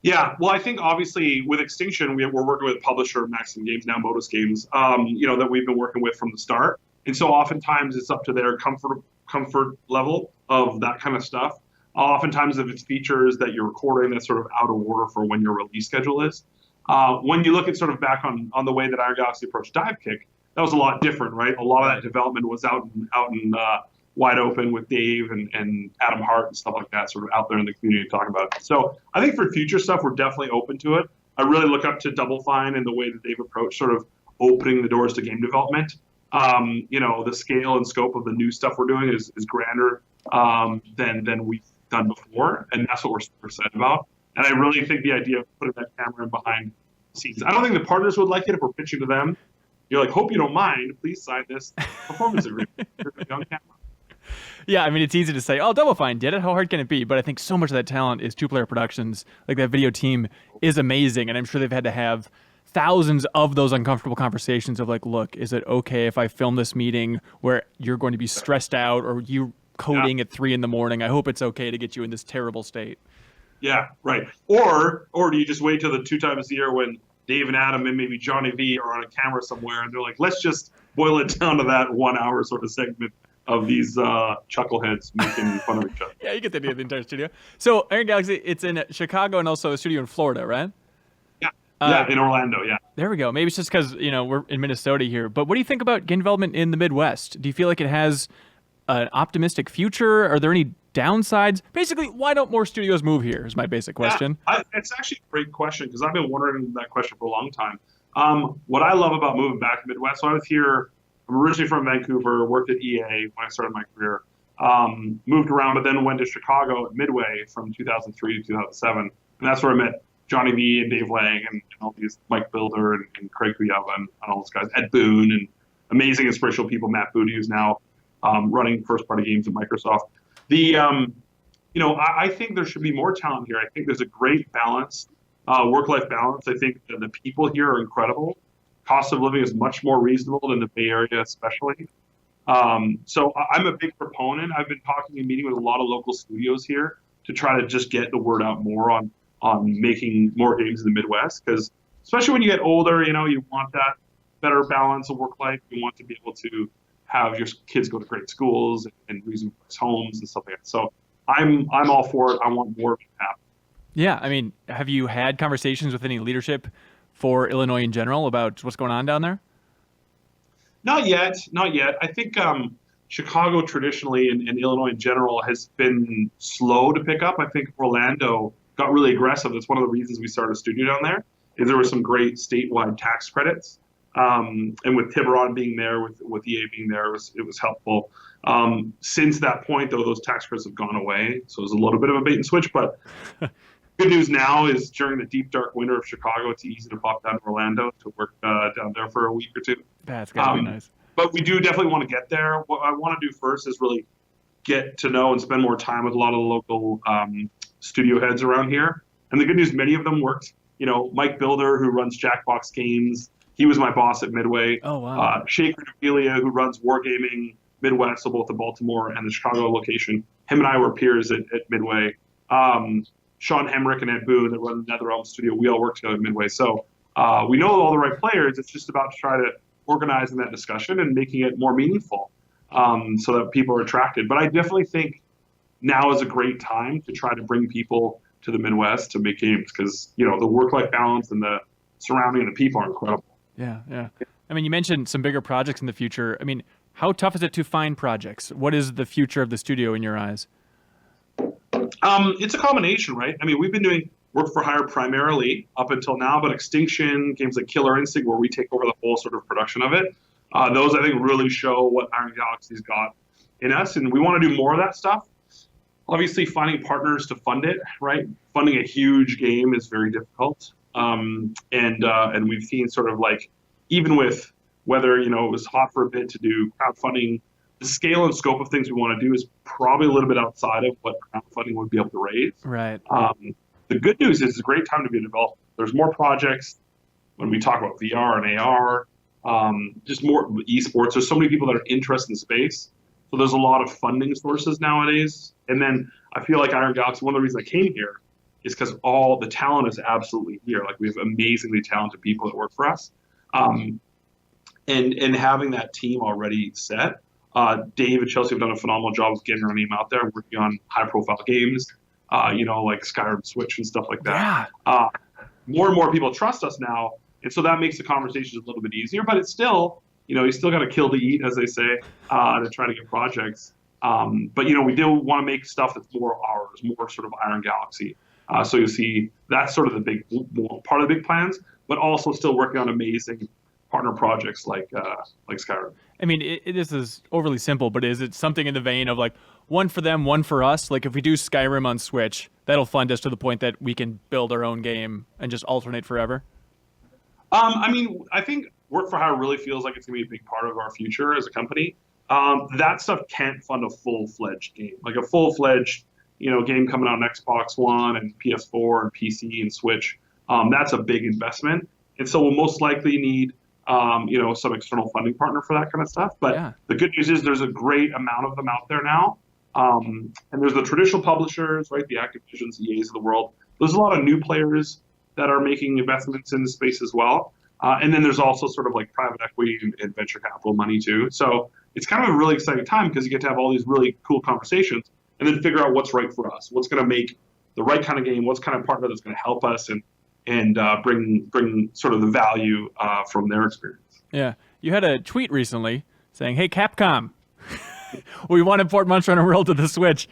Yeah, well, I think obviously with Extinction, we're working with publisher Maxim Games, now Modus Games, that we've been working with from the start. And so oftentimes it's up to their comfort level of that kind of stuff. Oftentimes if it's features that you're recording that's sort of out of order for when your release schedule is. When you look at sort of back on the way that Iron Galaxy approached Divekick, that was a lot different, right? A lot of that development was out in wide open with Dave and Adam Hart and stuff like that, sort of out there in the community talking about it. So I think for future stuff, we're definitely open to it. I really look up to Double Fine and the way that they've approached sort of opening the doors to game development. The scale and scope of the new stuff we're doing is grander than we've done before, and that's what we're super excited about. And I really think the idea of putting that camera in behind the scenes, I don't think the partners would like it if we're pitching to them. You're like, hope you don't mind, please sign this performance agreement. On camera. Yeah, I mean, it's easy to say, oh, Double Fine did it. How hard can it be? But I think so much of that talent is Two Player Productions. Like, that video team is amazing, and I'm sure they've had to have thousands of those uncomfortable conversations of like, look, is it okay if I film this meeting where you're going to be stressed out or you coding at 3 a.m? I hope it's okay to get you in this terrible state. Yeah, right. Or do you just wait till the 2 times a year when Dave and Adam and maybe Johnny V are on a camera somewhere and they're like, let's just boil it down to that 1 hour sort of segment of these chuckleheads making fun of each other. Yeah, you get the idea of the entire studio. So Iron Galaxy, it's in Chicago and also a studio in Florida, right? Yeah, in Orlando, yeah. There we go. Maybe it's just because, we're in Minnesota here. But what do you think about game development in the Midwest? Do you feel like it has an optimistic future? Are there any downsides? Basically, why don't more studios move here is my basic question. Yeah, it's actually a great question because I've been wondering that question for a long time. What I love about moving back to the Midwest, so I was here, I'm originally from Vancouver, worked at EA when I started my career, moved around, but then went to Chicago at Midway from 2003 to 2007. And that's where I met Johnny V and Dave Lang and all these, Mike Builder and Craig Kuyava and all those guys, Ed Boon and amazing inspirational people, Matt Booty, who's now running first-party games at Microsoft. I think there should be more talent here. I think there's a great balance, work-life balance. I think that the people here are incredible. Cost of living is much more reasonable than the Bay Area, especially. So I'm a big proponent. I've been talking and meeting with a lot of local studios here to try to just get the word out more on making more games in the Midwest, because especially when you get older, you want that better balance of work life. You want to be able to have your kids go to great schools and reasonable homes and stuff like that. So I'm all for it. I want more of it to happen. Yeah, I mean, have you had conversations with any leadership for Illinois in general about what's going on down there? Not yet, not yet. I think Chicago traditionally and Illinois in general has been slow to pick up. I think Orlando got really aggressive. That's one of the reasons we started a studio down there. Is there were some great statewide tax credits, and with Tiburon being there, with EA being there, it was helpful. Since that point, though, those tax credits have gone away, so it was a little bit of a bait and switch. But good news now is during the deep dark winter of Chicago, it's easy to pop down to Orlando to work down there for a week or two. That's gotta be nice. But we do definitely want to get there. What I want to do first is really get to know and spend more time with a lot of the local studio heads around here. And the good news, many of them worked. You know, Mike Builder, who runs Jackbox Games, he was my boss at Midway. Oh, wow. Shaker Develia, who runs Wargaming Midwest, so both the Baltimore and the Chicago location. Him and I were peers at Midway. Sean Hemrick and Ed Boone that run NetherRealm Studio, we all work together at Midway. So we know all the right players. It's just about to try to organizing that discussion and making it more meaningful so that people are attracted. But I definitely think now is a great time to try to bring people to the Midwest to make games because, you know, the work-life balance and the surrounding of the people are incredible. Yeah, yeah. I mean, you mentioned some bigger projects in the future. I mean, how tough is it to find projects? What is the future of the studio in your eyes? It's a combination, right? I mean, we've been doing work for hire primarily up until now, but Extinction, games like Killer Instinct, where we take over the whole sort of production of it, those I think really show what Iron Galaxy's got in us, and we want to do more of that stuff. Obviously, finding partners to fund it, right? Funding a huge game is very difficult, and we've seen sort of like, even with whether, you know, it was hot for a bit to do crowdfunding, the scale and scope of things we want to do is probably a little bit outside of what crowdfunding would be able to raise. Right. The good news is it's a great time to be a developer. There's more projects when we talk about VR and AR, just more esports. There's so many people that are interested in space. So there's a lot of funding sources nowadays. And then I feel like Iron Galaxy, one of the reasons I came here is because all the talent is absolutely here. Like, we have amazingly talented people that work for us. And having that team already set, Dave and Chelsea have done a phenomenal job of getting our name out there and working on high-profile games, you know, like Skyrim Switch and stuff like that. Yeah. More and more people trust us now, and so that makes the conversations a little bit easier. But it's still, you know, you still got to kill to eat, as they say, to try to get projects. But, you know, we do want to make stuff that's more ours, more sort of Iron Galaxy. So you'll see that's sort of the big part of the big plans, but also still working on amazing partner projects like Skyrim. I mean, this is overly simple, but is it something in the vein of like one for them, one for us? Like, if we do Skyrim on Switch, that'll fund us to the point that we can build our own game and just alternate forever? I mean, I think work for hire really feels like it's going to be a big part of our future as a company. That stuff can't fund a full-fledged game. Like a full-fledged, you know, game coming out on Xbox One and PS4 and PC and Switch, that's a big investment. And so we'll most likely need you know, some external funding partner for that kind of stuff. But yeah, the good news is there's a great amount of them out there now. And there's the traditional publishers, right? The Activisions, EAs of the world. There's a lot of new players that are making investments in the space as well. And then there's also sort of like private equity and venture capital money too. So it's kind of a really exciting time because you get to have all these really cool conversations and then figure out what's right for us, what's going to make the right kind of game, what's kind of partner that's going to help us and bring sort of the value from their experience. Yeah. You had a tweet recently saying, hey, Capcom, we want to port Monster Hunter World to the Switch.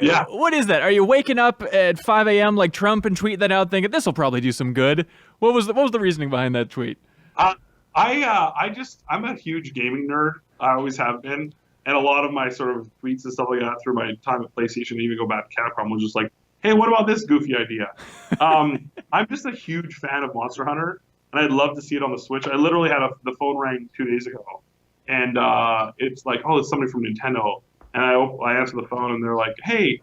Yeah. What is that? Are you waking up at 5 a.m. like Trump and tweeting that out thinking, this will probably do some good? What was the reasoning behind that tweet? I'm a huge gaming nerd. I always have been. And a lot of my sort of tweets and stuff like that through my time at PlayStation, even go back to Capcom, was just like, hey, what about this goofy idea? I'm just a huge fan of Monster Hunter, and I'd love to see it on the Switch. I literally had the phone rang 2 days ago, and it's like, oh, it's somebody from Nintendo. And I answer the phone, and they're like, hey,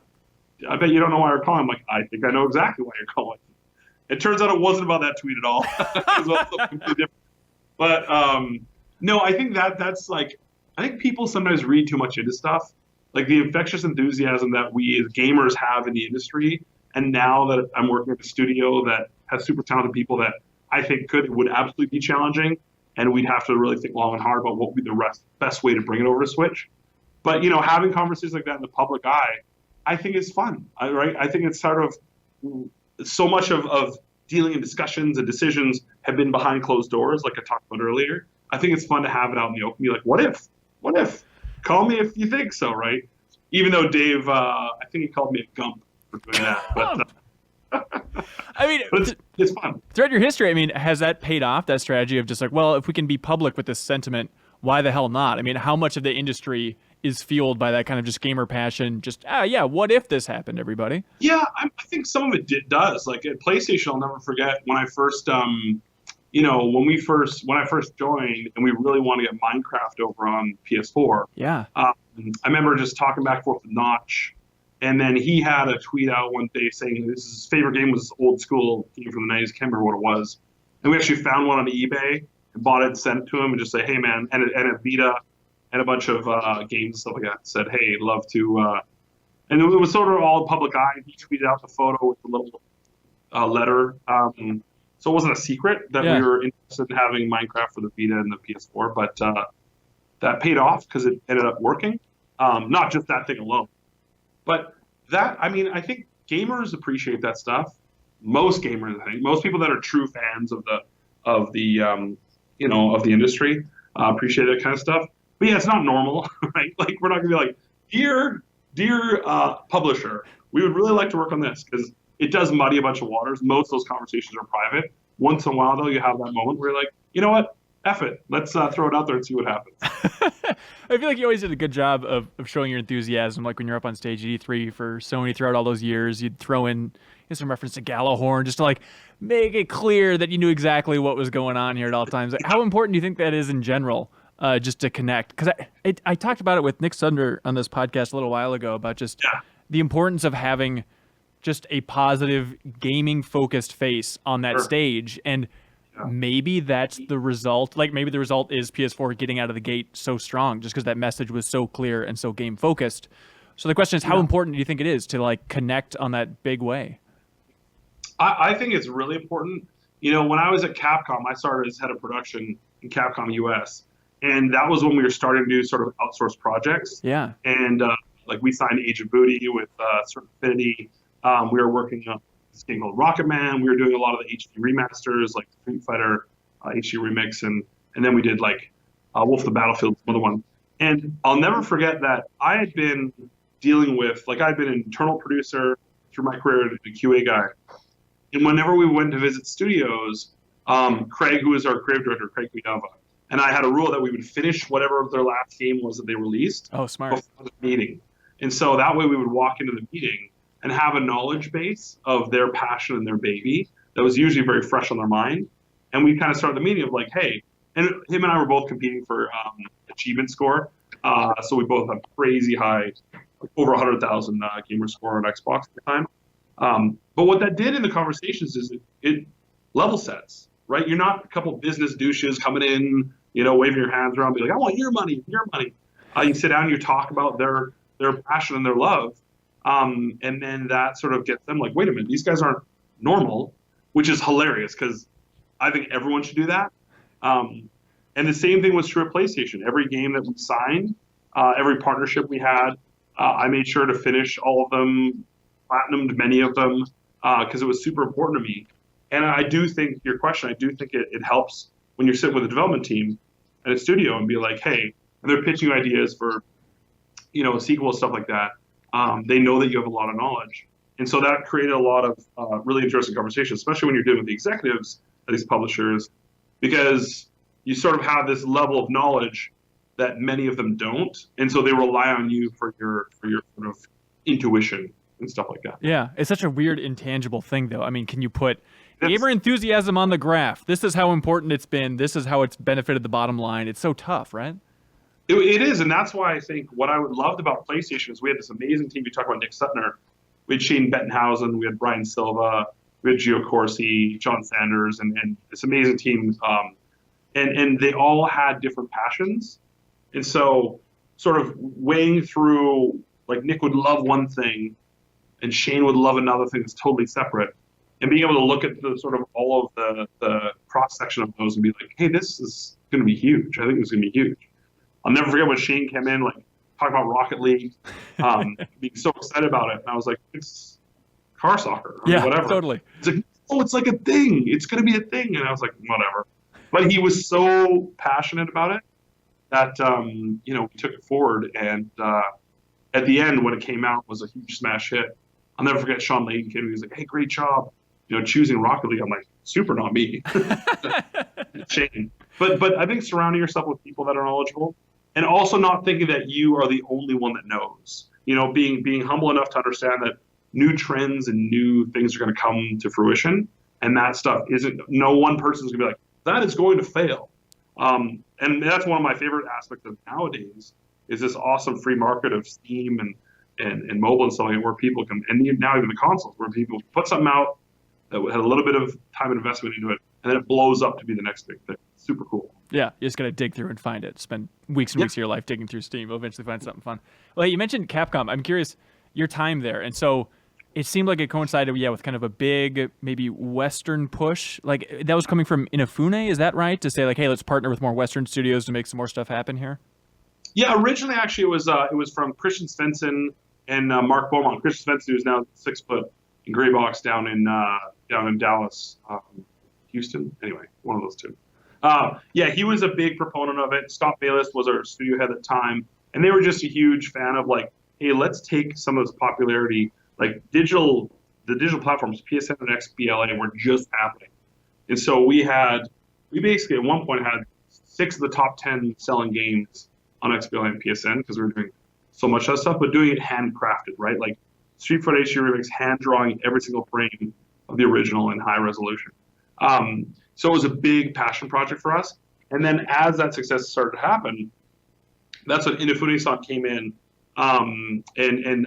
I bet you don't know why you're calling. I'm like, I think I know exactly why you're calling. It turns out it wasn't about that tweet at all. It was about something completely different. But no, I think that's like, I think people sometimes read too much into stuff. Like the infectious enthusiasm that we as gamers have in the industry, and now that I'm working at a studio that has super talented people that I think would absolutely be challenging, and we'd have to really think long and hard about what would be the best way to bring it over to Switch. But, you know, having conversations like that in the public eye, I think is fun, right? I think it's sort of so much of dealing in discussions and decisions have been behind closed doors, like I talked about earlier. I think it's fun to have it out in the open. Be like, what if? What if? Call me if you think so, right? Even though Dave, I think he called me a gump for doing that. But, I mean, but it's fun. throughout your history, I mean, has that paid off, that strategy of just like, well, if we can be public with this sentiment, why the hell not? I mean, how much of the industry is fueled by that kind of just gamer passion? Just, yeah, what if this happened, everybody? Yeah, I think some of it does. Like at PlayStation, I'll never forget when I first, when I first joined and we really wanted to get Minecraft over on PS4. Yeah. I remember just talking back and forth with Notch, and then he had a tweet out one day saying his favorite game was old school game from the 90s. Can't remember what it was. And we actually found one on eBay and bought it and sent it to him and just say, hey man, and a Vita and a bunch of games and stuff like that. Said, hey, love to. And it was sort of all public eye. He tweeted out the photo with a little letter. So it wasn't a secret that we were interested in having Minecraft for the Vita and the PS4, but that paid off because it ended up working. Not just that thing alone, but that, I mean, I think gamers appreciate that stuff. Most gamers, I think, most people that are true fans of the industry appreciate that kind of stuff. But yeah, it's not normal, right? Like we're not gonna be like, dear publisher, we would really like to work on this because it does muddy a bunch of waters. Most of those conversations are private. Once in a while, though, you have that moment where you're like, you know what? F it. Let's throw it out there and see what happens. I feel like you always did a good job of showing your enthusiasm. Like when you're up on stage at E3 for Sony throughout all those years, you'd throw in some reference to Gallahorn just to like make it clear that you knew exactly what was going on here at all times. Like, how important do you think that is in general, just to connect? Because I talked about it with Nick Sunder on this podcast a little while ago about just the importance of having just a positive gaming focused face on that stage. And maybe that's the result. Like maybe the result is PS4 getting out of the gate so strong just because that message was so clear and so game focused. So the question is, how important do you think it is to like connect on that big way? I think it's really important. You know, when I was at Capcom, I started as head of production in Capcom US. And that was when we were starting to do sort of outsourced projects. Yeah. And like we signed Age of Booty with Certain Affinity. We were working on this game called Rocket Man. We were doing a lot of the HD remasters, like Street Fighter HD remix, and then we did like Wolf the Battlefield, another one. And I'll never forget that I had been dealing with, like I'd been an internal producer through my career as a QA guy. And whenever we went to visit studios, Craig, who was our creative director, Craig Kuyava, and I had a rule that we would finish whatever their last game was that they released smart. before the meeting. And so that way we would walk into the meeting and have a knowledge base of their passion and their baby that was usually very fresh on their mind. And we kind of started the meeting of like, hey, and him and I were both competing for achievement score. So we both have crazy high, like over 100,000 gamer score on Xbox at the time. But what that did in the conversations is it level sets, right? You're not a couple business douches coming in, waving your hands around, be like, I want your money, your money. You sit down and you talk about their passion and their love. And then that sort of gets them like, wait a minute, these guys aren't normal, which is hilarious because I think everyone should do that. And the same thing was true at PlayStation. Every game that we signed, every partnership we had, I made sure to finish all of them, platinumed many of them, because it was super important to me. And I do think, your question, I do think it helps when you're sitting with a development team at a studio and be like, hey, and they're pitching ideas for, a sequel, stuff like that. They know that you have a lot of knowledge. And so that created a lot of really interesting conversations, especially when you're dealing with the executives at these publishers, because you sort of have this level of knowledge that many of them don't. And so they rely on you for your sort of intuition and stuff like that. Yeah, it's such a weird intangible thing, though. I mean, can you put gamer enthusiasm on the graph? This is how important it's been. This is how it's benefited the bottom line. It's so tough, right? It is, and that's why I think what I loved about PlayStation is we had this amazing team. You talk about Nick Sutner. We had Shane Bettenhausen, we had Brian Silva, we had Gio Corsi, John Sanders, and this amazing team. And they all had different passions. And so sort of weighing through, like Nick would love one thing and Shane would love another thing that's totally separate. And being able to look at the sort of all of the cross-section of those and be like, hey, this is going to be huge. I think it's going to be huge. I'll never forget when Shane came in, like, talking about Rocket League, being so excited about it. And I was like, it's car soccer or whatever. Totally. It's like, oh, it's like a thing. It's going to be a thing. And I was like, whatever. But he was so passionate about it that, we took it forward. And at the end, when it came out, was a huge smash hit. I'll never forget Sean Layton kid. He was like, hey, great job, choosing Rocket League. I'm like, super, not me. Shame. But I think surrounding yourself with people that are knowledgeable and also not thinking that you are the only one that knows, being humble enough to understand that new trends and new things are going to come to fruition. And that stuff no one person's going to be like, that is going to fail. And that's one of my favorite aspects of nowadays is this awesome free market of Steam and mobile and stuff like that, where people can, and now even the consoles, where people put something out that had a little bit of time and investment into it, and then it blows up to be the next big thing. Super cool. Yeah, you just got to dig through and find it. Spend weeks and weeks of your life digging through Steam. You'll eventually find something fun. Well, you mentioned Capcom. I'm curious, your time there. And so it seemed like it coincided, with kind of a big, maybe Western push. Like, that was coming from Inafune, is that right? To say, like, hey, let's partner with more Western studios to make some more stuff happen here? Yeah, originally, actually, it was from Christian Svensson and Mark Beaumont. Christian Svensson, who's now 6 foot in gray box down in Dallas, Houston. Anyway, one of those two. He was a big proponent of it. Scott Bayless was our studio head at the time, and they were just a huge fan of like, hey, let's take some of this popularity, like the digital platforms, PSN and XBLA were just happening, and so we basically at one point had 6 of the top 10 selling games on XBLA and PSN because we were doing so much of that stuff, but doing it handcrafted, right? Like Street Fighter HD Remix, hand drawing every single frame of the original in high resolution. So it was a big passion project for us. And then as that success started to happen, that's when Inafune-san came in, and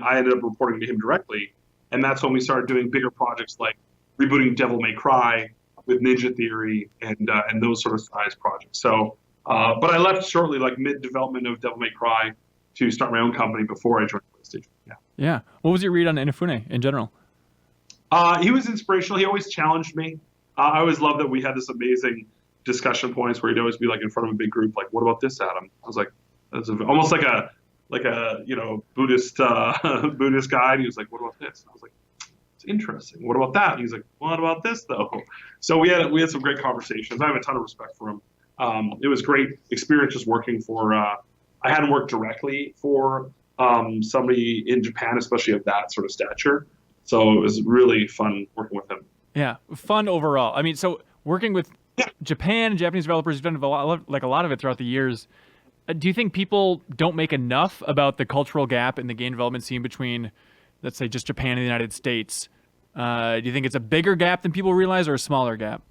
I ended up reporting to him directly. And that's when we started doing bigger projects like rebooting Devil May Cry with Ninja Theory and those sort of size projects. So, but I left shortly, like mid-development of Devil May Cry, to start my own company before I joined PlayStation. Yeah. What was your read on Inafune in general? He was inspirational. He always challenged me. I always loved that we had this amazing discussion points where he'd always be like in front of a big group, like, "What about this, Adam?" I was like, "That's almost like a Buddhist Buddhist guy." And he was like, "What about this?" And I was like, "It's interesting. What about that?" And he's like, "What about this, though?" So we had some great conversations. I have a ton of respect for him. It was great experience just working for. I hadn't worked directly for somebody in Japan, especially of that sort of stature. So it was really fun working with him. Yeah, fun overall. I mean, so working with Japan, Japanese developers, you've done a lot of it throughout the years. Do you think people don't make enough about the cultural gap in the game development scene between, let's say, just Japan and the United States? Do you think it's a bigger gap than people realize, or a smaller gap?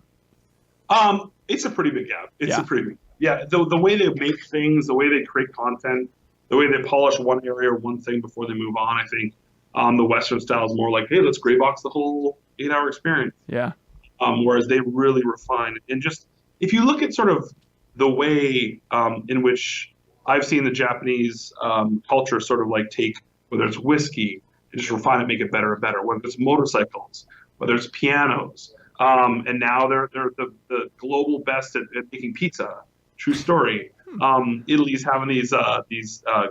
It's a pretty big gap. The way they make things, the way they create content, the way they polish one area or one thing before they move on, I think the Western style is more like, hey, let's gray box the whole 8-hour experience. Yeah. Whereas they really refine. And just, if you look at sort of the way in which I've seen the Japanese culture sort of like take, whether it's whiskey, and just refine it, make it better and better, whether it's motorcycles, whether it's pianos, and now they're the global best at making pizza. True story. Italy's having these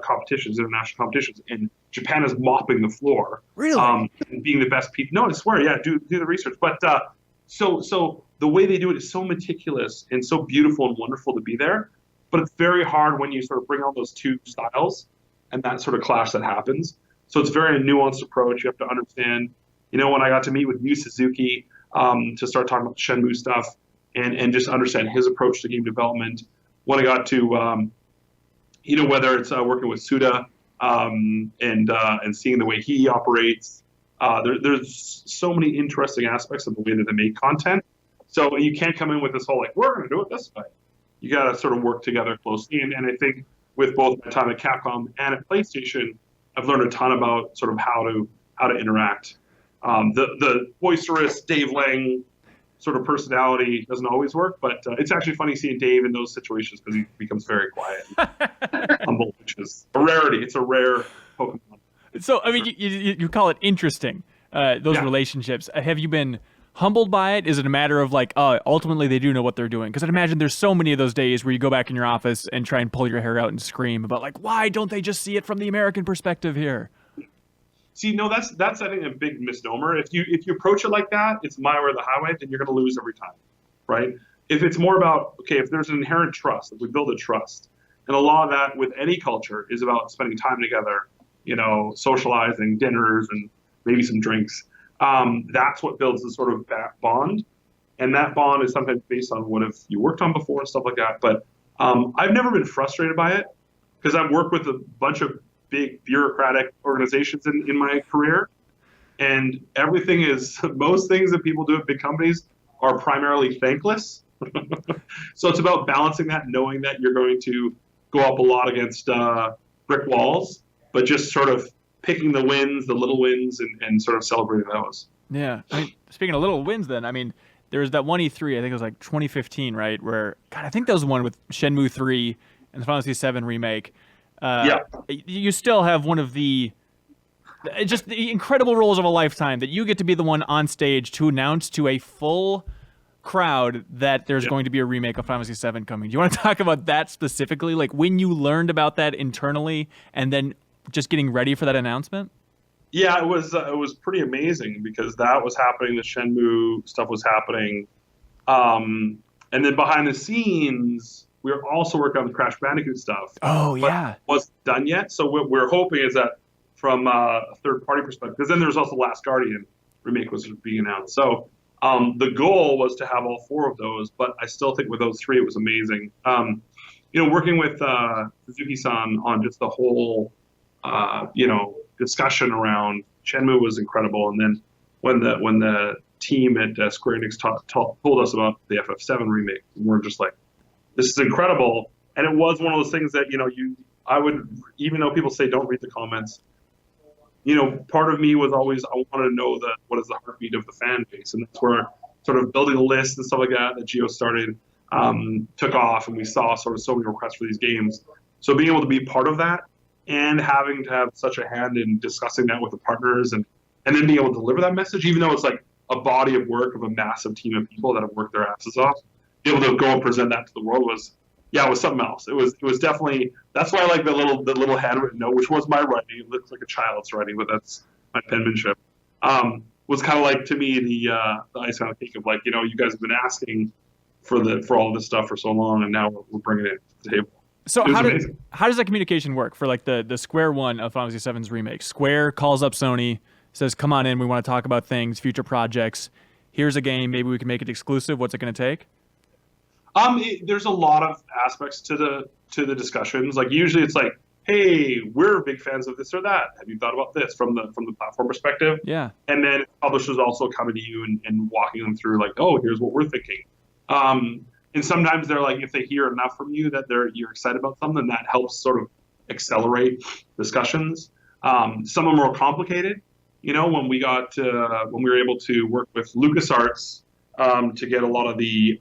competitions, international competitions, and Japan is mopping the floor. Really? And being the best pizza. No, I swear, yeah, do the research. But so the way they do it is so meticulous and so beautiful and wonderful to be there. But it's very hard when you sort of bring on those two styles and that sort of clash that happens. So it's very a nuanced approach. You have to understand, when I got to meet with Yu Suzuki to start talking about Shenmue stuff and just understand his approach to game development. When I got to, whether it's working with Suda and seeing the way he operates, there's so many interesting aspects of the way that they make content. So you can't come in with this whole, like, we're going to do it this way. You got to sort of work together closely. And I think with both my time at Capcom and at PlayStation, I've learned a ton about sort of how to interact. The boisterous Dave Lang sort of personality doesn't always work, but it's actually funny seeing Dave in those situations because he becomes very quiet and humble, which is a rarity. It's a rare Pokemon. So, I mean, you call it interesting, those relationships. Have you been humbled by it? Is it a matter of like, ultimately they do know what they're doing? Because I'd imagine there's so many of those days where you go back in your office and try and pull your hair out and scream about like, why don't they just see it from the American perspective here? See, no, that's I think a big misnomer. If you approach it like that, it's my way or the highway, then you're going to lose every time, right? If it's more about, okay, if there's an inherent trust, if we build a trust, and a lot of that with any culture is about spending time together, socializing, dinners, and maybe some drinks. That's what builds the sort of bond, and that bond is sometimes based on what have you worked on before and stuff like that. But I've never been frustrated by it because I've worked with a bunch of big bureaucratic organizations in my career, and most things that people do at big companies are primarily thankless. So it's about balancing that, knowing that you're going to go up a lot against brick walls, but just sort of picking the wins, the little wins, and sort of celebrating those. Yeah. I mean, speaking of little wins, then, I mean, there was that one E3, I think it was like 2015, right? Where, God, I think that was the one with Shenmue 3 and the Final Fantasy 7 remake. You still have one of the incredible roles of a lifetime that you get to be the one on stage to announce to a full crowd that there's going to be a remake of Final Fantasy 7 coming. Do you want to talk about that specifically? Like when you learned about that internally and then just getting ready for that announcement? Yeah, it was pretty amazing because that was happening. The Shenmue stuff was happening. And then behind the scenes, we were also working on the Crash Bandicoot stuff. Oh, yeah. It wasn't done yet. So what we're hoping is that from a third-party perspective, because then there's also Last Guardian remake was being announced. So the goal was to have all 4 of those, but I still think with those 3, it was amazing. Working with Suzuki-san on just the whole, discussion around Shenmue was incredible. And then when the team at Square Enix told us about the FF7 remake, we're just like, this is incredible. And it was one of those things that, I would, even though people say don't read the comments, part of me was always, I wanted to know what is the heartbeat of the fan base. And that's where sort of building a list and stuff like that Geo started, took off, and we saw sort of so many requests for these games. So being able to be part of that and having to have such a hand in discussing that with the partners and then being able to deliver that message, even though it's like a body of work of a massive team of people that have worked their asses off, be able to go and present that to the world was something else. It was definitely, that's why I like the little handwritten note, which was my writing. It looks like a child's writing, but that's my penmanship. Was kind of like, to me, the icing on the cake of like, you guys have been asking for all this stuff for so long, and now we're bringing it to the table. So how does that communication work for like the Square one of Final Fantasy VII's remake? Square calls up Sony, says, "Come on in, we want to talk about things, future projects. Here's a game, maybe we can make it exclusive. What's it going to take?" There's a lot of aspects to the discussions. Like usually it's like, hey, we're big fans of this or that. Have you thought about this from the platform perspective? Yeah. And then publishers also coming to you and walking them through like, oh, here's what we're thinking. And sometimes they're like, if they hear enough from you that you're excited about something, that helps sort of accelerate discussions. Some are more complicated. When we were able to work with LucasArts to get a lot of the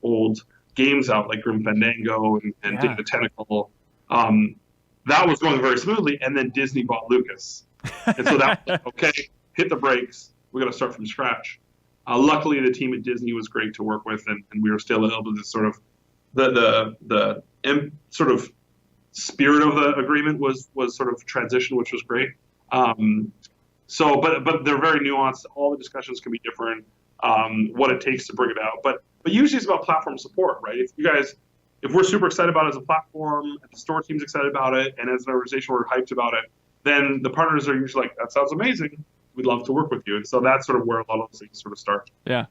old games out, like Grim Fandango and Dig the Tentacle, that was going very smoothly. And then Disney bought Lucas, and so that was, okay, hit the brakes. We got to start from scratch. Luckily, the team at Disney was great to work with, and we were still able to sort of the sort of spirit of the agreement was sort of transition, which was great. But they're very nuanced. All the discussions can be different. What it takes to bring it out, but usually it's about platform support, right? If we're super excited about it as a platform, and the store team's excited about it, and as an organization we're hyped about it, then the partners are usually like, that sounds amazing. We'd love to work with you. And so that's sort of where a lot of those things sort of start. Yeah.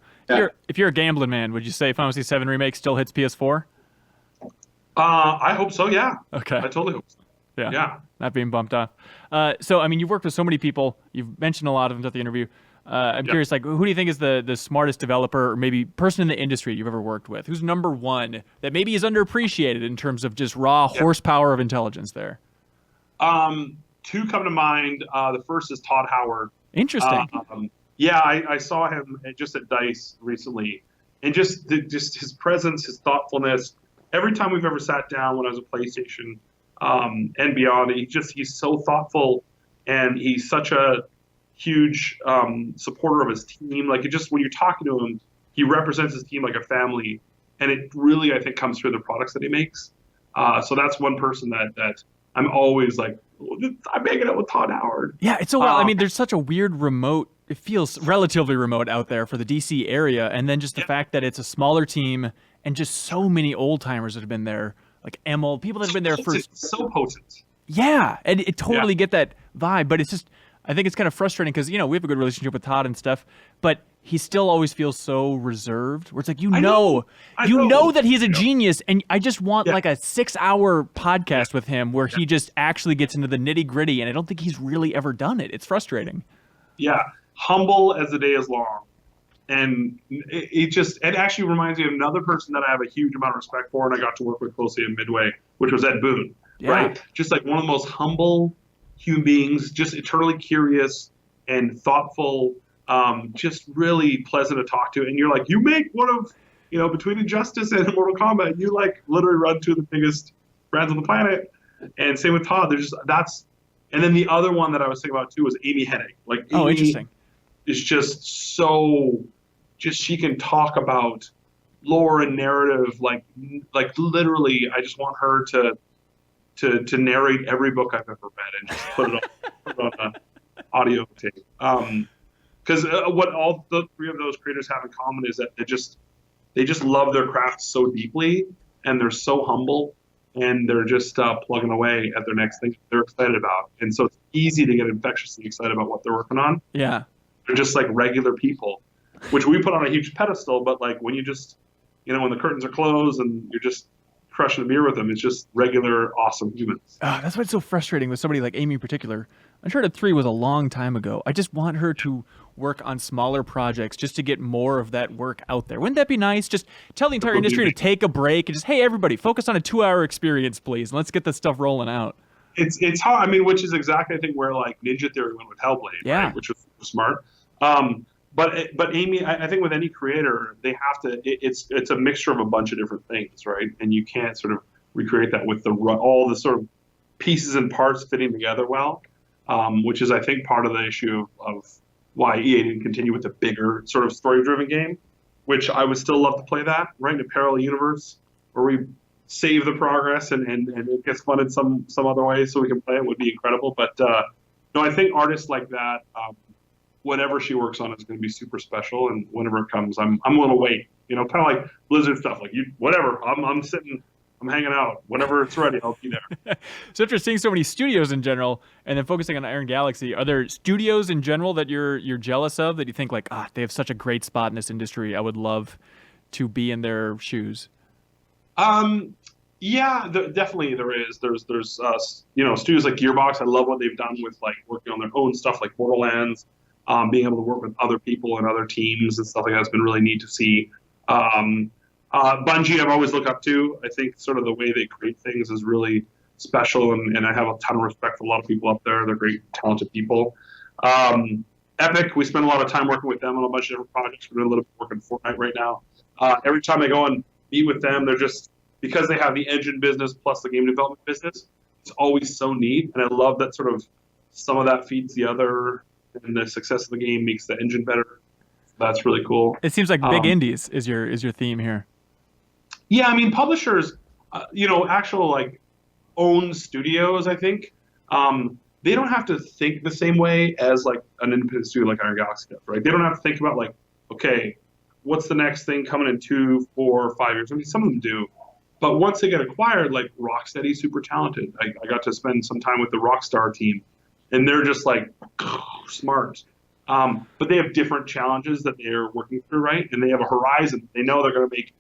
If you're a gambling man, would you say Final Fantasy VII Remake still hits PS4? I hope so, yeah. Okay. I totally hope so. Yeah. Not being bumped off. So, I mean, you've worked with so many people. You've mentioned a lot of them throughout the interview. I'm curious, like, who do you think is the smartest developer or maybe person in the industry you've ever worked with? Who's number one that maybe is underappreciated in terms of just raw horsepower of intelligence there? Two come to mind. The first is Todd Howard. Interesting. I saw him just at DICE recently, and just his presence, his thoughtfulness. Every time we've ever sat down when I was at PlayStation and beyond, he's so thoughtful, and he's such a huge supporter of his team. Like, when you're talking to him, he represents his team like a family, and it really, I think, comes through the products that he makes. So that's one person that I'm always like, I'm hanging out with Todd Howard. Yeah, it's so wild. I mean, there's such a weird remote. It feels relatively remote out there for the DC area, and then just the fact that it's a smaller team and just so many old timers that have been there, like Emil, people that have been there for so potent. Yeah, and it totally get that vibe, but it's just I think it's kind of frustrating because we have a good relationship with Todd and stuff, but he still always feels so reserved. Where it's like I know that he's a genius, and I just want like a 6-hour podcast with him where he just actually gets into the nitty gritty, and I don't think he's really ever done it. It's frustrating. Yeah, humble as the day is long, and it actually reminds me of another person that I have a huge amount of respect for, and I got to work with closely at Midway, which was Ed Boon. Yeah. Right, just like one of the most humble human beings, just eternally curious and thoughtful. Just really pleasant to talk to, and you're like, you make one of, between Injustice and Mortal Kombat, you like literally run two of the biggest brands on the planet. And same with Todd. And then the other one that I was thinking about too was Amy Hennig. Like, Amy interesting. Is just she can talk about lore and narrative, like literally. I just want her to narrate every book I've ever read and just put it on an audio tape. Because what all the three of those creators have in common is that they just love their craft so deeply, and they're so humble, and they're just plugging away at their next thing they're excited about. And so it's easy to get infectiously excited about what they're working on. Yeah. They're just like regular people, which we put on a huge pedestal, but like when you just, when the curtains are closed and you're just crushing the beer with them, it's just regular, awesome humans. That's why it's so frustrating with somebody like Amy in particular. Uncharted 3 was a long time ago. I just want her to work on smaller projects just to get more of that work out there. Wouldn't that be nice? Just tell the entire industry to take a break and just, hey, everybody, focus on a 2-hour experience, please, and let's get this stuff rolling out. It's hard. I mean, which is exactly, I think, where like Ninja Theory went with Hellblade, right? Which was smart. But Amy, I think with any creator, they have to. It's a mixture of a bunch of different things, right? And you can't sort of recreate that with all the sort of pieces and parts fitting together well, which is, I think, part of the issue of why EA didn't continue with the bigger sort of story-driven game, which I would still love to play that, right, in a parallel universe where we save the progress and it gets funded some other way so we can play it would be incredible. But no, I think artists like that. Whatever she works on is going to be super special, and whenever it comes, I'm willing to wait. Kind of like Blizzard stuff. Like whatever. I'm sitting, I'm hanging out. Whenever it's ready, I'll be there. So after seeing so many studios in general, and then focusing on Iron Galaxy, are there studios in general that you're jealous of that you think like, they have such a great spot in this industry? I would love to be in their shoes. Yeah, definitely there is. There's studios like Gearbox. I love what they've done with like working on their own stuff like Borderlands. Being able to work with other people and other teams and stuff like that's been really neat to see. Bungie, I've always looked up to. I think sort of the way they create things is really special, and I have a ton of respect for a lot of people up there. They're great, talented people. Epic, we spend a lot of time working with them on a bunch of different projects. We're doing a little bit of work in Fortnite right now. Every time I go and meet with them, they're just, because they have the engine business plus the game development business, it's always so neat, and I love that sort of some of that feeds the other, and the success of the game makes the engine better. That's really cool. It seems like big indies is your theme here. Yeah, I mean, publishers, actual like own studios, I think, they don't have to think the same way as like an independent studio like Iron Galaxy does, right? They don't have to think about like, okay, what's the next thing coming in 2, 4, 5 years? I mean, some of them do. But once they get acquired, like Rocksteady's super talented. I got to spend some time with the Rockstar team, and they're just like smart. But they have different challenges that they're working through, right? And they have a horizon. They know they're going to make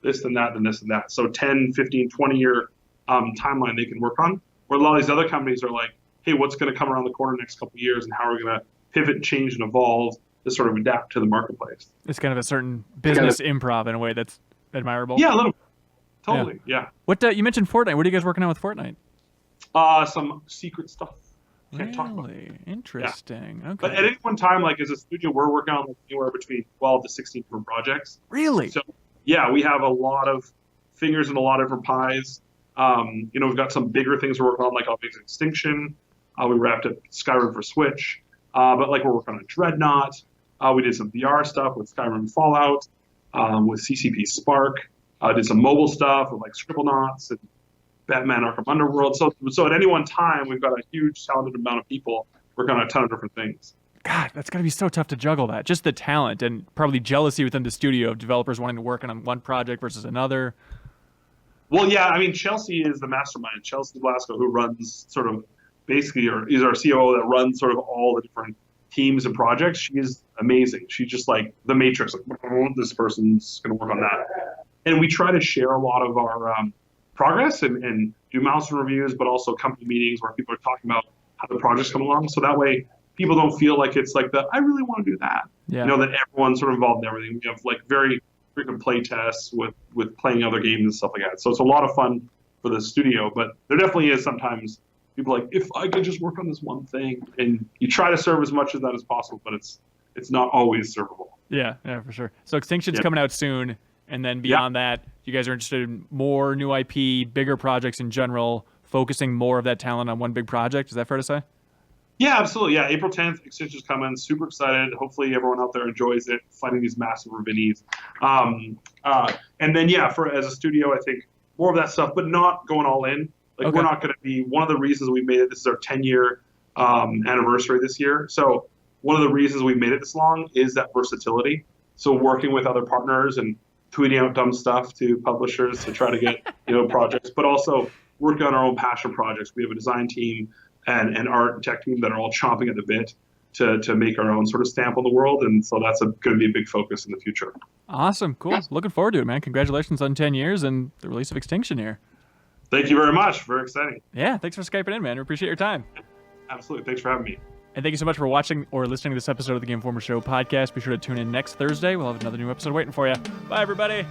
this and that and this and that. So 10, 15, 20-year timeline they can work on. Where a lot of these other companies are like, hey, what's going to come around the corner next couple of years, and how are we going to pivot, change, and evolve to sort of adapt to the marketplace? It's kind of a certain business improv in a way that's admirable. Yeah, a little bit. Totally, yeah. What you mentioned Fortnite. What are you guys working on with Fortnite? Some secret stuff. Can't talk about it. Interesting. Yeah. Okay. But at any one time, like as a studio, we're working on like anywhere between 12 to 16 different projects. Really? So yeah, we have a lot of fingers in a lot of different pies. We've got some bigger things we're working on, like Object Extinction. We wrapped up Skyrim for Switch. But like we're working on Dreadnought. We did some VR stuff with Skyrim Fallout, with CCP Spark. Did some mobile stuff with like Scribblenauts. And Batman Arkham Underworld. So at any one time, we've got a huge talented amount of people working on a ton of different things. God, that's got to be so tough to juggle that. Just the talent and probably jealousy within the studio of developers wanting to work on one project versus another. Well, yeah, I mean, Chelsea is the mastermind. Chelsea Blasco, who runs sort of basically, or is our COO that runs sort of all the different teams and projects. She is amazing. She's just like the Matrix. Like, oh, this person's going to work on that. And we try to share a lot of our progress and do milestone reviews, but also company meetings where people are talking about how the projects come along. So that way, people don't feel like it's like I really want to do that. Yeah. You know, that everyone's sort of involved in everything. We have like very frequent play tests with playing other games and stuff like that. So it's a lot of fun for the studio, but there definitely is sometimes people like, if I could just work on this one thing, and you try to serve as much of that as possible, but it's not always servable. Yeah, for sure. So Extinction's coming out soon, and then beyond that, you guys are interested in more new IP, bigger projects in general, focusing more of that talent on one big project. Is that fair to say? Yeah, absolutely. Yeah, April 10th, Extinction's coming. Super excited. Hopefully everyone out there enjoys it, fighting these massive ravinis. And then, as a studio, I think more of that stuff, but not going all in. Like, we're not going to be, one of the reasons we made it, this is our 10-year anniversary this year. So one of the reasons we made it this long is that versatility. So working with other partners and tweeting out dumb stuff to publishers to try to get, projects, but also working on our own passion projects. We have a design team and art and tech team that are all chomping at the bit to make our own sort of stamp on the world. And so that's going to be a big focus in the future. Awesome. Cool. Looking forward to it, man. Congratulations on 10 years and the release of Extinction here. Thank you very much. Very exciting. Yeah. Thanks for Skyping in, man. We appreciate your time. Absolutely. Thanks for having me. And thank you so much for watching or listening to this episode of the Game Informer Show podcast. Be sure to tune in next Thursday. We'll have another new episode waiting for you. Bye, everybody.